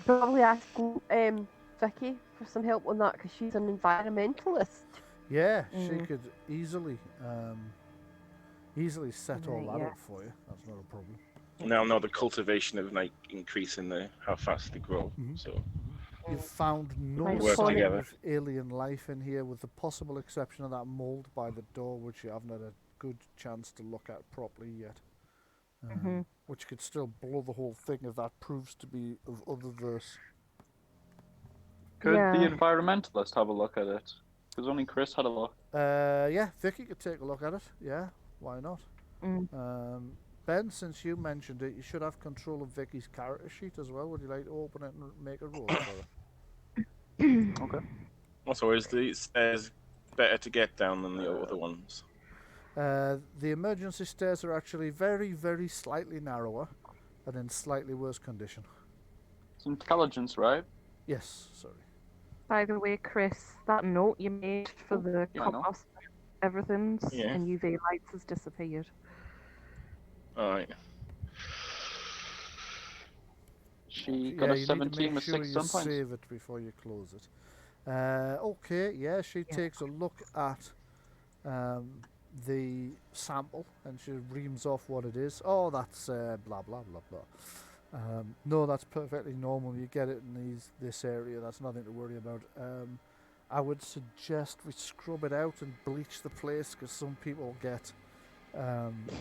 Probably ask Vicky for some help on that because she's an environmentalist. Yeah, she could easily set all that up for you. That's not a problem. Now, no, the cultivation of like increasing how fast they grow. So you've found no work sign together. of alien life in here, with the possible exception of that mold by the door, which you haven't had a good chance to look at properly yet. Which could still blow the whole thing if that proves to be of other verse. Could the environmentalist have a look at it? Because only Chris had a look. Yeah, Vicky could take a look at it. Yeah, why not? Ben, since you mentioned it, you should have control of Vicky's character sheet as well. Would you like to open it and make a roll for her? Okay. Also, is the stairs better to get down than the other ones? The emergency stairs are actually very, very slightly narrower and in slightly worse condition. It's intelligence, right? Yes, sorry. By the way, Chris, that note you made for the compost, everything's and UV lights has disappeared. Alright. She got a 17 with 6 stun points. Save it before you close it. Okay, she takes a look at the sample and she reams off what it is. Oh, that's blah blah blah blah. No, that's perfectly normal. You get it in this area. That's nothing to worry about. I would suggest we scrub it out and bleach the place because some people get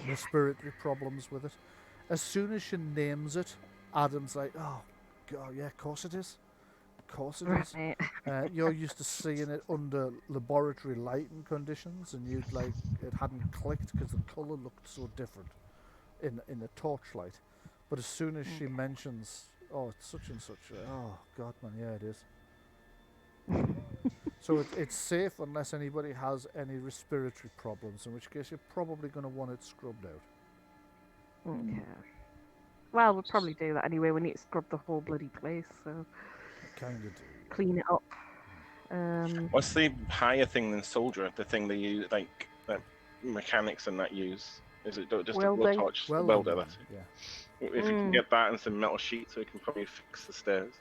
respiratory problems with it. As soon as she names it, Adam's like, "Oh, God, yeah, of course it is. Of course it is." You're used to seeing it under laboratory lighting conditions, and you'd like it hadn't clicked because the colour looked so different in the torchlight. But as soon as she mentions, "Oh, it's such and such," oh God, man, yeah, it is. So it's safe unless anybody has any respiratory problems, in which case you're probably going to want it scrubbed out. Okay. Well, we'll probably do that anyway. We need to scrub the whole bloody place, so Kind of do. clean it up. What's the higher thing than soldier? The thing they use, like mechanics and that use? Is it just a blowtorch? Welder, that's it. Yeah. If you can get that and some metal sheets, we can probably fix the stairs.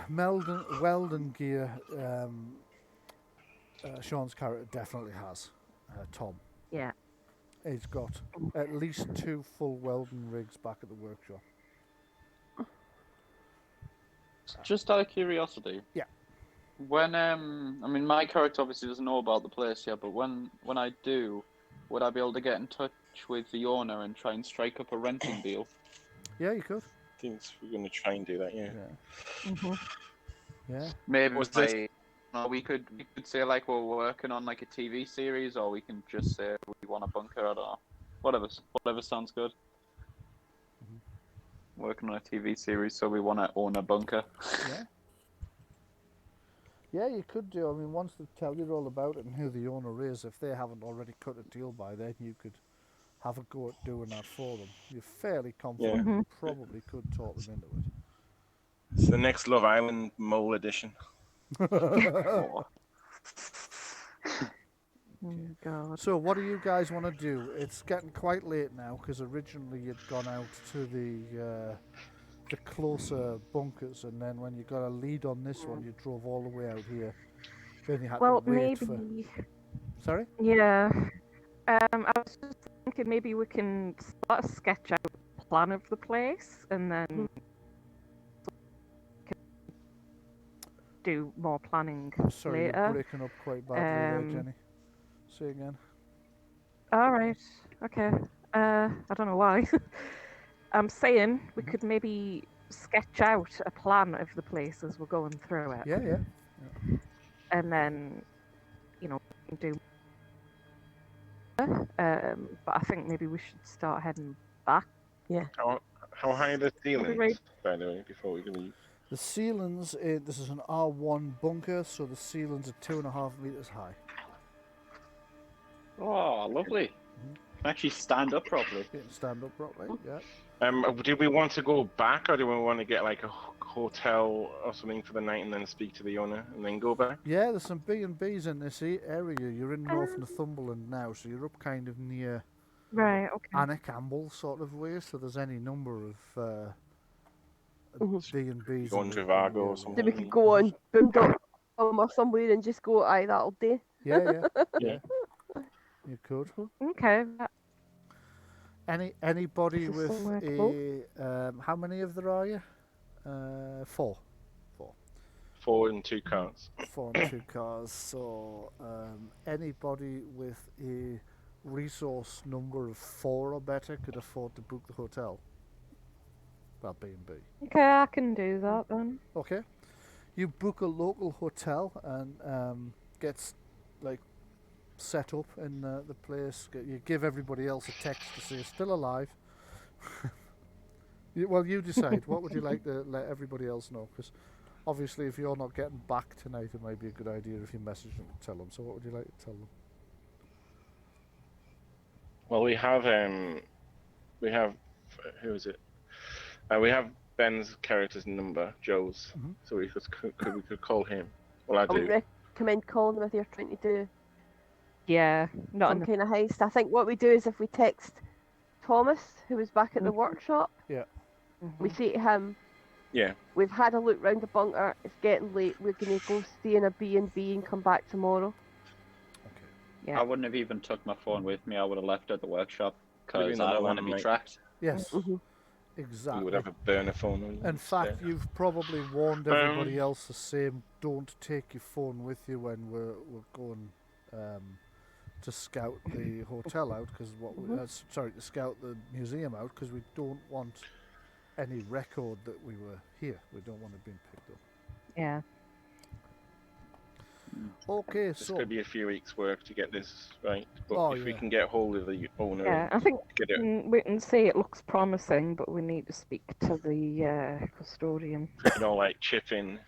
Welding gear, Sean's character definitely has. Tom. Yeah. He's got at least 2 full welding rigs back at the workshop. Just out of curiosity. Yeah. When I mean, my character obviously doesn't know about the place yet, but when I do, would I be able to get in touch with the owner and try and strike up a renting deal? Yeah, you could. I think we're going to try and do that, yeah. Yeah. Maybe we could say like we're working on like a TV series, or we can just say we want a bunker. I don't know. Whatever sounds good. Working on a TV series, so we want to own a bunker. Yeah. Yeah, you could do. I mean, once they tell you all about it and who the owner is, if they haven't already cut a deal by then, you could have a go at doing that for them. You're fairly confident you probably could talk them into it. It's the next Love Island Mole edition. Oh, God. So what do you guys want to do? It's getting quite late now because originally you'd gone out to the closer bunkers, and then when you got a lead on this one, you drove all the way out here. Then you had to wait for... Sorry? Yeah. I was just thinking maybe we can start a sketch out plan of the place, and then do more planning Sorry, later. you're breaking up quite badly there, Um, Jenny. Say again. All right. Okay. I don't know why. I'm saying we could maybe sketch out a plan of the place as we're going through it. Yeah. And then, do. But I think maybe we should start heading back. How high are the ceilings, right. by the way, before we leave? The ceilings, this is an R1 bunker, so the ceilings are 2.5 meters high. Oh, lovely. Can actually stand up properly. You can stand up properly, yeah. Do we want to go back, or do we want to get like a hotel or something for the night and then speak to the owner and then go back? Yeah, there's some B&Bs in this area. You're in North Northumberland now, so you're up kind of near Right, okay. Anna Campbell sort of way, so there's any number of B&Bs. Go on Trivago or something. Then we could go on Boom.com or somewhere and just go, aye, that'll do. Yeah. Yeah. You could. Okay. Anybody This is with somewhere a how many of there are you? 4. 4 and 2 cars. 4 and 2 cars. So anybody with a resource number of 4 or better could afford to book the hotel. Well, B&B. Okay, I can do that then. Okay. You book a local hotel and gets like set up in the place. You give everybody else a text to say you're still alive. You decide. What would you like to let everybody else know? Because obviously, if you're not getting back tonight, it might be a good idea if you message them to tell them. So, what would you like to tell them? Well, we have who is it? We have Ben's character's number, Joe's. Mhm. So we could call him. Well, I I would do. recommend calling them if you're trying to do Yeah, not in some the kind of heist. I think what we do is if we text Thomas, who was back at the workshop, we say to him, Yeah. we've had a look round the bunker, it's getting late, we're going to go stay in a B&B and come back tomorrow. Okay. Yeah. I wouldn't have even took my phone with me. I would have left it at the workshop because Maybe I another don't want to one, be mate. tracked. Yes. Mhm. Exactly. You would have a burner phone on you. In fact, instead. you've probably warned everybody else the same. Don't take your phone with you when we're going to scout the hotel out, because to scout the museum out, because we don't want any record that we were here. We don't want it being picked up. Yeah. Okay, This so could be a few weeks' work to get this right, but Oh, if we yeah. can get hold of the owner, Yeah, I think get it, we can say it looks promising, but we need to speak to the custodian. like chip in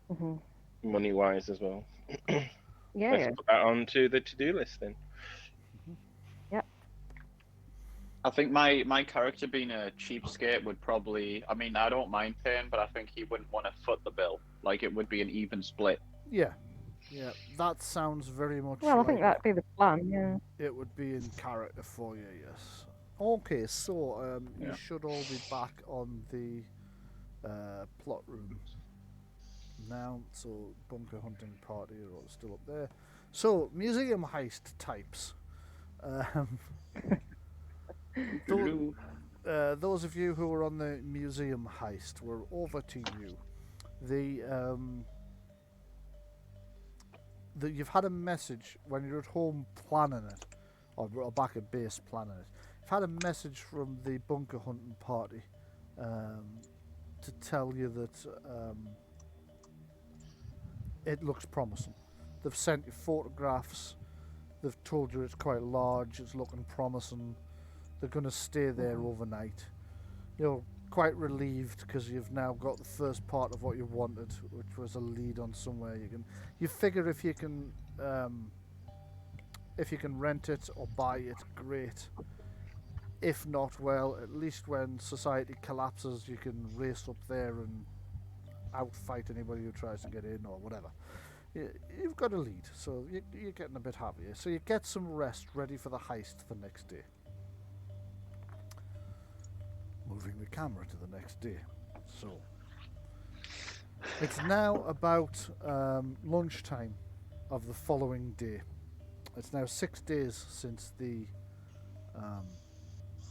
Hmm money-wise as well. Yeah, Let's put that onto the to-do list then. I think my character being a cheapskate would probably. I mean, I don't mind paying, but I think he wouldn't want to foot the bill. Like it would be an even split. yeah, that sounds very much. well, I think like that'd be the plan. Yeah. it would be in character for you. Yes. Okay, so you Yeah. should all be back on the plot room now. So bunker hunting party are all still up there. So museum heist types. Those of you who were on the museum heist, we're over to you. You've had a message when you're at home planning it, or back at base planning it. You've had a message from the bunker hunting party to tell you that it looks promising. They've sent you photographs. They've told you it's quite large. It's looking promising. They're going to stay there overnight. You're quite relieved because you've now got the first part of what you wanted, which was a lead on somewhere you figure if you can rent it or buy it, great. If not, well, at least when society collapses, you can race up there and outfight anybody who tries to get in or whatever. You've got a lead, so you're getting a bit happier. So you get some rest, ready for the heist the next day. Moving the camera to the next day. So it's now about lunchtime of the following day. It's now 6 days since the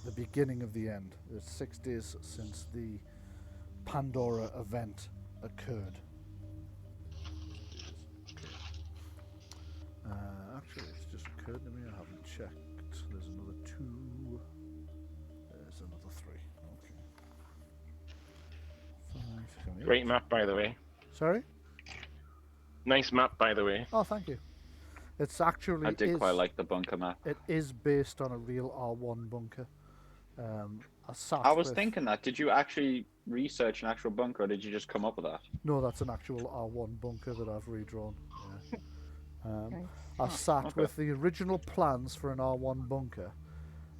the beginning of the end. It's 6 days since the Pandora event occurred. Actually, it's just occurred to me. I haven't checked. There's another 2. There's another 3. Okay. 5, 7, 8. Great map, by the way. Sorry? Nice map, by the way. Oh, thank you. It's actually. I did quite like the bunker map. It is based on a real R1 bunker. I was thinking that. Did you actually research an actual bunker, or did you just come up with that? No, that's an actual R1 bunker that I've redrawn. Yeah. Nice. I sat okay. with the original plans for an R1 bunker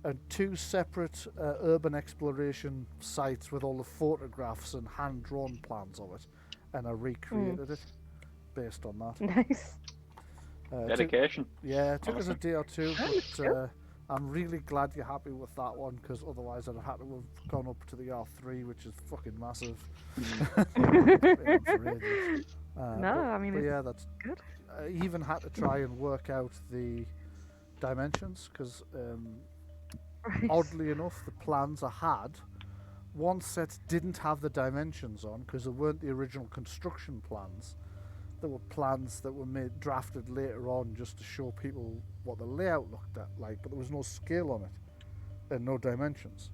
and 2 separate urban exploration sites with all the photographs and hand-drawn plans of it, and I recreated it based on that. Nice. Dedication. It took us a Awesome. day or 2, but I'm really glad you're happy with that one, because otherwise I'd have had to have gone up to the R3, which is fucking massive. I mean, but it's yeah, that's good. I even had to try and work out the dimensions, because Right. oddly enough, the plans I had, one set didn't have the dimensions on because they weren't the original construction plans. There were plans that were drafted later on just to show people what the layout looked like, but there was no scale on it and no dimensions.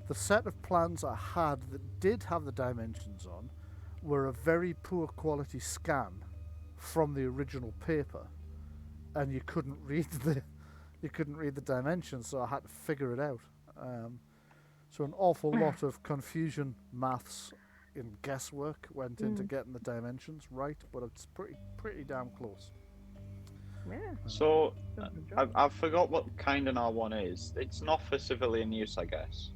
The set of plans I had that did have the dimensions on were a very poor quality scan from the original paper, and you couldn't read the dimensions, so I had to figure it out. So an awful lot of confusion, maths, and guesswork went into getting the dimensions right, but it's pretty damn close. Yeah. So, Good job. I forgot what kind an R1 is. It's not for civilian use, I guess.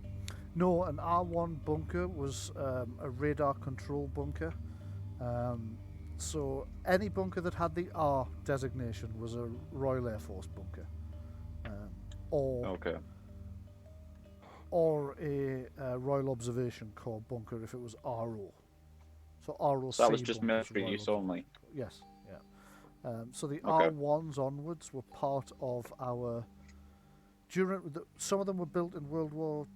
No, an R1 bunker was a radar control bunker. So any bunker that had the R designation was a Royal Air Force bunker, Okay. or a Royal Observation Corps bunker if it was RO. So ROC. So that was just bunkers, military Royal use only. Yes, yeah. So the Okay. R1s onwards were part of our. Some of them were built in World War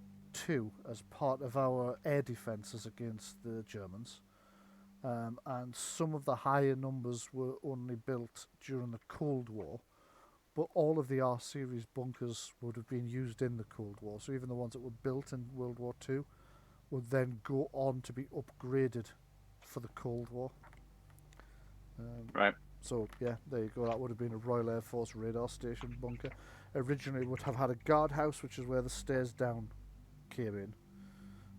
II as part of our air defences against the Germans, and some of the higher numbers were only built during the Cold War. But all of the R series bunkers would have been used in the Cold War. So even the ones that were built in World War II would then go on to be upgraded for the Cold War. Right. So yeah, there you go. That would have been a Royal Air Force radar station bunker. Originally would have had a guardhouse, which is where the stairs down came in.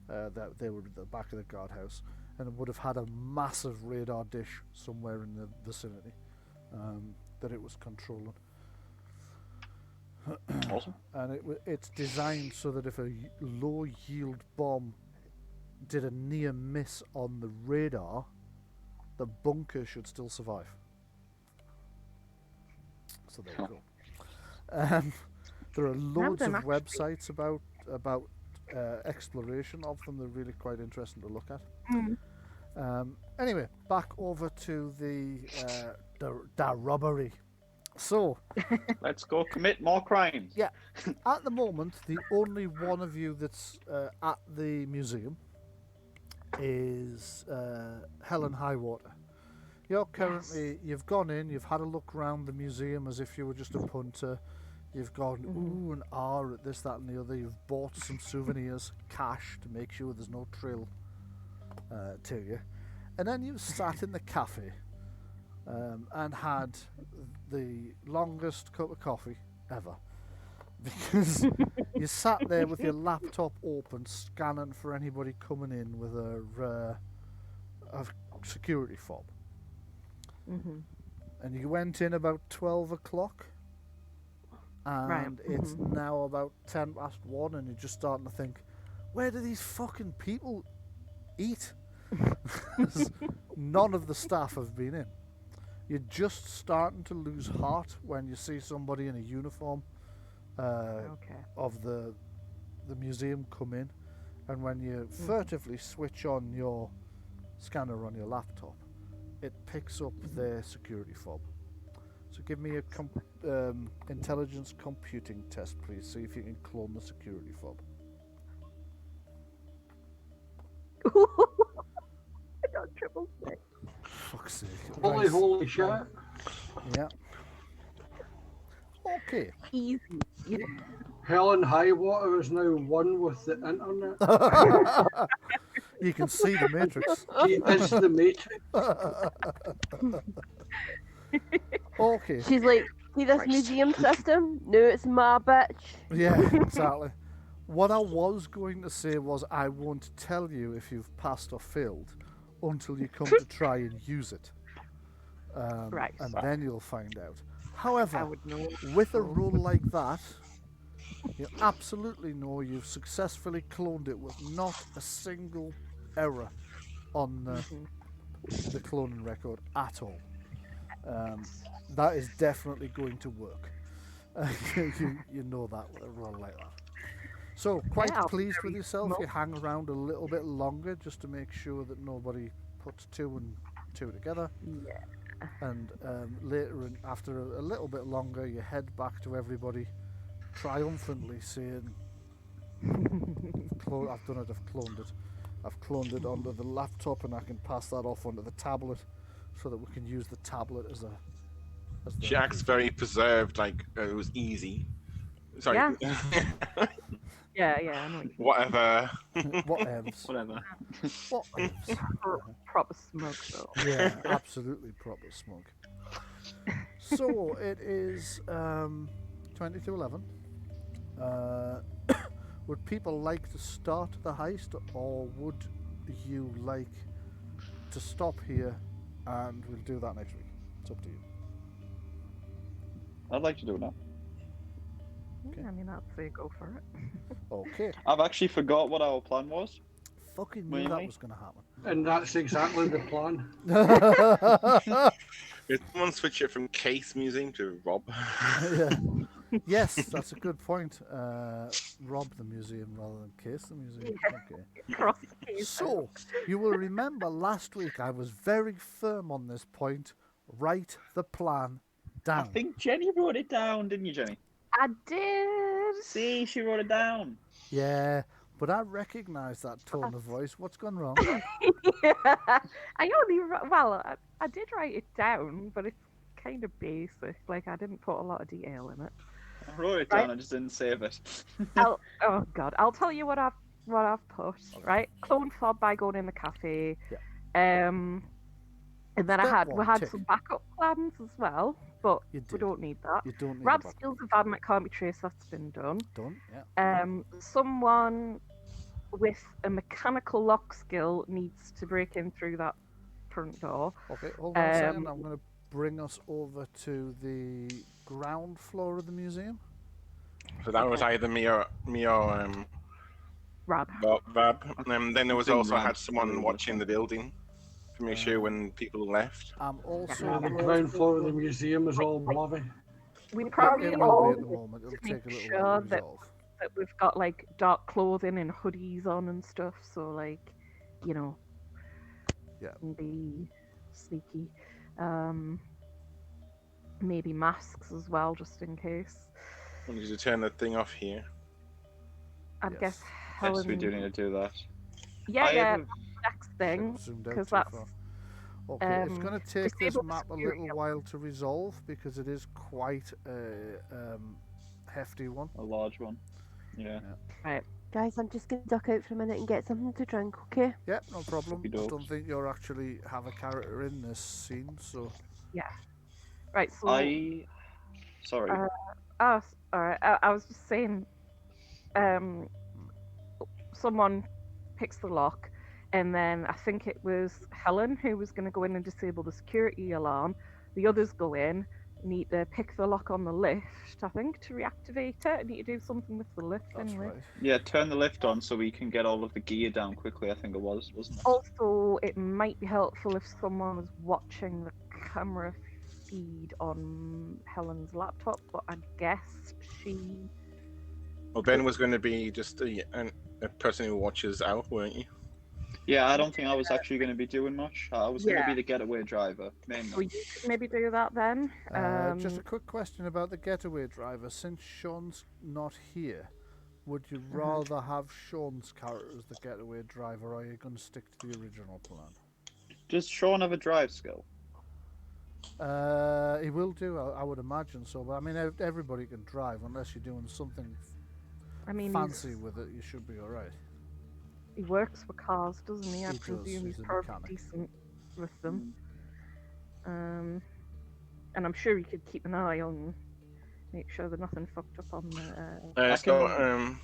That they were at the back of the guardhouse, and it would have had a massive radar dish somewhere in the vicinity that it was controlling. Awesome. And it's designed so that if a low yield bomb did a near miss on the radar, the bunker should still survive. So there you go. There are loads of websites about exploration of them. They're really quite interesting to look at. Anyway, back over to the robbery. So, Let's go commit more crimes. yeah, at the moment, the only one of you that's at the museum is Helen Highwater. You're currently, you've gone in, you've had a look around the museum as if you were just a punter. You've gone, ooh, and ah at this, that, and the other. You've bought some souvenirs, cash, to make sure there's no trail to you. And then you've sat in the cafe and had the longest cup of coffee ever. Because you sat there with your laptop open, scanning for anybody coming in with a security fob. And you went in about 12 o'clock, and it's now about 10 past 1, and you're just starting to think, where do these fucking people eat? None of the staff have been in. You're just starting to lose heart when you see somebody in a uniform of the museum come in, and when you furtively switch on your scanner on your laptop, it picks up their security fob. So give me a intelligence computing test, please. See if you can clone the security fob. I got triple six. Fuck's sake. Holy shit. Yeah. Okay. Easy. Yeah. Hell and High Water is now one with the internet. You can see the Matrix. She is the Matrix. Okay. She's like, see this museum system? No, it's my bitch. Yeah, exactly. What I was going to say was I won't tell you if you've passed or failed until you come to try and use it. Right. And then you'll find out. I However, would know. with a roll like that, you absolutely know you've successfully cloned it with not a single error on the cloning record at all. That is definitely going to work. You know that with a roll like that. So, quite Yeah, pleased with very yourself. small. You hang around a little bit longer just to make sure that nobody puts 2 and 2 together. Yeah. And later, after a little bit longer, you head back to everybody triumphantly saying, I've done it, I've cloned it. I've cloned it onto the laptop and I can pass that off onto the tablet so that we can use the tablet as the... She acts very preserved, like it was easy. Sorry. Yeah. Yeah, I know. Whatever. Whatevs. Whatever. Whatevs. Proper smoke, though. Yeah, absolutely proper smug. So it is 20 to 11. Would people like to start the heist, or would you like to stop here and we'll do that next week? It's up to you. I'd like to do it now. Okay. I mean, I'd say go for it. Okay. I've actually forgot what our plan was. Fucking knew that Really? was going to happen. And that's exactly the plan. Did someone switch it from Case Museum to Rob? Yeah. Yes, that's a good point. Rob the museum rather than Case the museum. Okay. Cross case. So, you will remember last week I was very firm on this point. Write the plan I down. think Jenny wrote it down, didn't you, Jenny? I did. See, she wrote it down. Yeah, but I recognise that tone of voice. What's gone wrong? Yeah. I did write it down, but it's kind of basic. Like, I didn't put a lot of detail in it. I wrote it down, I just didn't save it. Oh God, I'll tell you what I've put. Right, clone fob by going in the cafe. Yeah. And then Step we one, had tick. some backup plans as well, but You we did. don't need that. You don't need Rab's the skills of adamant can't be traced. That's been done. done. Yeah. Someone with a mechanical lock skill needs to break in through that front door. Okay, hold on a second. I'm going to bring us over to the ground floor of the museum. So that was either me or Rab. Rab. And then there was think also Rab's had someone probably watching the building to make sure when people left. I'm also Yeah, the ground floor of the museum is all blobby. We It probably will all be at the moment. It'll to take a make little while to sure resolve. that we've got like dark clothing and hoodies on and stuff, so like, you know, Yeah. can be sneaky. Maybe masks as well, just in case. I need to turn the thing off here. I'd Yes. guess Helen. Yes, we do need to do that. Yeah, I yeah. have- Next thing, Zoomed out because too that's far. Okay, it's um, going to take this disable map a security little while to resolve because it is quite a hefty one. A large one. Yeah. Guys, I'm just going to duck out for a minute and get something to drink, okay? Yeah, no problem. I Okey-dokes. don't think you actually have a character in this scene, so right. So Sorry. all right. I was just saying, someone picks the lock, and then I think it was Helen who was going to go in and disable the security alarm. The others go in, need to pick the lock on the lift, I think, to reactivate it. Need to do something with the lift that's anyway. right. Yeah, turn the lift on so we can get all of the gear down quickly, I think it was, wasn't it? Also, it might be helpful if someone was watching the camera feed on Helen's laptop, but I guess she... Well, Ben was going to be just a person who watches out, weren't you? Yeah, I don't think I was actually going to be doing much. I was going to Yeah. be the getaway driver, mainly. So you could maybe do that then. Just a quick question about the getaway driver. Since Sean's not here, would you rather have Sean's character as the getaway driver, or are you going to stick to the original plan? Does Sean have a drive skill? He will do, I would imagine so. But I mean, everybody can drive unless you're doing something I mean, fancy with it. You should be all right. he works for cars, doesn't he? I He does, presume he's he's a probably mechanic. decent with them. And I'm sure he could keep an eye on, make sure there's nothing fucked up on the.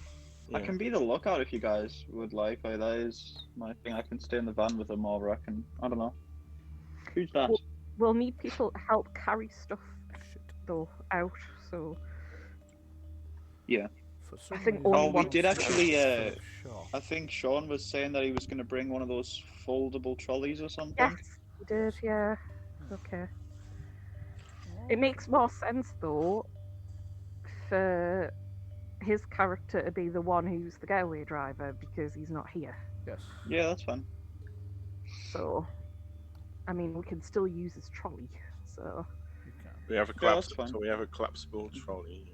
I can be the lookout if you guys would like. That is my thing. I can stay in the van with them, or I can. I don't know. Who's that? We'll need people to help carry stuff though out. So Yeah. For some I think reason, only Oh, we one- did actually. Sure. I think Sean was saying that he was going to bring one of those foldable trolleys or something. yes, he did. Yeah. Okay. It makes more sense though for his character to be the one who's the getaway driver because he's not here. Yes. Yeah, that's fine. So, I mean, we can still use his trolley. So. You can. We have a Yeah, that's collapsible, fine. so we have a collapsible trolley.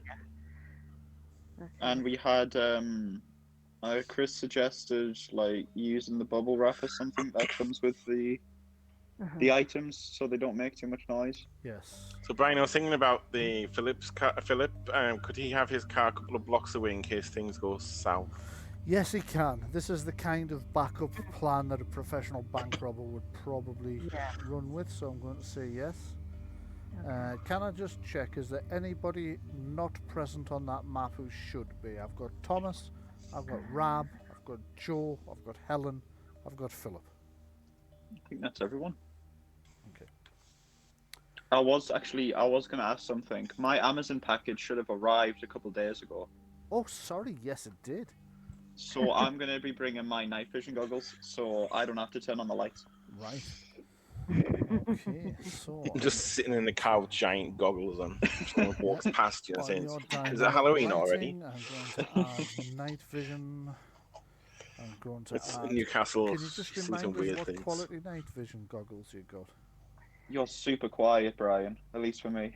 Okay. And we had Chris suggested like using the bubble wrap or something that comes with the items, so they don't make too much noise. Yes. So Brian, I was thinking about the Philip. Could he have his car a couple of blocks away in case things go south? Yes, he can. This is the kind of backup plan that a professional bank robber would probably run with, so I'm going to say yes. Can I just check, is there anybody not present on that map who should be? I've got Thomas, I've got Rab, I've got Joe, I've got Helen, I've got Philip. I think that's everyone. Okay. I was going to ask something. My Amazon package should have arrived a couple of days ago. Oh, sorry, yes it did. So I'm going to be bringing my night vision goggles, so I don't have to turn on the lights. Right. Okay, so... Just sitting in the car with giant goggles on. Someone walks past you and on says, your "Is dynamic it Halloween already?" lighting, I'm going to add night vision. I'm going to It's add... Newcastle. Can you just Seeing remind some us weird what things. quality night vision goggles you got? You're super quiet, Brian, at least for me.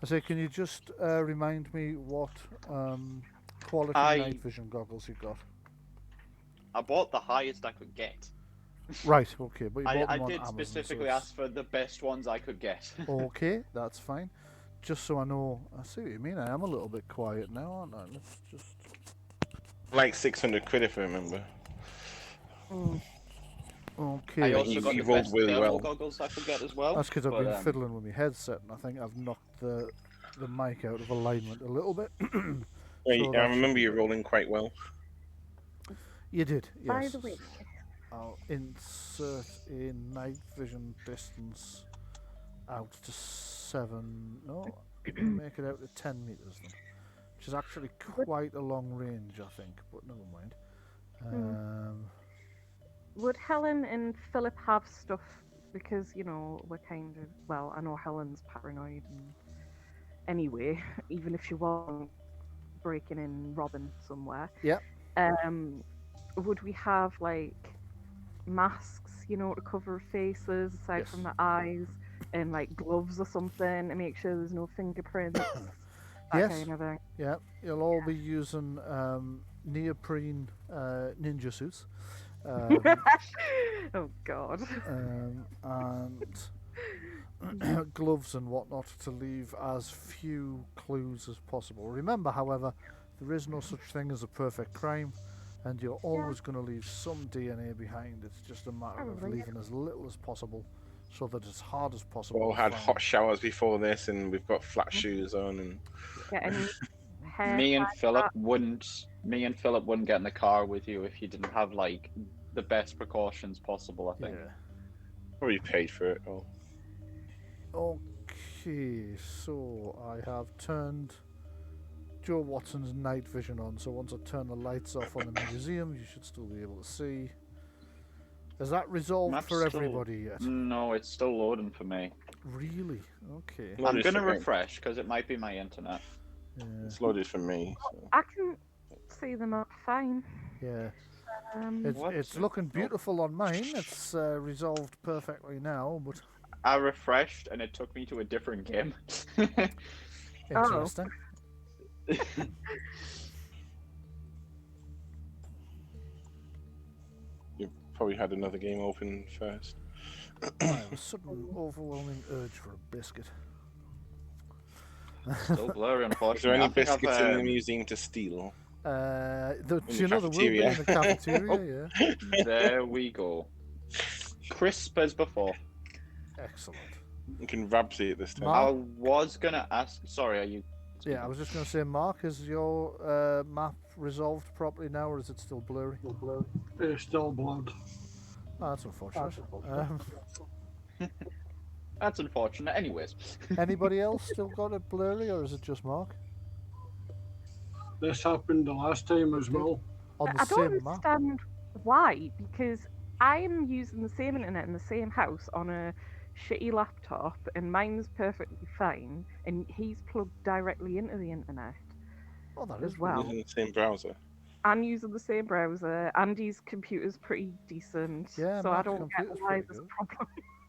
I say, can you just remind me what quality night vision goggles you got? I bought the highest I could get. Right, okay, but you bought them I on did Amazon, specifically so ask for the best ones I could get. okay, that's fine. Just so I know, I see what you mean. I am a little bit quiet now, aren't I? Let's just... Like 600 quid if I remember. Okay. I also You got the rolled best really thermal well. goggles I could get as well. That's because I've but, been fiddling with my headset, and I think I've knocked the mic out of alignment a little bit. Wait, So I that should remember be you good. rolling quite well. You did, yes. By the way, I'll insert a night vision distance out to 7. No, make it out to 10 meters then, which is actually quite a long range, I think. But never mind. would Helen and Philip have stuff? Because, you know, we're kind of... Well, I know Helen's paranoid and anyway, even if she wasn't breaking in robbing somewhere. Yep. Would we have, like, masks, you know, to cover faces aside Yes. from the eyes, and, like, gloves or something to make sure there's no fingerprints? that Yes. kind of thing. Yeah, you'll all be using neoprene ninja suits. Oh, God. And gloves and whatnot to leave as few clues as possible. Remember, however, there is no such thing as a perfect crime, and you're always going to leave some DNA behind. It's just a matter of Probably. leaving as little as possible, so that it's hard as We possible. all to had find. hot showers before this, and we've got flat shoes on, and Get any hair me and like Philip that? wouldn't get in the car with you if you didn't have like the best precautions possible. I think. Yeah. probably paid for it all. Okay, so I have turned Joe Watson's night vision on, so once I turn the lights off on the museum, you should still be able to see. Is that resolved Map's for still- everybody yet? No, it's still loading for me. Really? Okay. Loaded I'm gonna for me. refresh because it might be my internet. Yeah. It's loaded for me. So. I can see them up fine. Yeah. It's looking beautiful on mine. It's resolved perfectly now, but I refreshed and it took me to a different game. interesting. You probably had another game open first. I have a sudden overwhelming urge for a biscuit. Still blurry, Is unfortunately. there any I think I've, biscuits in the museum to steal? The In you the know there will be in the cafeteria. cafeteria, yeah. There we go. Crisp as before. Excellent. You can Rabsy it this time. Mark? I was gonna ask. Sorry, are you? Yeah, I was just going to say, Mark, is your map resolved properly now, or is it still blurry? It's still blood. Oh, that's unfortunate. That's unfortunate. Anyways. Anybody else still got it blurry, or is it just Mark? This happened the last time as well. On the I don't same map? understand why, because I'm using the same internet in the same house on a shitty laptop, and mine's perfectly fine, and he's plugged directly into the internet Oh, that as is well. Using the same browser. And using the same browser. Andy's computer's pretty decent, Yeah, so I Mark's don't get computer's why pretty there's a good. problem.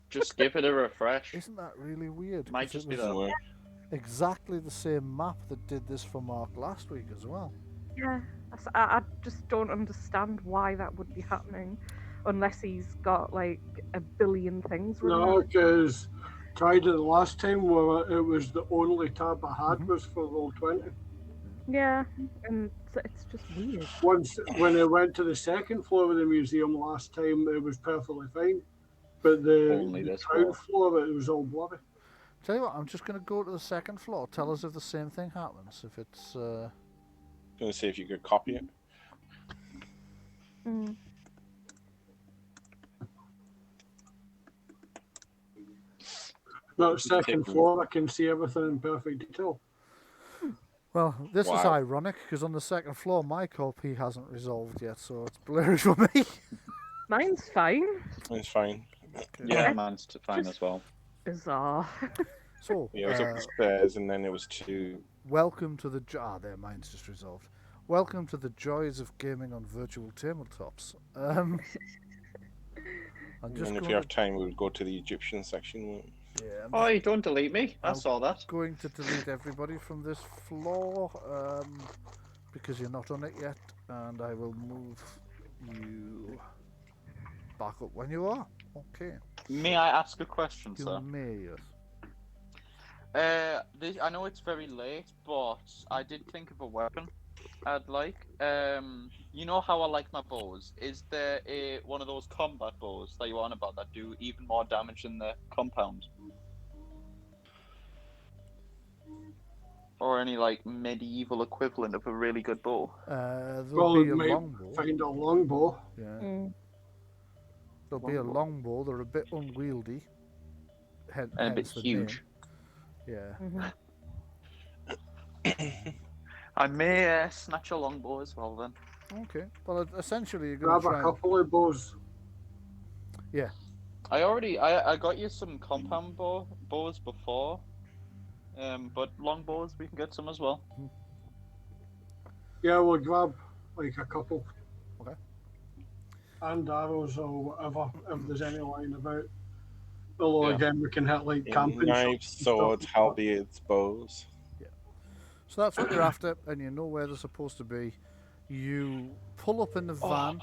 Just give it a refresh. Isn't that really weird? Might 'Cause just it be was Doesn't work. exactly the same map that did this for Mark last week as well. Yeah, I just don't understand why that would be happening, unless he's got like a billion things running. No, on it. because tried it the last time where it was the only tab I had Mhm. was for Roll20. Yeah, and it's just weird. Once, when I went to the second floor of the museum last time, it was perfectly fine. But Only the this ground floor. floor, it was all blurry. Tell you what, I'm just going to go to the second floor. Tell us if the same thing happens. If it's Gonna see if you could copy it. Mm. No, It's second taken- floor, I can see everything in perfect detail. well, this is Wow. ironic because on the second floor my copy hasn't resolved yet, so it's blurry for me. Mine's fine. It's fine. Yeah, mine's fine Just- as well. Bizarre. So, Yeah, it was up the stairs and then it was two. welcome to the there. Mine's just resolved. Welcome to the joys of gaming on virtual tabletops. I'm just And if going you have time, we would go to the Egyptian section. won't we? yeah, I'm Oh, you don't delete me. I I'll- saw that. going to delete everybody from this floor because you're not on it yet, and I will move you back up when you are. Okay, May I ask a question, you sir? may, yes. I know it's very late, but I did think of a weapon I'd like. You know how I like my bows? Is there one of those combat bows that you're on about that do even more damage than the compound? Or any like medieval equivalent of a really good bow? There'll Well, be it a might longbow. find a longbow. Yeah, Mm. there'll be a Longbow. longbow. They're a bit unwieldy. And a bit Hence the huge. name. Yeah. Mhm. I may snatch a longbow as well then. Okay. Well, essentially, you're going Grab to a try. couple of bows. I got you some compound bows before. But longbows we can get some as well. Yeah, we'll grab like a couple. Okay. And arrows or whatever, if there's any lying about. Although Yeah. again, we can hit like camping Knives, shops and swords, stuff. halberds, bows. So that's what you're after, and you know where they're supposed to be. You pull up in the van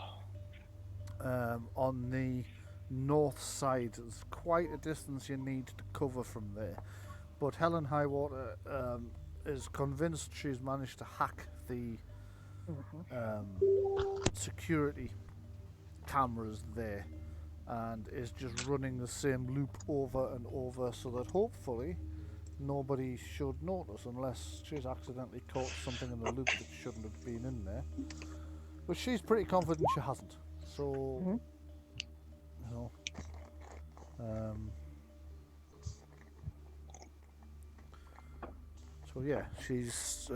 on the north side. There's quite a distance you need to cover from there. But Helen Highwater is convinced she's managed to hack the security cameras there and is just running the same loop over and over so that hopefully nobody should notice unless she's accidentally caught something in the loop that shouldn't have been in there. But she's pretty confident she hasn't. So, you know, so yeah, she's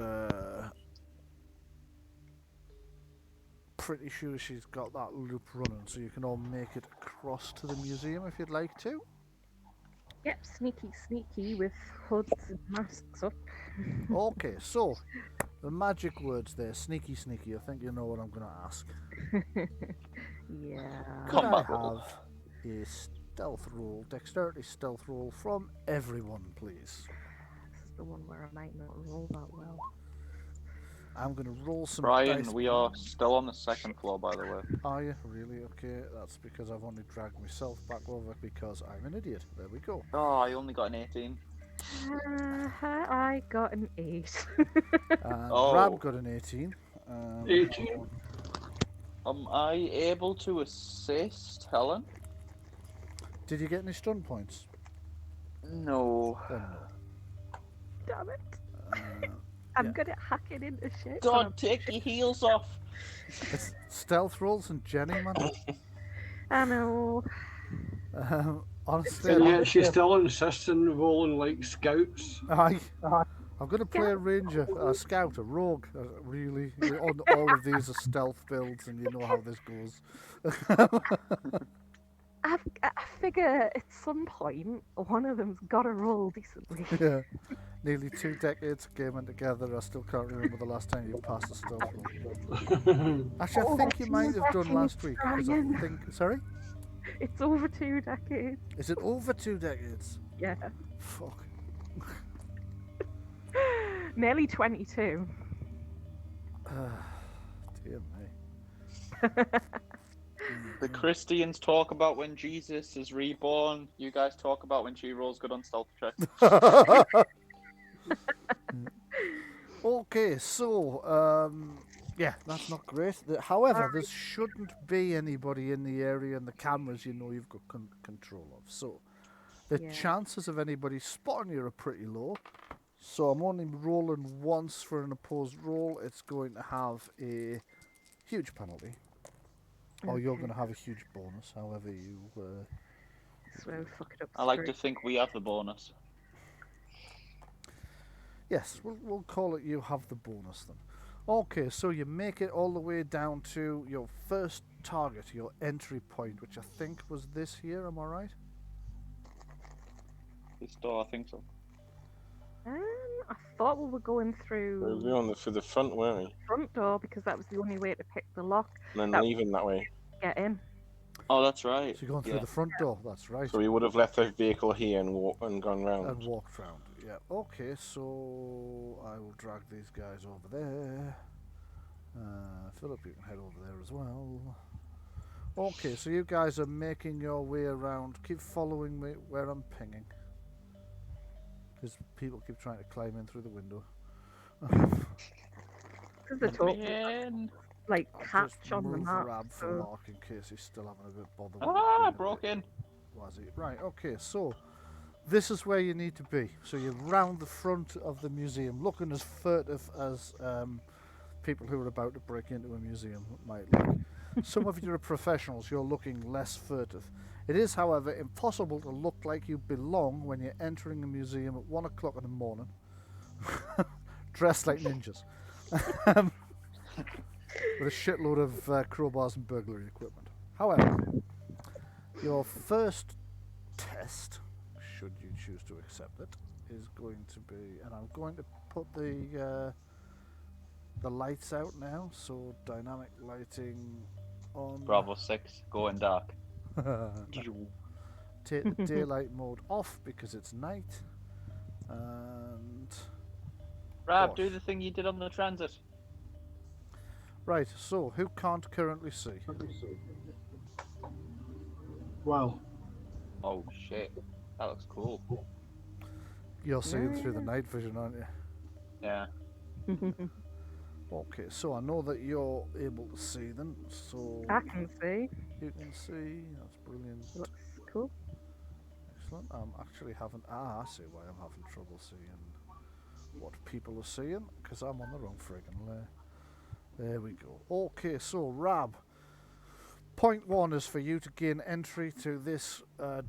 pretty sure she's got that loop running, so you can all make it across to the museum if you'd like to. Yep, sneaky with hoods and masks up. Okay, so The magic words there, sneaky, sneaky. I think you know what I'm going to ask. Yeah. Could I Combat roll. have a stealth roll, dexterity stealth roll from everyone, please? This is the one where I might not roll that well. I'm going to roll some Brian, dice. we are still on the second floor, by the way. Are you? Really? Okay, that's because I've only dragged myself back over because I'm an idiot. There we go. Oh, I only got an 18. I got an 8. And Oh. Rab got an 18. 18. Am I able to assist Helen? Did you get any stun points? No. Then no. Damn it. Uh, I'm yeah. good at hacking into shit. God, take your heels off. It's stealth rolls and Jenny, man. I know. Honestly, And yet she still insists on rolling like scouts. I'm going to play a ranger, a scout, a rogue. Really, all of these are stealth builds, and you know how this goes. I figure at some point one of them's got to roll decently. Yeah, nearly 2 decades of gaming together. I still can't remember the last time you passed a stealth roll. Actually, I think you might have done last week. 'Cause I think. Sorry. It's over 2 decades. Is it over 2 decades? Yeah. Fuck. Nearly 22. Dear me. The Christians talk about when Jesus is reborn. You guys talk about when she rolls good on stealth checks. Okay, so yeah, that's not great. However, there shouldn't be anybody in the area, and the cameras you know you've got control of. So the Yeah. chances of anybody spotting you are pretty low. So I'm only rolling once for an opposed roll. It's going to have a huge penalty, or you're going to have a huge bonus. However you. So fuck it up. I like to think we have the bonus. Yes, we'll call it you have the bonus then. Okay, so you make it all the way down to your first target, your entry point, which I think was this here, am I right? This door, I think so. I thought we were going through We were on for the front, weren't we? the front door because that was the only way to pick the lock. And then That- leaving that way. Get in. Oh, that's right. So you're going through the front door, that's right. So we would have left the vehicle here and gone round. And walked round, yeah. Okay, so I will drag these guys over there. Philip, you can head over there as well. Okay, so you guys are making your way around. Keep following me where I'm pinging. Because people keep trying to climb in through the window. Because the top Man. like I'll catch just on the move map. Rab for So Mark in case he's still having a bit bother. with Ah, being a broke bit in. wazzy. Right, okay, so this is where you need to be. So you're round the front of the museum, looking as furtive as people who are about to break into a museum might look. Some of you are professionals, you're looking less furtive. It is, however, impossible to look like you belong when you're entering a museum at 1 o'clock in the morning, dressed like ninjas, with a shitload of crowbars and burglary equipment. However, your first test, should you choose to accept it, is going to be, and I'm going to put the lights out now, so dynamic lighting on. Bravo 6, going dark. Take the daylight mode off because it's night, and Rab, Gosh. do the thing you did on the transit. right. So who can't currently see? Well, Oh shit, that looks cool. You're seeing through the night vision, aren't you? Yeah. Okay, so I know that you're able to see them, so I can see. you can see. That's brilliant. Looks cool. Excellent. I'm actually having. I see why I'm having trouble seeing what people are seeing, because I'm on the wrong friggin' layer. There we go. Okay, so Rab. Point 1 is for you to gain entry to this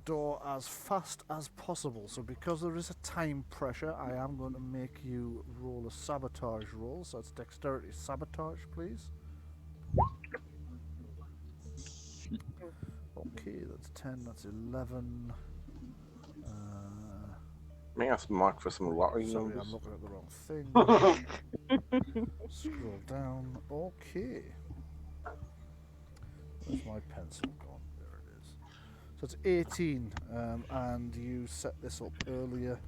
door as fast as possible. So because there is a time pressure, I am going to make you roll a sabotage roll. So that's dexterity sabotage, please. Okay, that's 10, that's 11. May I ask Mark for some lottery Sorry, numbers? I'm looking at the wrong thing. Scroll down. Okay. Where's my pencil gone? There it is. So it's 18, and you set this up earlier.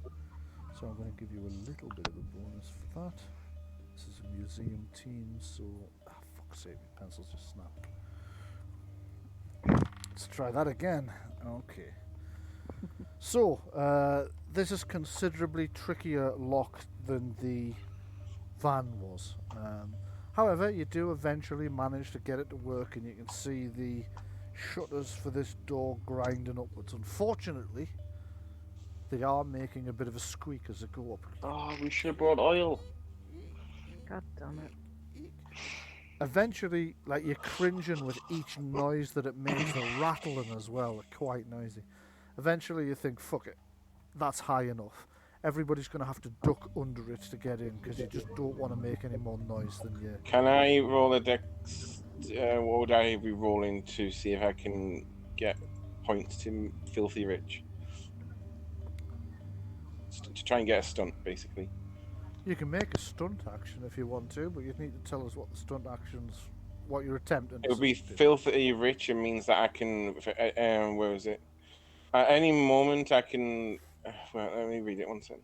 So I'm going to give you a little bit of a bonus for that. This is a museum team, so... fuck's sake, my pencil's just snapped. Let's try that again. Okay. So, this is considerably trickier lock than the van was. However, you do eventually manage to get it to work, and you can see the shutters for this door grinding upwards. Unfortunately, they are making a bit of a squeak as they go up. Oh, we should have brought oil. God damn it. Eventually, like, you're cringing with each noise that it makes. The rattling as well, they're quite noisy. Eventually you think, fuck it, that's high enough. Everybody's going to have to duck under it to get in, because you just don't want to make any more noise than you... Can I roll a dex? What would I be rolling to see if I can get points to Filthy Rich? To try and get a stunt, basically. You can make a stunt action if you want to, but you'd need to tell us what the stunt actions, what you're attempting to It would be do. Filthy Rich. It means that I can... where is it? At any moment I can... Well, let me read it one second.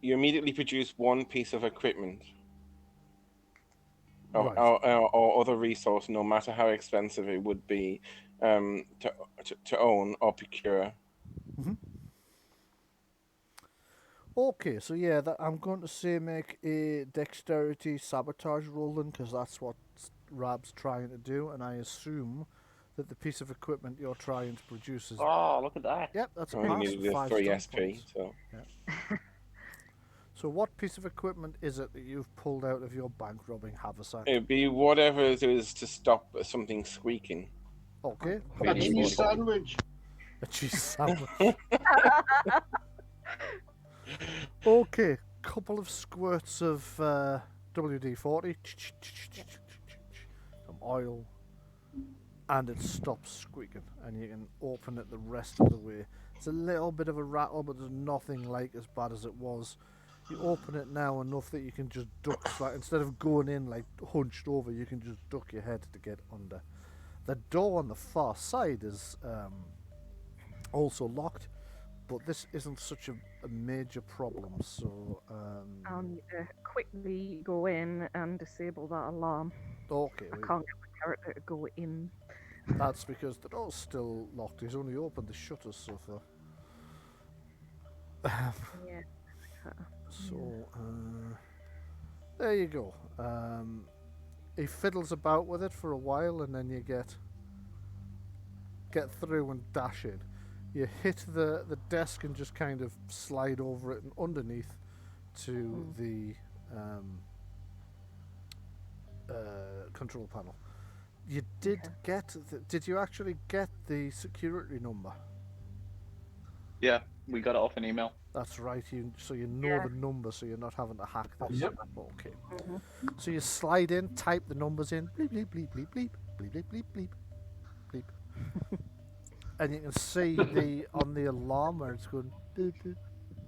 You immediately produce one piece of equipment or other resource, no matter how expensive it would be, to own or procure. Mm-hmm. Okay, so yeah, I'm going to say make a dexterity sabotage roll then, because that's what Rab's trying to do, and I assume that the piece of equipment you're trying to produce is... Oh, look at that. Yep, that's a I pass. needed a 5 3 stunt SP, points. so... Yeah. So what piece of equipment is it that you've pulled out of your bank robbing haversack? It'd be whatever it is to stop something squeaking. Okay. A cheese sandwich. A cheese sandwich. Okay, couple of squirts of WD-40, some oil, and it stops squeaking, and you can open it the rest of the way. It's a little bit of a rattle, but there's nothing like as bad as it was. You open it now enough that you can just duck, like, instead of going in like hunched over, you can just duck your head to get under. The door on the far side is also locked, but this isn't such a major problem, so... I'll need to quickly go in and disable that alarm. Okay. I can't get my character to go in. That's because the door's still locked. He's only opened the shutters so far. Yeah. So, there you go. He fiddles about with it for a while, and then you get through and dash in. You hit the desk and just kind of slide over it and underneath to the control panel. You did get... did you actually get the security number? Yeah, we got it off an email. That's right. So you know the number, so you're not having to hack this. Yep. Okay. So you slide in, type the numbers in, bleep bleep bleep bleep bleep bleep bleep bleep bleep bleep, and you can see on the alarm where it's going beep beep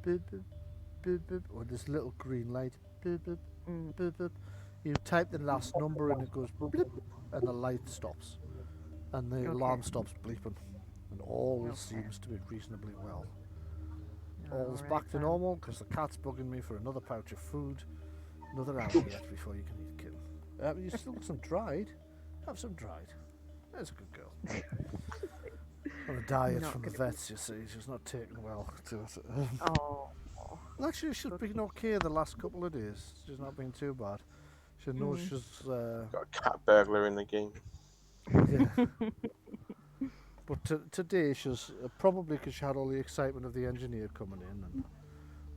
beep beep beep beep, or this little green light beep beep beep beep. You type the last number and it goes bleep, and the light stops, and the alarm stops bleeping, and all seems to be reasonably well. All's back to normal because the cat's bugging me for another pouch of food. Another hour yet before you can eat kitten. You still got some dried? Have some dried. There's a good girl. On a diet from the vets, you see. She's not taking well to it. Oh. Actually, she's been okay the last couple of days. She's not been too bad. She knows she's... Got a cat burglar in the game. Yeah. But today she's probably because she had all the excitement of the engineer coming in and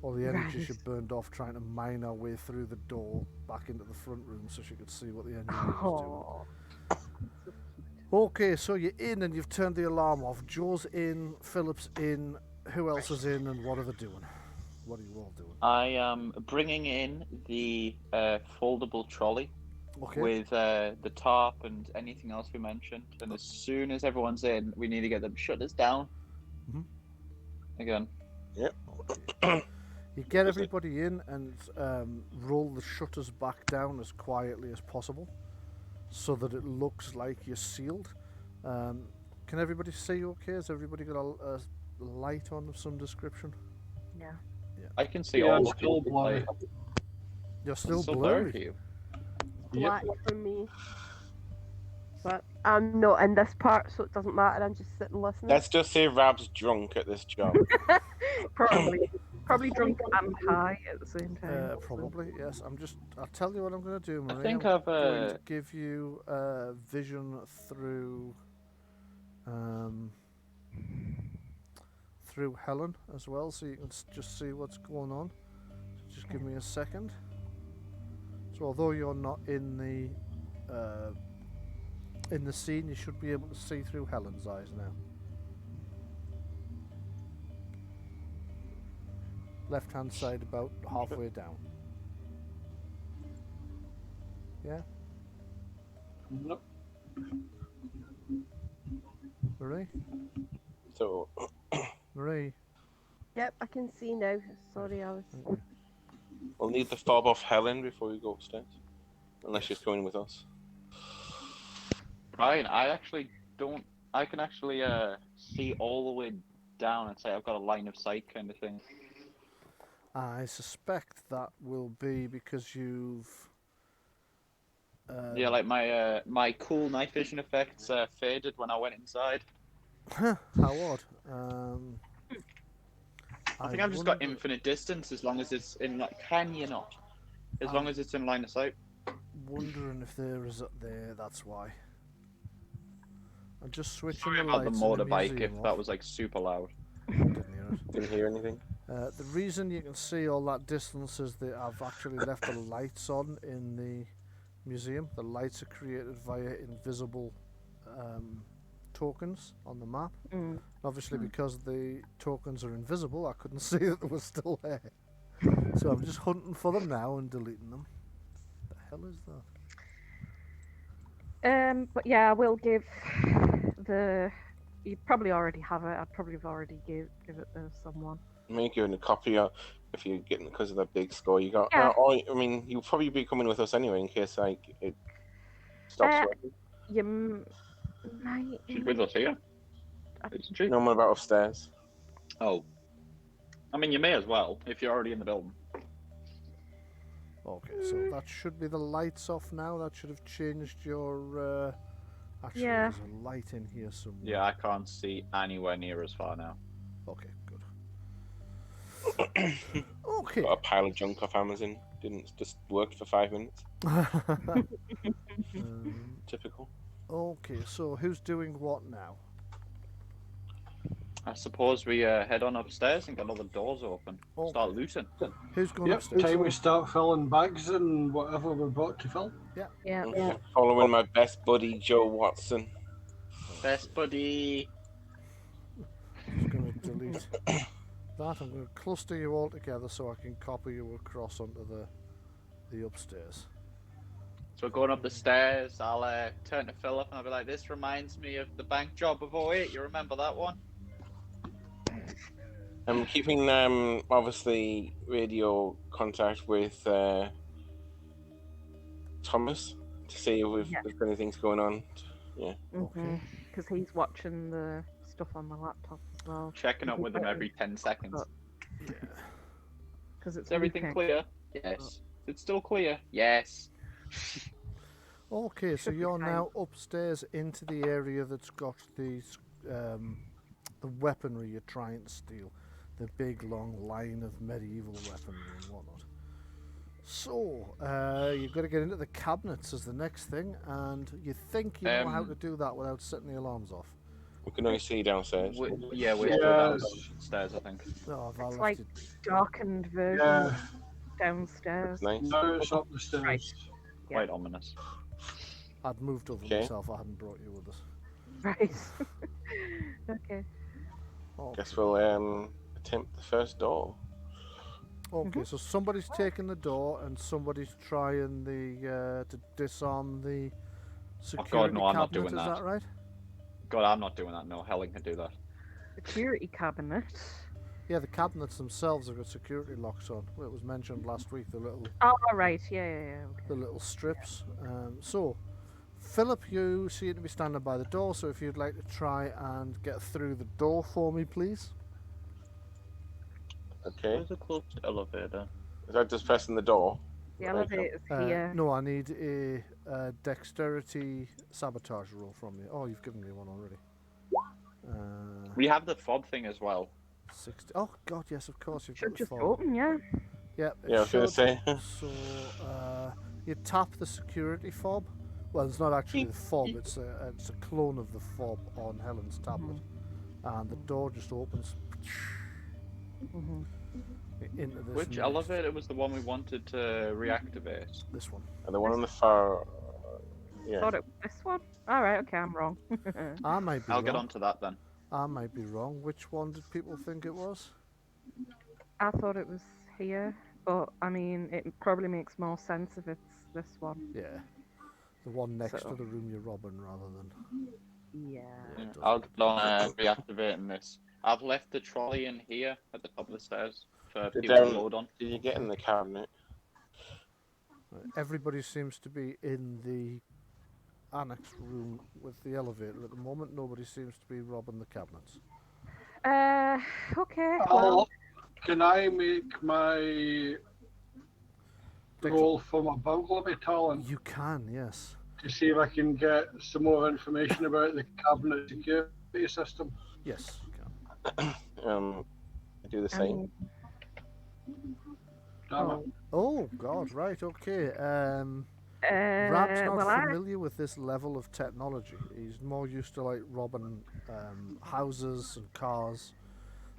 all the energy she burned off trying to mine her way through the door back into the front room so she could see what the engineer was doing. Okay, so you're in and you've turned the alarm off. Joe's in, Philip's in. Who else is in and what are they doing? What are you all doing? I am bringing in the foldable trolley with the tarp and anything else we mentioned. And as soon as everyone's in, we need to get them shutters down. again. Yep. You get everybody in and roll the shutters back down as quietly as possible so that it looks like you're sealed. Can everybody see okay? Has everybody got a light on of some description? Yeah. I can see Yeah, all I'm of still it. blurry. Like, You're it's still so blurry blurry. for you. Black for me. But I'm not in this part, so it doesn't matter. I'm just sitting listening. Let's just say Rab's drunk at this job. Probably drunk and high at the same time. Probably, yes. I'll tell you what I'm going to do, Marie. I think I'm I've going to give you vision through Helen as well, so you can just see what's going on. Just give me a second. So although you're not in the scene, you should be able to see through Helen's eyes now. Left hand side about halfway down. Yeah? Nope. Marie? So, Marie? Yep, I can see now. Sorry, I was. we'll need the fob off Helen before we go upstairs. Unless she's going with us. Brian, I actually don't. I can actually see all the way down and say I've got a line of sight kind of thing. I suspect that will be because you've... Yeah, like my cool night vision effects faded when I went inside. How odd. I think I've just got infinite distance as long as it's in like. Can you not? As long as it's in line of sight. Wondering if there is up there. That's why. I'm just switching Sorry the about lights the in the motorbike museum if that off. was like super loud. Didn't hear it. Didn't hear anything. The reason you can see all that distance is that I've actually left the lights on in the museum. The lights are created via invisible tokens on the map. Obviously, because the tokens are invisible, I couldn't see that they were still there. So I'm just hunting for them now and deleting them. The hell is that? But yeah, I will give the. You probably already have it. I'd probably have already give it to someone. Make you a copy if you're getting because of that big score you got. Yeah. I mean, you'll probably be coming with us anyway in case like it stops working. You might. She's with us here. Isn't she? No more about upstairs. Oh. I mean, you may as well if you're already in the building. Okay, so that should be the lights off now. That should have changed your... Actually, Yeah. there's a light in here somewhere. Yeah, I can't see anywhere near as far now. Okay, good. Okay. Got a pile of junk off Amazon. Didn't just work for 5 minutes. Typical. Okay, so who's doing what now? I suppose we head on upstairs and get all the doors open. Okay. Start looting. Who's going Yep, upstairs? time we start filling bags and whatever we're brought to fill. Yeah. Following my best buddy Joe Watson. Best buddy. I'm just going to delete that. I'm going to cluster you all together so I can copy you across onto the upstairs. So we're going up the stairs. I'll turn to Philip and I'll be like, "This reminds me of the bank job of 08. You remember that one?" I'm keeping obviously radio contact with Thomas to see if anything's going on. Yeah. Okay. Because he's watching the stuff on the laptop as well. Checking up with him every 10 seconds. Yeah. Because it's Is everything leaking. clear? Yes. It's still clear? Yes. Okay, so Should be you're fine. now upstairs into the area that's got these the weaponry you're trying to steal. The big long line of medieval weaponry and whatnot. So, you've got to get into the cabinets as the next thing, and you think you know how to do that without setting the alarms off. We can only see downstairs. We're Yeah. downstairs, I think. Oh, I've It's left like it. darkened version Yeah, downstairs. Nice. now it's up the stairs. Right. Yeah. Quite ominous. I'd moved over Okay. myself, I hadn't brought you with us. Right. Okay. Okay. Guess we'll attempt the first door. Okay, so somebody's taking the door and somebody's trying to disarm the security no, I'm not cabinet, doing is that. that right? God, I'm not doing that. No, Helen can do that. Security cabinet. Yeah, the cabinets themselves have got security locks on. Well, it was mentioned last week, the little Oh, right. Yeah. Okay. the little strips. So, Philip, you seem to be standing by the door, so if you'd like to try and get through the door for me, please. Okay. Where's the closest elevator? Is that just pressing the door? The There you go. elevator's here. No, I need a dexterity sabotage roll from you. Oh, you've given me one already. We have the fob thing as well. 60. Oh, God, yes, of course, you've Should got the just fob. open, yeah. Yep, it Yeah, I was going to should. say. So, you tap the security fob. Well, it's not actually the fob, it's a clone of the fob on Helen's tablet. And the door just opens into this Which next- elevator was the one we wanted to reactivate? This one. And the one on the far. Yeah. Thought it was this one. All right. Okay, I'm wrong. I might be I'll wrong. get onto that then. I might be wrong. Which one did people think it was? I thought it was here, but I mean, it probably makes more sense if it's this one. Yeah. The one next So- to the room you're robbing rather than... Yeah. it I'll doesn't- get on reactivating this. I've left the trolley in here at the top of the stairs for Did, people to load on. Did you get in the cabinet? Everybody seems to be in the annex room with the elevator at the moment. Nobody seems to be robbing the cabinets. Okay. Oh, Well, can I make my roll for my burglary talent You can, yes. to see if I can get some more information about the cabinet security system? Yes, you can. I do the I same. mean, Damn it. oh, Oh, God, right, okay. Rab's not well, I familiar with this level of technology. He's more used to, like, robbing houses and cars.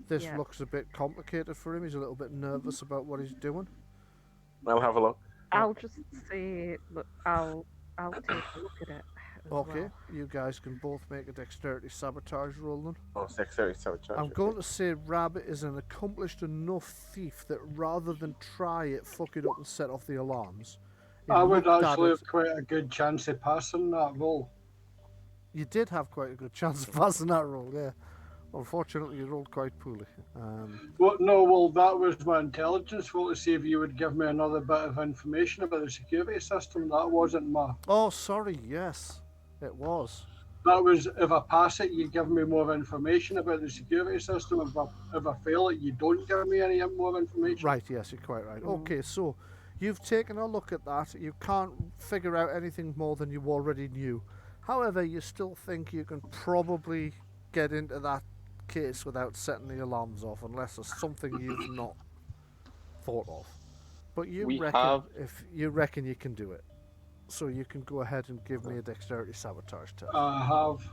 This Yeah. looks a bit complicated for him. He's a little bit nervous about what he's doing. I'll have a look. I'll just say, look, I'll take a look at it. as Okay, well. you guys can both make a dexterity sabotage roll then. Oh, 6:30 sabotage. I'm going to say Rabbit is an accomplished enough thief that rather than try it, fuck it up and set off the alarms. he I would looked at actually it- have quite a good chance of passing that roll. You did have quite a good chance of passing that roll, yeah. Unfortunately, you rolled quite poorly. Well, that was my intelligence roll to see if you would give me another bit of information about the security system. That wasn't my. Oh, sorry, yes, it was. That was if I pass it, you give me more information about the security system. If I fail it, you don't give me any more information. Right, yes, you're quite right. Okay, so you've taken a look at that. You can't figure out anything more than you already knew. However, you still think you can probably get into that case without setting the alarms off, unless there's something you've not thought of. But you We reckon have- if you reckon you can do it, so you can go ahead and give me a dexterity sabotage test. I have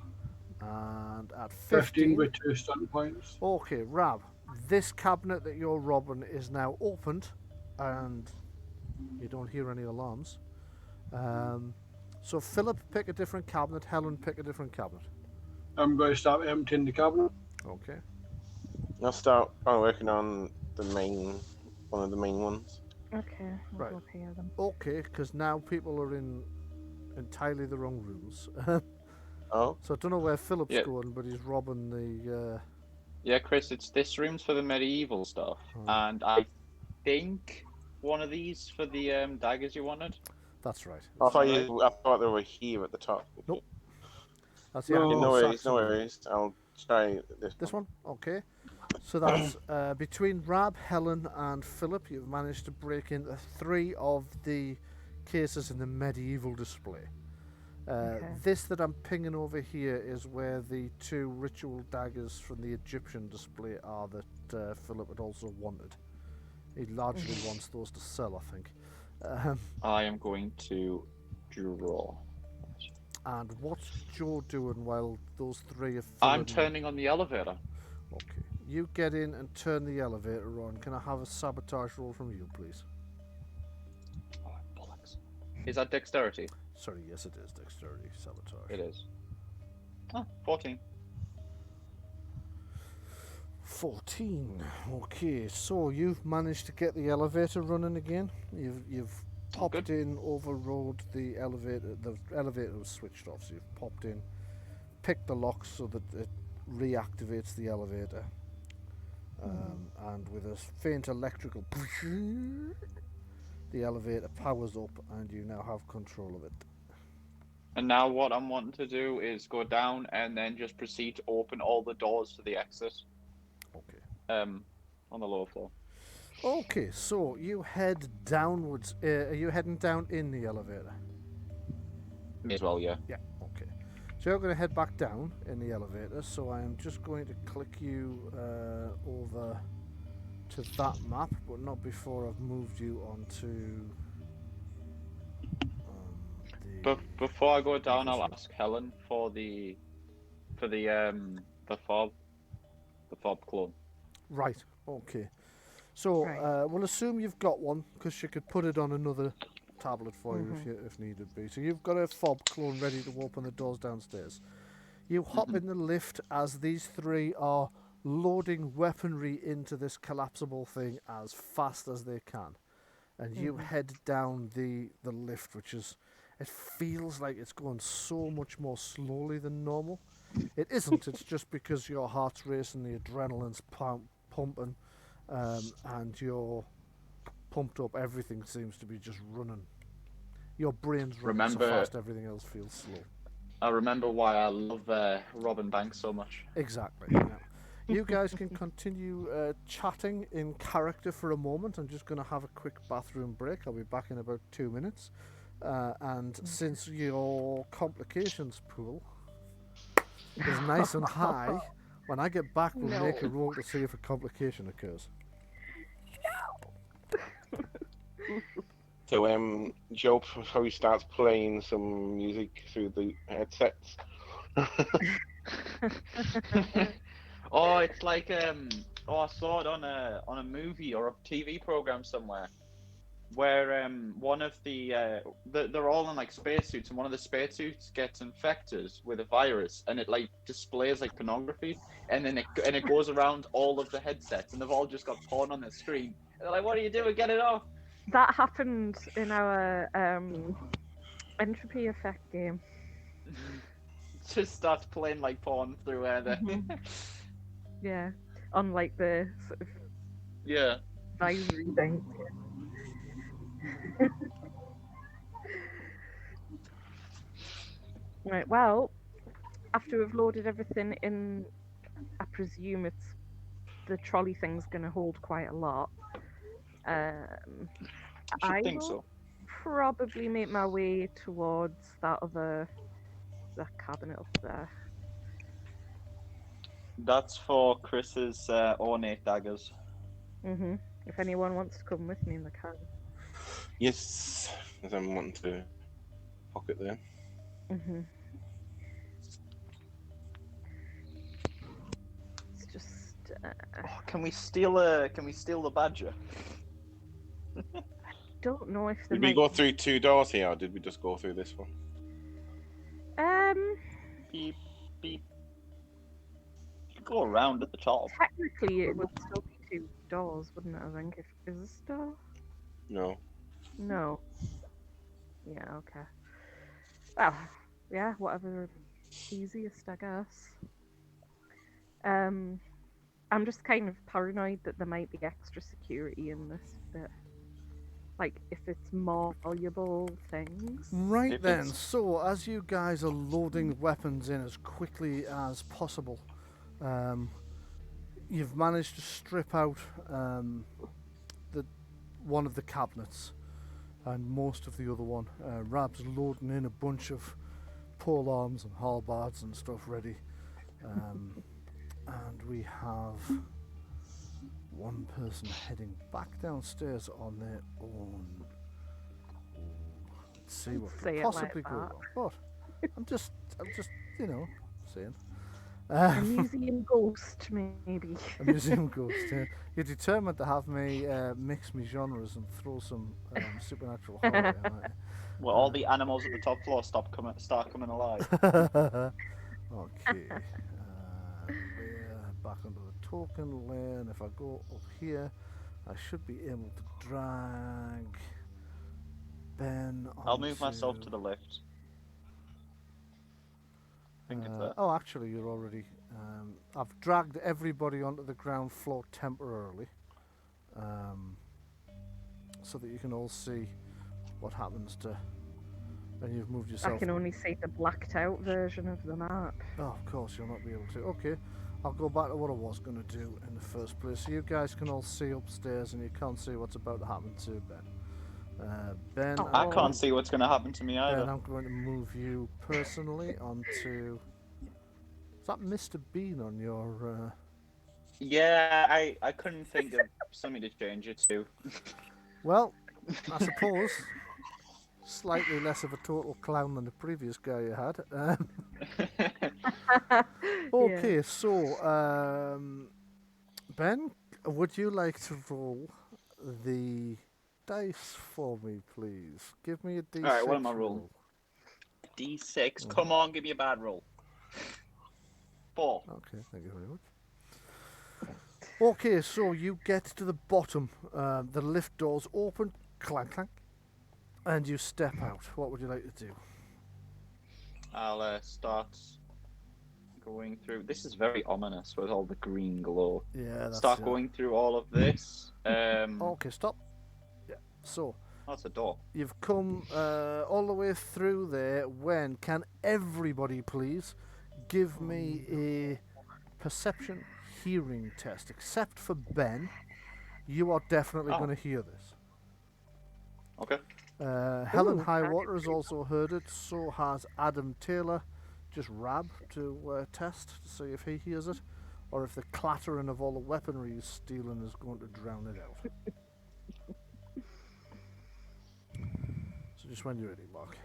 And at 15 15, with 2 stunt points. okay, Rab, this cabinet that you're robbing is now opened, and you don't hear any alarms. So Philip, pick a different cabinet. Helen, pick a different cabinet. I'm going to start emptying the cabinet. Okay. I'll start working on one of the main ones. Okay. I'll Right. go up here then. Okay, because now people are in entirely the wrong rooms. Oh, So I don't know where Philip's Yeah. going, but he's robbing the. Yeah, Chris, it's this room's for the medieval stuff, and I think one of these for the daggers you wanted. That's right. I thought they were here at the top. Nope. That's the No. Okay, no Anglo-Saxon worries, no one. worries. I'll try this. This one, okay. So that's between Rab, Helen, and Philip. You've managed to break into 3 of the cases in the medieval display. Okay. This that I'm pinging over here is where the 2 ritual daggers from the Egyptian display are that Philip had also wanted. He largely wants those to sell, I think. I am going to draw. And what's Joe doing while those 3 are I'm filling- turning on the elevator. Okay. You get in and turn the elevator on. Can I have a sabotage roll from you, please? Oh, bollocks. Is that dexterity? Sorry, yes it is dexterity sabotage. It is. Oh, 14. 14. Okay, so you've managed to get the elevator running again. You've popped Good. in, overrode the elevator. The elevator was switched off, so you've popped in, picked the lock so that it reactivates the elevator. and with a faint electrical, the elevator powers up, and you now have control of it. And now what I'm wanting to do is go down and then just proceed to open all the doors to the exit. Okay. On the lower floor. Okay, so you head downwards. Are you heading down in the elevator? Me as well, yeah. Yeah, okay. So you're going to head back down in the elevator, so I am just going to click you over to that map, but not before I've moved you onto the... But before I go down, Obviously. I'll ask Helen for the fob clone. Right, okay. So Right. we'll assume you've got one, because she could put it on another tablet for you if needed be. So you've got a fob clone ready to open the doors downstairs. You hop in the lift as these three are loading weaponry into this collapsible thing as fast as they can. And you head down the lift, which is... It feels like it's going so much more slowly than normal. It isn't, it's just because your heart's racing, the adrenaline's pumping, and you're pumped up. Everything seems to be just running. Your brain's running so fast, everything else feels slow. I remember why I love robbing banks so much. Exactly. Yeah. You guys can continue chatting in character for a moment. I'm just going to have a quick bathroom break. I'll be back in about 2 minutes. And since your complications pool is nice and high, when I get back, we'll make a roll to see if a complication occurs. So, Joe probably starts playing some music through the headsets. Oh, it's like I saw it on a movie or a TV program somewhere, where one of they're all in like spacesuits, and one of the spacesuits gets infected with a virus, and it like displays like pornography, and then it goes around all of the headsets, and they've all just got porn on their screen. And they're like, "What are you doing? Get it off!" That happened in our entropy effect game. Just starts playing like porn through the Yeah, on like the sort of yeah. advisory thing. Right, well, after we've loaded everything in, I presume it's the trolley thing's going to hold quite a lot. I think will so. probably make my way towards that cabinet up there. That's for Chris's ornate daggers. If anyone wants to come with me, they can. Yes, as I'm wanting to pocket there. It's just. Can we steal the badger? Don't know if they Did we might... go through 2 doors here, or did we just go through this one? Beep, beep. You go around at the top. Technically, it would still be 2 doors, wouldn't it? I think. Is this a door? No. No. Yeah. Okay. Well, yeah. Whatever. Easiest, I guess. I'm just kind of paranoid that there might be extra security in this bit. Like, if it's more valuable things. Right If then, it's- so as you guys are loading weapons in as quickly as possible, you've managed to strip out one of the cabinets and most of the other one. Rab's loading in a bunch of pole arms and halberds and stuff ready. And we have one person heading back downstairs on their own. Let's see what Say could it possibly like go that. wrong. But I'm just, saying. A museum ghost, maybe. A museum ghost. You're determined to have me mix me genres and throw some supernatural horror in, aren't you? Well, all the animals at the top floor start coming alive. Okay. We're back under the token layer, and if I go up here, I should be able to drag Ben onto... I'll move myself to the left. Think of that. Oh, actually, you're already. I've dragged everybody onto the ground floor temporarily, so that you can all see what happens to when you've moved yourself. I can only see the blacked out version of the map. Oh, of course, you'll not be able to. Okay, I'll go back to what I was going to do in the first place. So you guys can all see upstairs, and you can't see what's about to happen to Ben. Ben, Oh. I can't see what's going to happen to me Ben, either. I'm going to move you personally onto. Is that Mr. Bean on your? Yeah, I couldn't think of something to change it to. Well, I suppose slightly less of a total clown than the previous guy you had. Okay, so Ben, would you like to roll the dice for me, please? Give me a D6. Alright, what am I roll. rolling? D6. Come on, give me a bad roll. 4. Okay, thank you very much. Okay, so you get to the bottom. The lift doors open, clank, clank, and you step out. What would you like to do? I'll start going through. This is very ominous with all the green glow. Yeah, that's Start it. going through all of this. Okay, stop. Yeah, so That's a door. you've come all the way through there. When can everybody please give me a perception hearing test, except for Ben? You are definitely going to hear this. Okay. Helen Highwater has also heard it. So has Adam Taylor. Just Rab to test to see if he hears it, or if the clattering of all the weaponry he's stealing is going to drown it out. So just when you're ready, Mark.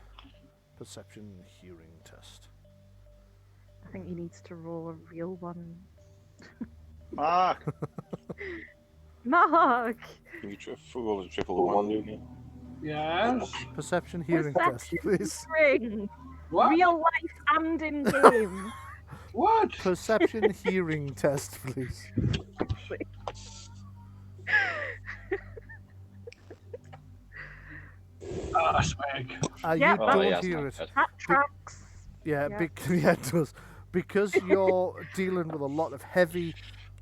Perception hearing test. I think he needs to roll a real one. Mark! Mark! You roll a triple one, didn't you? Yes. Perception hearing test, please. Ring. What? Real life and in game. What? Perception hearing test, please. Ah, swag. You Yeah, don't yeah, it's hear not it. good. That tracks. Yeah, Yeah. yeah, it does. Because you're dealing with a lot of heavy,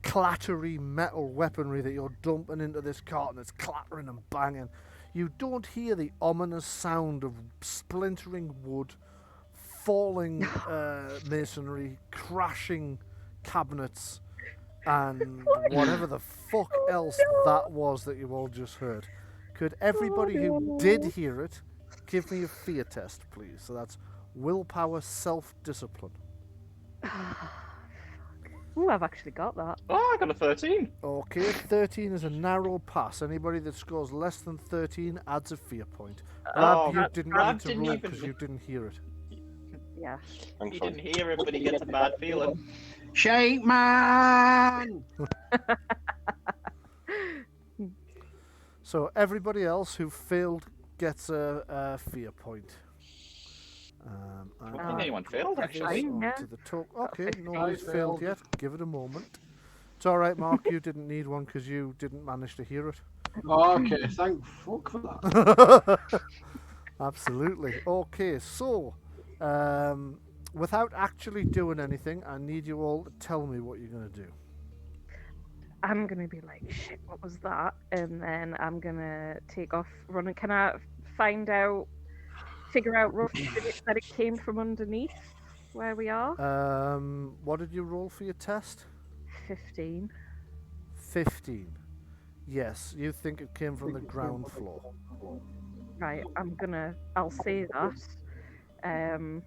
clattery metal weaponry that you're dumping into this cart, and it's clattering and banging. You don't hear the ominous sound of splintering wood, falling masonry, crashing cabinets, and whatever the fuck else that was that you all just heard. Could everybody who did hear it give me a fear test, please? So that's willpower, self-discipline. Ooh, I've actually got that. Oh, I got a 13. Okay, 13 is a narrow pass. Anybody that scores less than 13 adds a fear point. Rab, you didn't Rab need to didn't roll even- because you didn't hear it. Yeah. Thanks, He for didn't hear it, but he gets a bad feeling. Shake man! So everybody else who failed gets a fear point. I don't think anyone failed, actually. Yeah. To the okay, nobody's failed yet. Give it a moment. It's all right, Mark. You didn't need one because you didn't manage to hear it. Okay, thank fuck for that. Absolutely. Okay, so without actually doing anything, I need you all to tell me what you're going to do. I'm gonna be like, shit, what was that? And then I'm gonna take off running. Can I figure out roughly that it came from underneath where we are? What did you roll for your test? 15. 15. Yes, you think it came from the ground floor. Right, I'll say that. And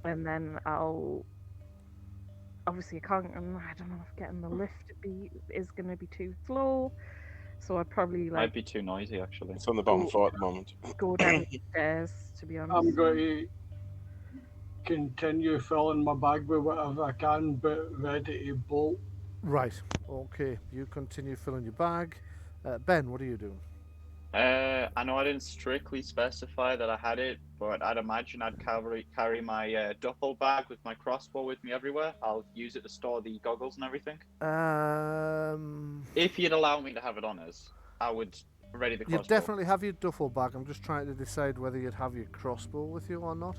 then obviously I don't know if getting the lift is going to be too slow. So I'd probably Might be too noisy, actually. It's on the bottom floor at the moment. go down the stairs, to be honest. I'm going to continue filling my bag with whatever I can, but ready to bolt. Right, okay. You continue filling your bag. Ben, what are you doing? I know I didn't strictly specify that I had it, but I'd imagine I'd carry my duffel bag with my crossbow with me everywhere. I'll use it to store the goggles and everything. If you'd allow me to have it on us, I would ready the crossbow. You definitely have your duffel bag. I'm just trying to decide whether you'd have your crossbow with you or not.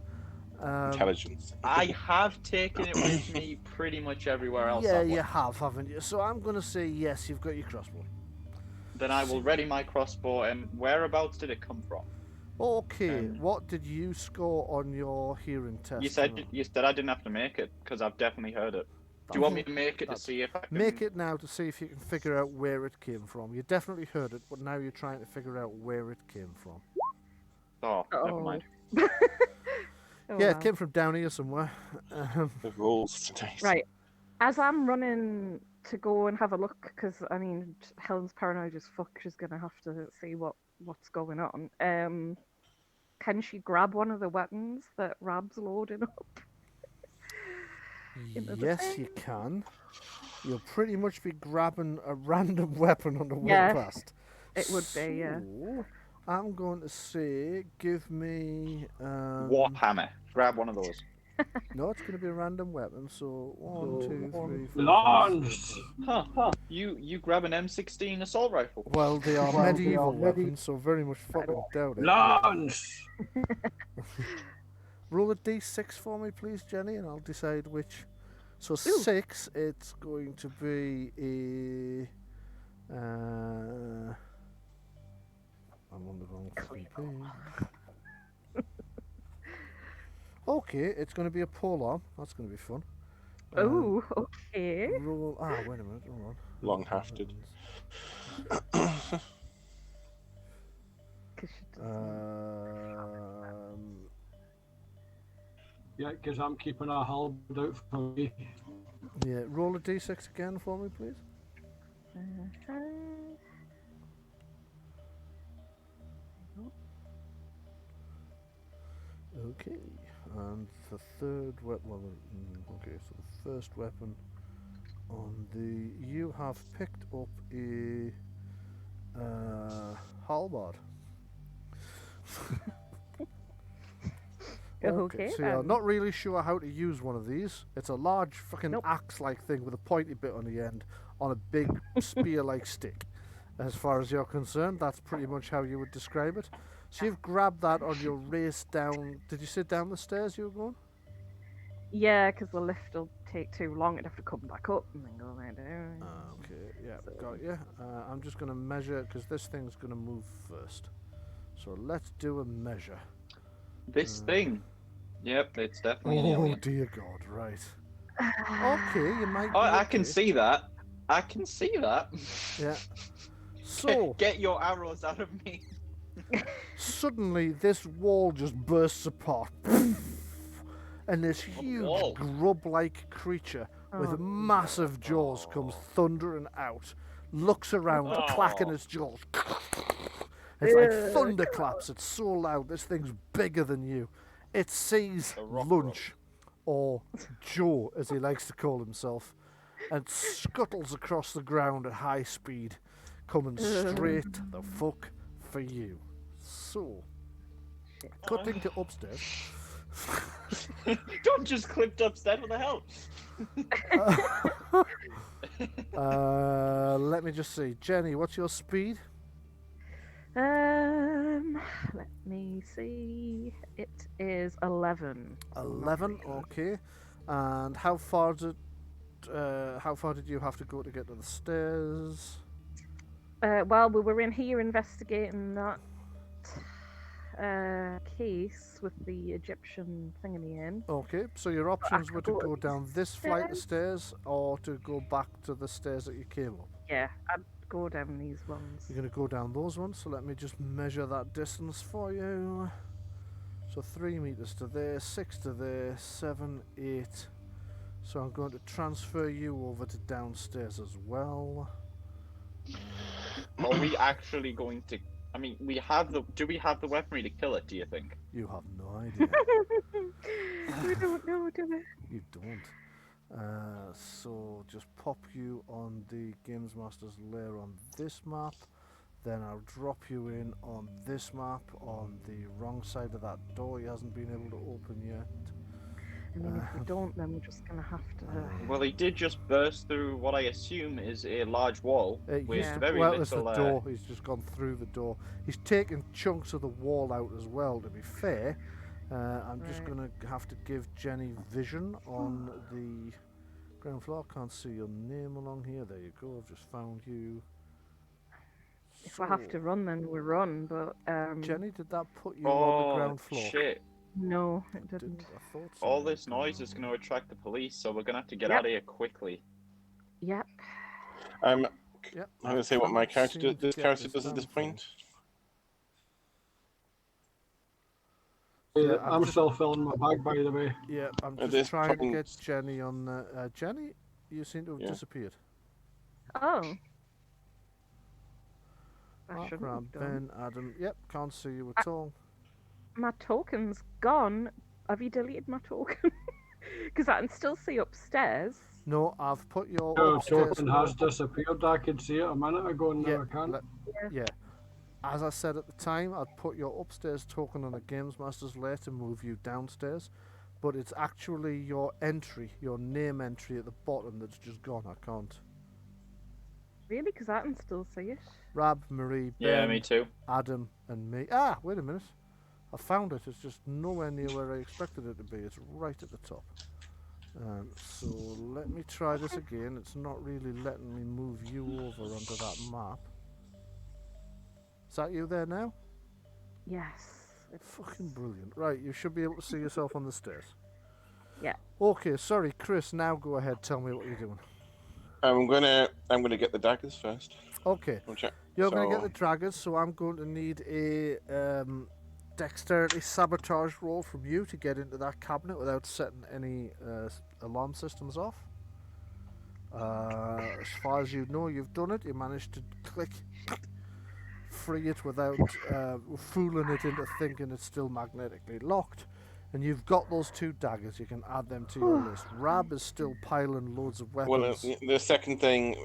Intelligence. I have taken it with me pretty much everywhere else. Yeah, I've you went. have, haven't you? So I'm going to say yes, you've got your crossbow. Then I will ready my crossbow. And whereabouts did it come from? Okay, what did you score on your hearing test? You said I didn't have to make it because I've definitely heard it. Do you want me to make it to see if I can... Make it now to see if you can figure out where it came from. You definitely heard it, but now you're trying to figure out where it came from. Oh, never mind. Yeah, it came from down here somewhere. The rules today. Right. As I'm running to go and have a look, because, I mean, Helen's paranoid as fuck. She's going to have to see what's going on. Can she grab one of the weapons that Rab's loading up? Yes, you can. You'll pretty much be grabbing a random weapon on the way past. It would be, yeah. I'm going to say, give me... Warhammer. Grab one of those. No, it's going to be a random weapon, so 1, 2, 3, 4... Lance! You grab an M16 assault rifle. Well, they are medieval weapons, so very much fucking doubt it. Lance! Roll a d6 for me, please, Jenny, and I'll decide which. So 6, it's going to be a... I'm on the wrong fucking page. Okay, it's going to be a polearm. That's going to be fun. Oh, okay. Roll... wait a minute, hold on. Long-hafted. Yeah, because I'm keeping a halberd out for me. Yeah, roll a d6 again for me, please. Okay, and the third weapon. Okay, so the first weapon on the. You have picked up a halberd. Okay, so you're not really sure how to use one of these. It's a large fucking axe-like thing with a pointy bit on the end on a big spear-like stick. As far as you're concerned, that's pretty much how you would describe it. So you've grabbed that on your race down... Did you sit down the stairs you were going? Yeah, because the lift will take too long. It'd have to come back up and then go there down. Okay, yeah, got you. I'm just going to measure, because this thing's going to move first. So let's do a measure. This thing? Yep, it's definitely an alien. Dear God, right. Okay, you might... I can see that. I can see that. Yeah. So... Get your arrows out of me. Suddenly, this wall just bursts apart. And this huge grub-like creature with massive jaws comes thundering out, looks around, clacking its jaws. It's like thunderclaps. It's so loud. This thing's bigger than you. It sees Lunch, or Joe, as he likes to call himself, and scuttles across the ground at high speed, coming straight the fuck for you. So, cutting to upstairs. Don't just clipped upstairs. What the hell? Let me just see. Jenny, what's your speed? Let me see. It is 11. 11, okay. And how far did you have to go to get to the stairs? Well, we were in here investigating that case with the Egyptian thing in the end. Okay, so your options were to go down this flight of stairs or to go back to the stairs that you came up. Yeah, I'd go down these ones. You're going to go down those ones, so let me just measure that distance for you. So 3 meters to there, 6 to there, 7, 8. So I'm going to transfer you over to downstairs as well. Are we actually going to... I mean, do we have the weaponry to kill it, do you think? You have no idea. We don't know, do we? You don't. So just pop you on the Games Master's lair on this map. Then I'll drop you in on this map on the wrong side of that door he hasn't been able to open yet. And then if we don't, then we're just going to have to... Well, he did just burst through what I assume is a large wall with very well, it's little... the door. He's just gone through the door. He's taken chunks of the wall out as well, to be fair. I'm just Right. going to have to give Jenny vision on the ground floor. Can't see your name along here. There you go. I've just found you. If we have to run, then we run. But Jenny, did that put you on the Oh ground floor? shit! no, it didn't. I thought so. All this noise is going to attract the police, so we're going to have to get Yep. out of here quickly. Yep. I'm Yep. going to say what my Cannot character seem does. to This get character does at damn this thing. point. Yeah, I'm I'm just- still filling my bag, by the way. Yeah, I'm At just this trying to point- get Jenny on the... Jenny, you seem to have Yeah. disappeared. Oh. I Mark, shouldn't Ram, have done. Ben, Adam. Yep, can't see you at all. My token's gone. Have you deleted my token? Because I can still see upstairs. No, I've put your Your upstairs... token has disappeared. I could see it a minute ago and now Yeah, I can't. yeah. As I said at the time, I'd put your upstairs token on a Games Master's layer to move you downstairs, but it's actually your entry, your name entry at the bottom that's just gone. I can't. Really? Because I can still see it. Rab, Marie, Yeah, Ben, me too. Adam, and me. Ah, wait a minute. I found it. It's just nowhere near where I expected it to be. It's right at the top. So let me try this again. It's not really letting me move you over onto that map. Is that you there now? Yes. Fucking brilliant. Right, you should be able to see yourself on the stairs. Yeah. Okay, sorry, Chris, now go ahead, tell me what you're doing. I'm gonna get the daggers first. Okay, We'll check. you're going to get So- the daggers, so I'm going to need a dexterity sabotage roll from you to get into that cabinet without setting any alarm systems off. As far as you know, you've done it. You managed to click free it without fooling it into thinking it's still magnetically locked. And you've got those 2 daggers. You can add them to your list. Rab is still piling loads of weapons. Well, the second thing,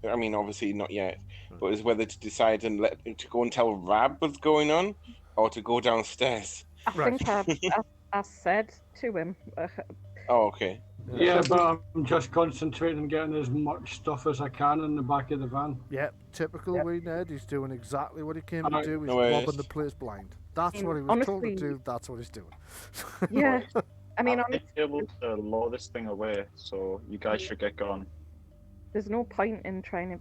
I mean, obviously not yet, but is whether to decide and to go and tell Rab what's going on, or to go downstairs. I Right. think I said to him. Oh, okay. Yeah, but I'm just concentrating on getting as much stuff as I can in the back of the van. Yep, typical wee Ned. He's doing exactly what he came to Alright. do. He's No worries. robbing the place blind. That's what he was told to Honestly- do. That's what he's doing. Yeah. I mean, I'll honestly, be able to lower this thing away, so you guys should get going. there's no point in trying to.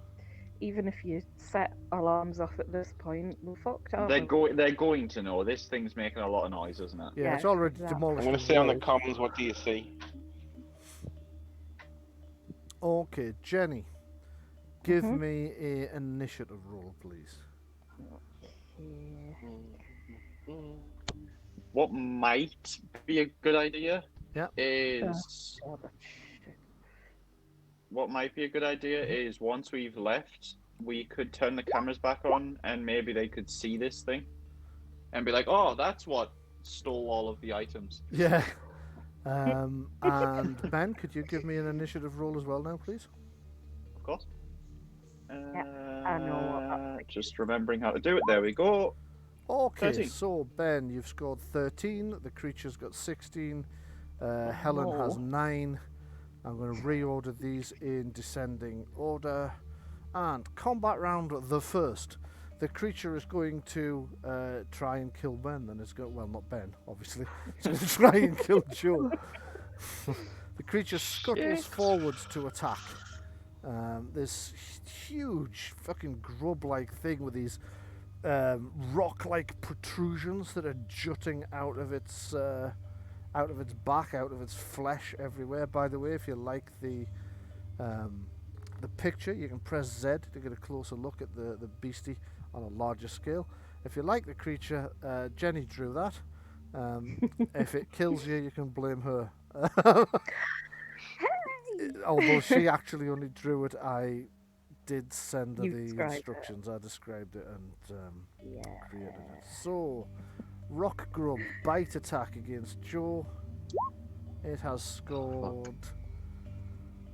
Even if you set alarms off at this point, we're fucked, aren't They're we? They're going to know. This thing's making a lot of noise, isn't it? Yeah, Yeah, it's already exactly. I'm demolished. gonna the say on the wall. commons, what do you see? Okay, Jenny, give Mhm. me an initiative roll, please. Yeah. What might be a good idea Yeah. is Oh, but shit. what might be a good idea is once we've left, we could turn the cameras back on and maybe they could see this thing and be like, "Oh, that's what stole all of the items." Yeah. And Ben, could you give me an initiative roll as well now, please? Of course. I know what that's Just remembering how to do it. There we go. Okay, 13. so Ben, you've scored 13. The creature's got 16. Helen has No. 9. I'm going to reorder these in descending order. And combat round the first. The creature is going to try and kill Ben. Then it's going, well, not Ben, obviously. It's going to try and kill Joe. The creature scuttles forwards to attack. This huge fucking grub-like thing with these rock-like protrusions that are jutting out of its back, out of its flesh everywhere. By the way, if you like the picture, you can press Z to get a closer look at the beastie on a larger scale. If you like the creature, Jenny drew that. If it kills you, you can blame her. Although she actually only drew it, I did send her You the described it. instructions. I described it and Yeah. created it. So, Rock Grub bite attack against Joe. It has scored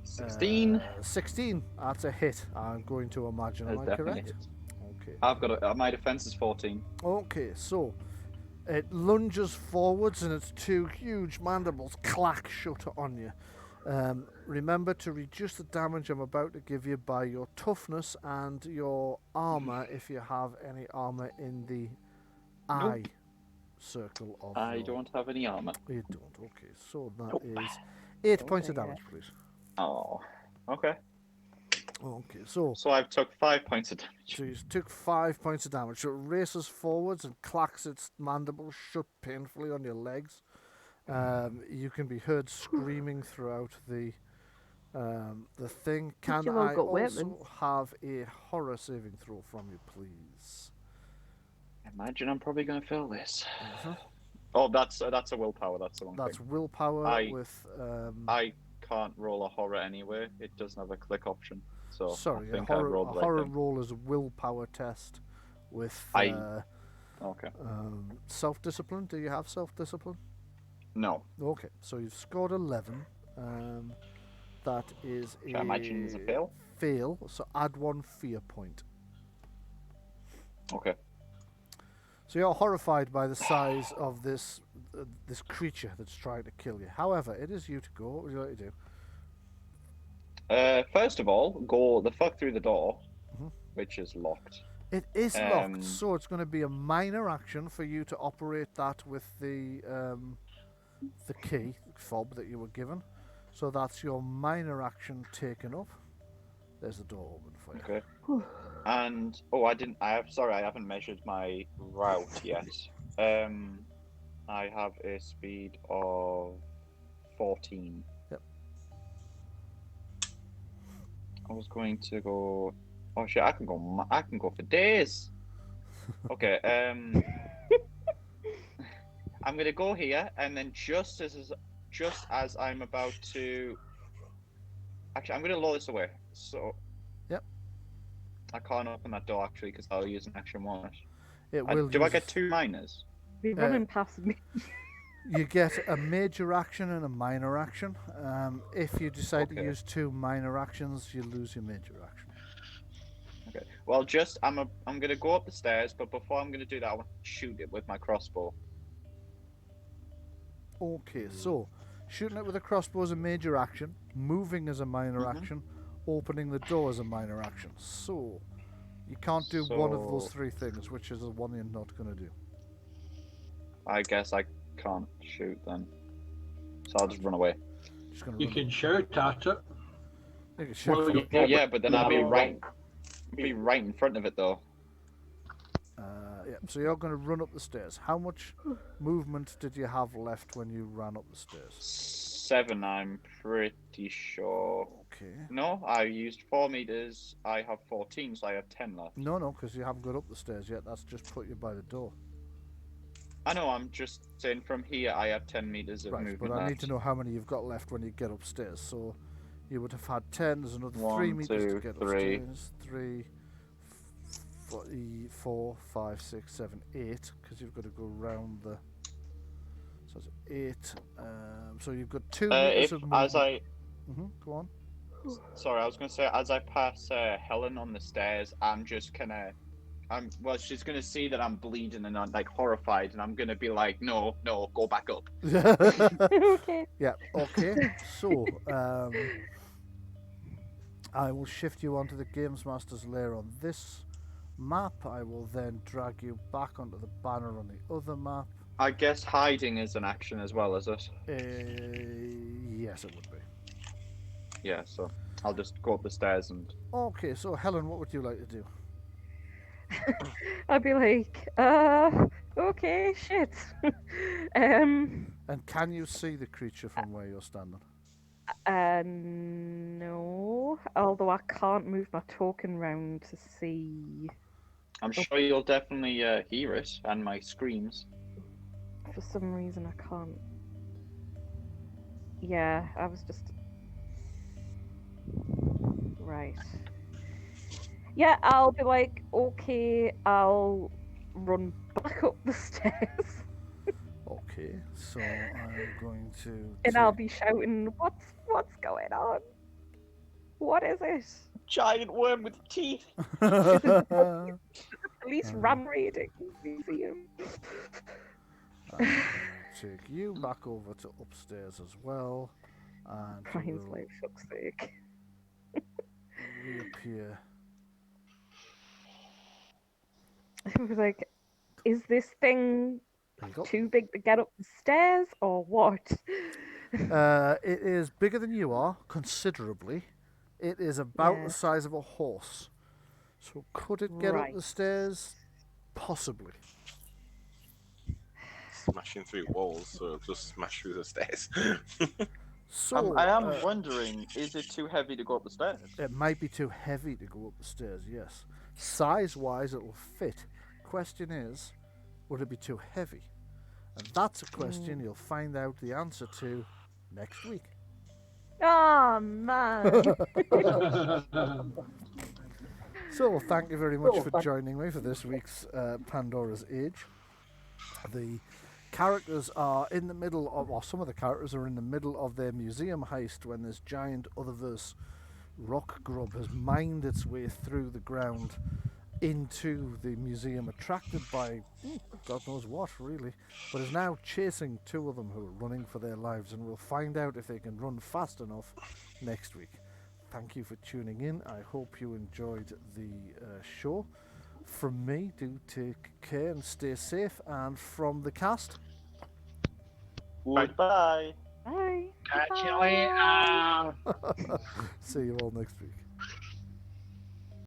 16. 16. That's a hit. I'm going to imagine. Am That's I definitely correct? Okay. I've got my defense is 14. Okay. So, it lunges forwards and its 2 huge mandibles clack shut on you. Remember to reduce the damage I'm about to give you by your toughness and your armor if you have any armor in the eye circle of I your... don't have any armor. You don't. Okay, so that Nope. is 8 Oh points of dear. damage, please. Oh, okay. Okay, so So I've took 5 points of damage. you took 5 points of damage. So it races forwards and clacks its mandibles shut painfully on your legs. You can be heard screaming throughout the thing. Can you all I got also weapons. have a horror saving throw from you, please? Imagine I'm probably going to fail this. Uh-huh. Oh, that's a willpower. That's the one That's thing. willpower I- with... I can't roll a horror anyway. It doesn't have a click option. So sorry, I a think I horror, rolled a the right horror thing. roll is a willpower test with Okay. self-discipline. Do you have self-discipline? No. Okay, so you've scored 11. That is Which I imagine is a fail. fail, so add 1 fear point. Okay. So you're horrified by the size of this creature that's trying to kill you. However, it is you to go. What would you like to do? First of all, go the fuck through the door, Mhm. which is locked. It is locked, Um, so it's going to be a minor action for you to operate that with the key fob that you were given. So that's your minor action taken up. There's the door open for you. Okay. And I haven't measured my route yet. I have a speed of 14. Yep. I was going to go. Oh shit! I can go for days. Okay. I'm gonna go here, and then just as I'm about to. Actually, I'm gonna lower this away. So. Yep. I can't open that door actually because I'll use an action one. It will. Do I get 2 minors? Be running past me. You get a major action and a minor action. If you decide to Okay. use 2 minor actions, you lose your major action. Okay. Well, I'm gonna go up the stairs, but before I'm gonna do that, I want to shoot it with my crossbow. Okay, so shooting it with a crossbow is a major action, moving is a minor Mhm. action, opening the door is a minor action. So you can't do one of those So- 3 things, which is the one you're not going to do. I guess I can't shoot then, so I'll just run away. Just going You can shout at it. You can shout Well, for- you- Yeah, but then I'll be right in front of it though. yeah, so you're going to run up the stairs. How much movement did you have left when you ran up the stairs? 7, I'm pretty sure. Okay. No, I used 4 meters. I have 14, so I have 10 left. No, because you haven't got up the stairs yet. That's just put you by the door. I know. I'm just saying from here I have 10 meters of Right, movement but I need left. to know how many you've got left when you get upstairs. So you would have had 10. There's another 3 1, meters to 2, get 3. upstairs. 3, 4, 5, 6, 7, 8. Because you've got to go round the. So it's 8. So you've got 2 meters If of movement. as I Go on. Sorry, I was going to say, as I pass Helen on the stairs, I'm just well, she's going to see that I'm bleeding and I'm like horrified, and I'm going to be like, no, go back up. Okay. Yeah. Okay. So I will shift you onto the Games Master's lair on this map. I will then drag you back onto the banner on the other map. I guess hiding is an action as well, is it? Yes, it would be. Yeah, so I'll just go up the stairs and... Okay, so Helen, what would you like to do? I'd be like, okay, shit. And can you see the creature from where you're standing? No. Although I can't move my token round to see. I'm sure you'll definitely hear it and my screams. For some reason, I can't. Yeah, I was just. Right. Yeah, I'll be like, okay, I'll run back up the stairs. Okay, so I'm going to. And I'll be shouting, what's going on? What is it? Giant worm with teeth! Police ram raiding museum. Take you back over to upstairs as well, and you Brian's will like, fuck's sake. reappear. I was like, is this thing There you go. Too big to get up the stairs, or what? It is bigger than you are, considerably. It is about Yeah. the size of a horse. So could it get up the Right. stairs? Possibly. Smashing through walls, so it'll just smash through the stairs. So I am wondering, is it too heavy to go up the stairs? it might be too heavy to go up the stairs, yes. Size-wise, it'll fit. Question is, would it be too heavy? And that's a question you'll find out the answer to next week. Oh man. So thank you very much for joining me for this week's Pandora's Age. The characters are in the middle of, or some of the characters are in the middle of their museum heist when this giant Otherverse rock grub has mined its way through the ground into the museum, attracted by God knows what, really, but is now chasing two of them who are running for their lives, and we'll find out if they can run fast enough next week. Thank you for tuning in. I hope you enjoyed the show. From me, do take care and stay safe, and from the cast, Goodbye. Bye. Catch you later. see you all next week.